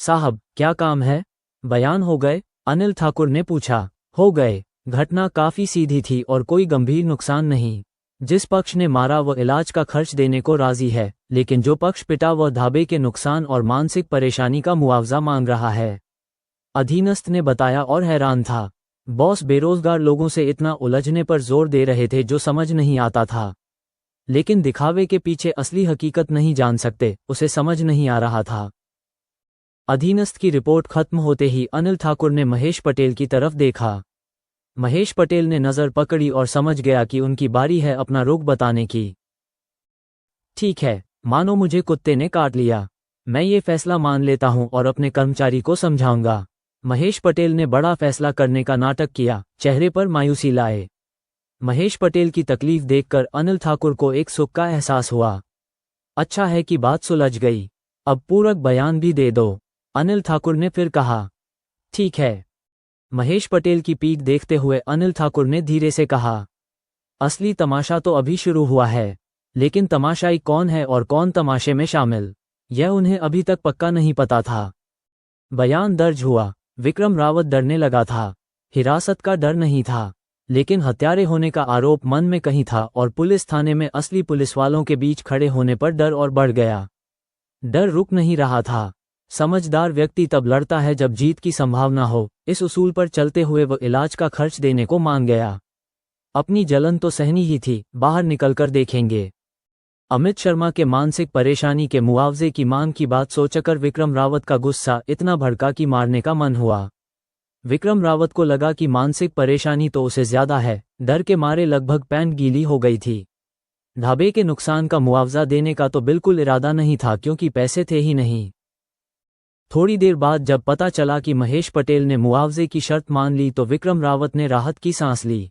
साहब, क्या काम है? बयान हो गए? अनिल ठाकुर ने पूछा। हो गए। घटना काफी सीधी थी और कोई गंभीर नुकसान नहीं। जिस पक्ष ने मारा वो इलाज का खर्च देने को राजी है, लेकिन जो पक्ष पिटा वह ढाबे के नुकसान और मानसिक परेशानी का मुआवजा मांग रहा है। अधीनस्थ ने बताया और हैरान था। बॉस बेरोजगार लोगों से इतना उलझने पर जोर दे रहे थे जो समझ नहीं आता था। लेकिन दिखावे के पीछे असली हकीकत नहीं जान सकते, उसे समझ नहीं आ रहा था। अधीनस्थ की रिपोर्ट खत्म होते ही अनिल ठाकुर ने महेश पटेल की तरफ देखा। महेश पटेल ने नजर पकड़ी और समझ गया कि उनकी बारी है अपना रुख बताने की। ठीक है, मानो मुझे कुत्ते ने काट लिया। मैं ये फैसला मान लेता हूं और अपने कर्मचारी को समझाऊंगा। महेश पटेल ने बड़ा फैसला करने का नाटक किया, चेहरे पर मायूसी लाए। महेश पटेल की तकलीफ देखकर अनिल ठाकुर को एक सुख का एहसास हुआ। अच्छा है कि बात सुलझ गई। अब पूरक बयान भी दे दो, अनिल ठाकुर ने फिर कहा। ठीक है। महेश पटेल की पीठ देखते हुए अनिल ठाकुर ने धीरे से कहा, असली तमाशा तो अभी शुरू हुआ है, लेकिन तमाशाई कौन है और कौन तमाशे में शामिल, यह उन्हें अभी तक पक्का नहीं पता था। बयान दर्ज हुआ। विक्रम रावत डरने लगा था। हिरासत का डर नहीं था, लेकिन हत्यारे होने का आरोप मन में कहीं था और पुलिस थाने में असली पुलिस वालों के बीच खड़े होने पर डर और बढ़ गया। डर रुक नहीं रहा था। समझदार व्यक्ति तब लड़ता है जब जीत की संभावना हो। इस उसूल पर चलते हुए वो इलाज का खर्च देने को मान गया। अपनी जलन तो सहनी ही थी, बाहर निकलकर देखेंगे। अमित शर्मा के मानसिक परेशानी के मुआवजे की मांग की बात सोचकर विक्रम रावत का गुस्सा इतना भड़का कि मारने का मन हुआ। विक्रम रावत को लगा कि मानसिक परेशानी तो उसे ज्यादा है। डर के मारे लगभग पैंट गीली हो गई थी। ढाबे के नुकसान का मुआवजा देने का तो बिल्कुल इरादा नहीं था, क्योंकि पैसे थे ही नहीं। थोड़ी देर बाद जब पता चला कि महेश पटेल ने मुआवजे की शर्त मान ली तो विक्रम रावत ने राहत की सांस ली।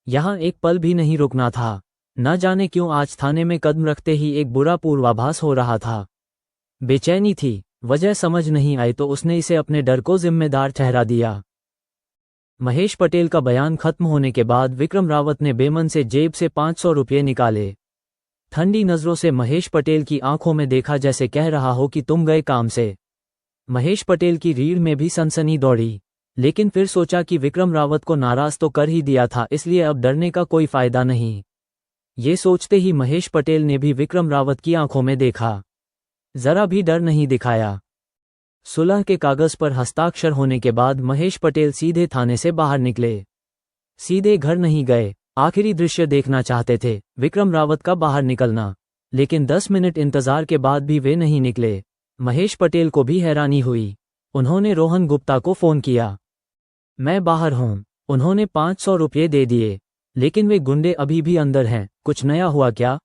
यहां एक पल भी नहीं रुकना था। न जाने क्यों आज थाने में कदम रखते ही एक बुरा पूर्वाभास हो रहा था। बेचैनी थी, वजह समझ नहीं आई तो उसने इसे अपने डर को जिम्मेदार ठहरा दिया। महेश पटेल का बयान खत्म होने के बाद विक्रम रावत ने बेमन से जेब से 500 रुपये निकाले। ठंडी नजरों से महेश पटेल की आंखों में देखा जैसे कह रहा हो कि तुम गए काम से। महेश पटेल की रीढ़ में भी सनसनी दौड़ी, लेकिन फिर सोचा कि विक्रम रावत को नाराज तो कर ही दिया था, इसलिए अब डरने का कोई फायदा नहीं। ये सोचते ही महेश पटेल ने भी विक्रम रावत की आंखों में देखा, जरा भी डर नहीं दिखाया। सुलह के कागज पर हस्ताक्षर होने के बाद महेश पटेल सीधे थाने से बाहर निकले। सीधे घर नहीं गए, आखिरी दृश्य देखना चाहते थे, विक्रम रावत का बाहर निकलना। लेकिन 10 मिनट इंतजार के बाद भी वे नहीं निकले। महेश पटेल को भी हैरानी हुई। उन्होंने रोहन गुप्ता को फोन किया। मैं बाहर हूं। उन्होंने 500 रुपये दे दिए, लेकिन वे गुंडे अभी भी अंदर हैं, कुछ नया हुआ क्या?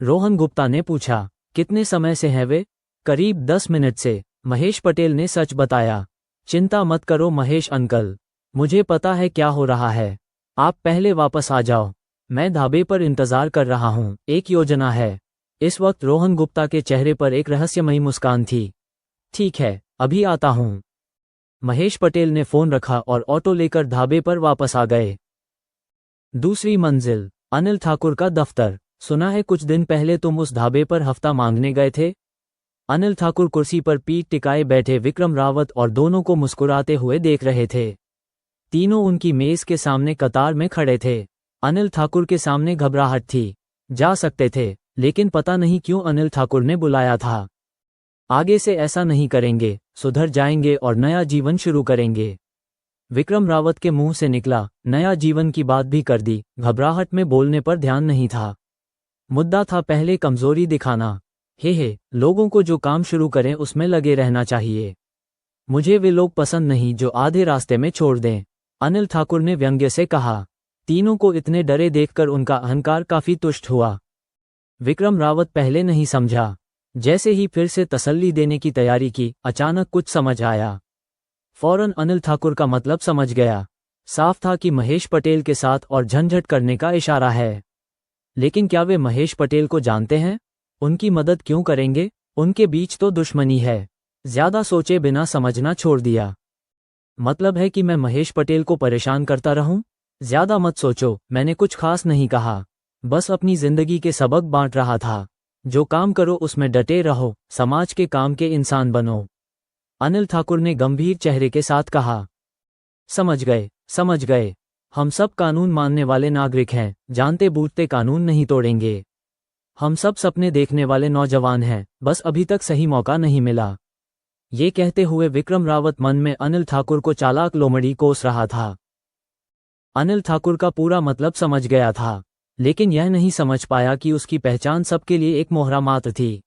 रोहन गुप्ता ने पूछा। कितने समय से हैं वे? करीब 10 मिनट से, महेश पटेल ने सच बताया। चिंता मत करो महेश अंकल, मुझे पता है क्या हो रहा है। आप पहले वापस आ जाओ, मैं ढाबे पर इंतजार कर रहा हूं, एक योजना है। इस वक्त रोहन गुप्ता के चेहरे पर एक रहस्यमयी मुस्कान थी। ठीक है, अभी आता हूं। महेश पटेल ने फोन रखा और ऑटो लेकर ढाबे पर वापस आ गए। दूसरी मंजिल, अनिल ठाकुर का दफ्तर। सुना है कुछ दिन पहले तुम उस ढाबे पर हफ्ता मांगने गए थे? अनिल ठाकुर कुर्सी पर पीठ टिकाए बैठे विक्रम रावत और दोनों को मुस्कुराते हुए देख रहे थे। तीनों उनकी मेज के सामने कतार में खड़े थे। अनिल ठाकुर के सामने घबराहट थी। जा सकते थे, लेकिन पता नहीं क्यों अनिल ठाकुर ने बुलाया था। आगे से ऐसा नहीं करेंगे, सुधर जाएंगे और नया जीवन शुरू करेंगे। विक्रम रावत के मुंह से निकला, नया जीवन की बात भी कर दी। घबराहट में बोलने पर ध्यान नहीं था। मुद्दा था पहले कमजोरी दिखाना। हे, लोगों को जो काम शुरू करें उसमें लगे रहना चाहिए। मुझे वे लोग पसंद नहीं जो आधे रास्ते में छोड़ दें, अनिल ठाकुर ने व्यंग्य से कहा। तीनों को इतने डरे देखकर उनका अहंकार काफी तुष्ट हुआ। विक्रम रावत पहले नहीं समझा। जैसे ही फिर से तसल्ली देने की तैयारी की, अचानक कुछ समझ आया। फौरन अनिल ठाकुर का मतलब समझ गया। साफ था कि महेश पटेल के साथ और झंझट करने का इशारा है। लेकिन क्या वे महेश पटेल को जानते हैं? उनकी मदद क्यों करेंगे? उनके बीच तो दुश्मनी है। ज्यादा सोचे बिना समझना छोड़ दिया। मतलब है कि मैं महेश पटेल को परेशान करता रहूं? ज्यादा मत सोचो, मैंने कुछ खास नहीं कहा, बस अपनी जिंदगी के सबक बांट रहा था। जो काम करो उसमें डटे रहो, समाज के काम के इंसान बनो, अनिल ठाकुर ने गंभीर चेहरे के साथ कहा। समझ गए। हम सब कानून मानने वाले नागरिक हैं, जानते बूझते कानून नहीं तोड़ेंगे। हम सब सपने देखने वाले नौजवान हैं, बस अभी तक सही मौका नहीं मिला। ये कहते हुए विक्रम रावत मन में अनिल ठाकुर को चालाक लोमड़ी कोस रहा था। अनिल ठाकुर का पूरा मतलब समझ गया था, लेकिन यह नहीं समझ पाया कि उसकी पहचान सबके लिए एक मोहरा मात्र थी।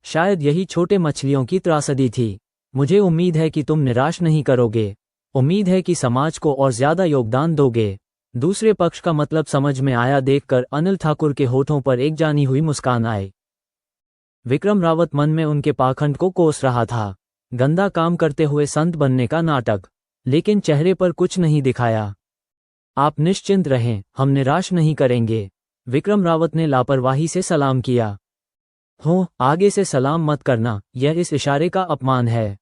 शायद यही छोटे मछलियों की त्रासदी थी। मुझे उम्मीद है कि तुम निराश नहीं करोगे। उम्मीद है कि समाज को और ज्यादा योगदान दोगे। दूसरे पक्ष का मतलब समझ में आया देखकर अनिल ठाकुर के होठों पर एक जानी हुई मुस्कान आई। विक्रम रावत मन में उनके पाखंड को कोस रहा था। गंदा काम करते हुए संत बनने का नाटक, लेकिन चेहरे पर कुछ नहीं दिखाया। आप निश्चिंत रहें, हम निराश नहीं करेंगे। विक्रम रावत ने लापरवाही से सलाम किया। हो, आगे से सलाम मत करना, यह इस इशारे का अपमान है।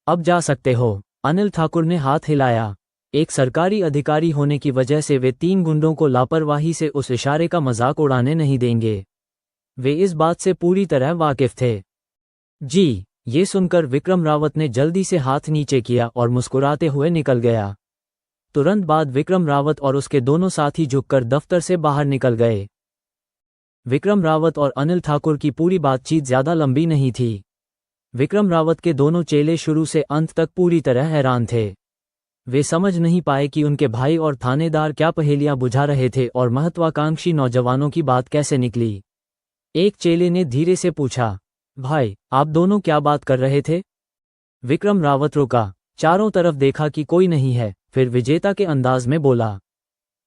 अब जा सकते हो, अनिल ठाकुर ने हाथ हिलाया। एक सरकारी अधिकारी होने की वजह से वे 3 गुंडों को लापरवाही से उस इशारे का मजाक उड़ाने नहीं देंगे। वे इस बात से पूरी तरह वाकिफ थे। जी, ये सुनकर विक्रम रावत ने जल्दी से हाथ नीचे किया और मुस्कुराते हुए निकल गया। तुरंत बाद विक्रम रावत और उसके दोनों साथी झुककर दफ्तर से बाहर निकल गए। विक्रम रावत और अनिल ठाकुर की पूरी बातचीत ज्यादा लंबी नहीं थी। विक्रम रावत के दोनों चेले शुरू से अंत तक पूरी तरह हैरान थे। वे समझ नहीं पाए कि उनके भाई और थानेदार क्या पहेलियां बुझा रहे थे और महत्वाकांक्षी नौजवानों की बात कैसे निकली। एक चेले ने धीरे से पूछा, भाई, आप दोनों क्या बात कर रहे थे? विक्रम रावत रुका, चारों तरफ देखा कि कोई नहीं है, फिर विजेता के अंदाज में बोला,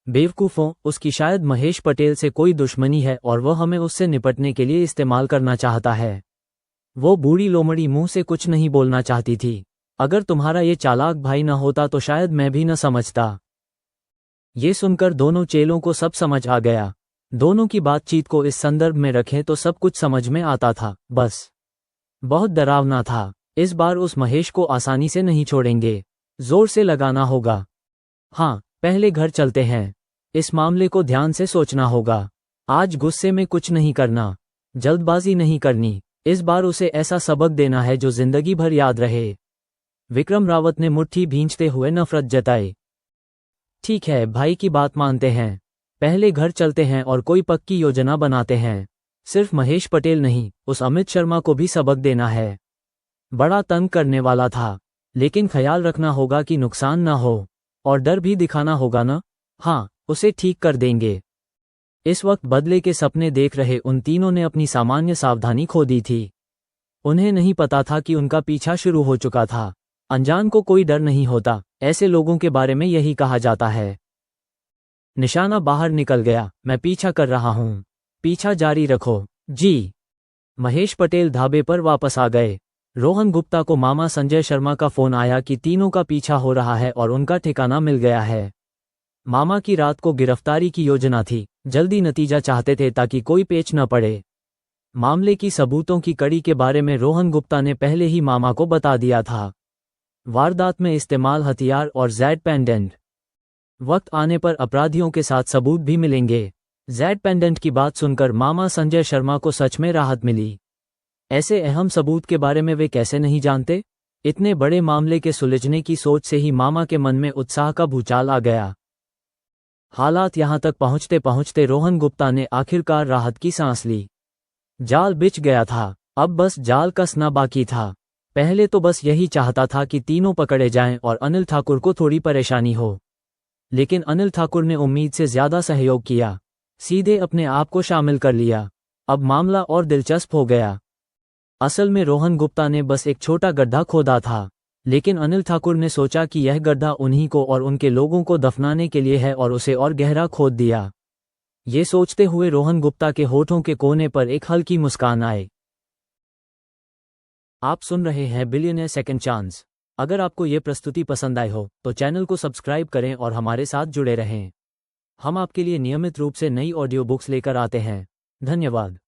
बेवकूफों, उसकी शायद महेश पटेल से कोई दुश्मनी है और वह हमें उससे निपटने के लिए इस्तेमाल करना चाहता है। वो बूढ़ी लोमड़ी मुंह से कुछ नहीं बोलना चाहती थी। अगर तुम्हारा ये चालाक भाई न होता तो शायद मैं भी न समझता। ये सुनकर दोनों चेलों को सब समझ आ गया। दोनों की बातचीत को इस संदर्भ में रखें तो सब कुछ समझ में आता था, बस बहुत डरावना था। इस बार उस महेश को आसानी से नहीं छोड़ेंगे, जोर से लगाना होगा। हाँ, पहले घर चलते हैं, इस मामले को ध्यान से सोचना होगा। आज गुस्से में कुछ नहीं करना, जल्दबाजी नहीं करनी, इस बार उसे ऐसा सबक देना है जो जिंदगी भर याद रहे। विक्रम रावत ने मुट्ठी भींचते हुए नफरत जताई। ठीक है, भाई की बात मानते हैं, पहले घर चलते हैं और कोई पक्की योजना बनाते हैं। सिर्फ महेश पटेल नहीं, उस अमित शर्मा को भी सबक देना है। बड़ा तंग करने वाला था, लेकिन ख्याल रखना होगा कि नुकसान ना हो, और डर भी दिखाना होगा ना। हाँ, उसे ठीक कर देंगे। इस वक्त बदले के सपने देख रहे उन तीनों ने अपनी सामान्य सावधानी खो दी थी। उन्हें नहीं पता था कि उनका पीछा शुरू हो चुका था। अनजान को कोई डर नहीं होता, ऐसे लोगों के बारे में यही कहा जाता है। निशाना बाहर निकल गया, मैं पीछा कर रहा हूं, पीछा जारी रखो। जी। महेश पटेल ढाबे पर वापस आ गए। रोहन गुप्ता को मामा संजय शर्मा का फोन आया कि तीनों का पीछा हो रहा है और उनका ठिकाना मिल गया है। मामा की रात को गिरफ्तारी की योजना थी, जल्दी नतीजा चाहते थे ताकि कोई पेच न पड़े। मामले की सबूतों की कड़ी के बारे में रोहन गुप्ता ने पहले ही मामा को बता दिया था। वारदात में इस्तेमाल हथियार और जेड पेंडेंट। वक्त आने पर अपराधियों के साथ सबूत भी मिलेंगे। जेड पेंडेंट की बात सुनकर मामा संजय शर्मा को सच में राहत मिली। ऐसे अहम सबूत के बारे में वे कैसे नहीं जानते? इतने बड़े मामले के सुलझने की सोच से ही मामा के मन में उत्साह का भूचाल आ गया। हालात यहां तक पहुंचते पहुंचते रोहन गुप्ता ने आखिरकार राहत की सांस ली। जाल बिछ गया था, अब बस जाल कसना बाकी था। पहले तो बस यही चाहता था कि तीनों पकड़े जाएं और अनिल ठाकुर को थोड़ी परेशानी हो, लेकिन अनिल ठाकुर ने उम्मीद से ज्यादा सहयोग किया, सीधे अपने आप को शामिल कर लिया। अब मामला और दिलचस्प हो गया। असल में रोहन गुप्ता ने बस एक छोटा गड्ढा खोदा था, लेकिन अनिल ठाकुर ने सोचा कि यह गड्ढा उन्हीं को और उनके लोगों को दफनाने के लिए है और उसे और गहरा खोद दिया। ये सोचते हुए रोहन गुप्ता के होठों के कोने पर एक हल्की मुस्कान आई। आप सुन रहे हैं बिलियनेयर सेकंड चांस। अगर आपको ये प्रस्तुति पसंद आई हो तो चैनल को सब्सक्राइब करें और हमारे साथ जुड़े रहें। हम आपके लिए नियमित रूप से नई ऑडियो बुक्स लेकर आते हैं। धन्यवाद।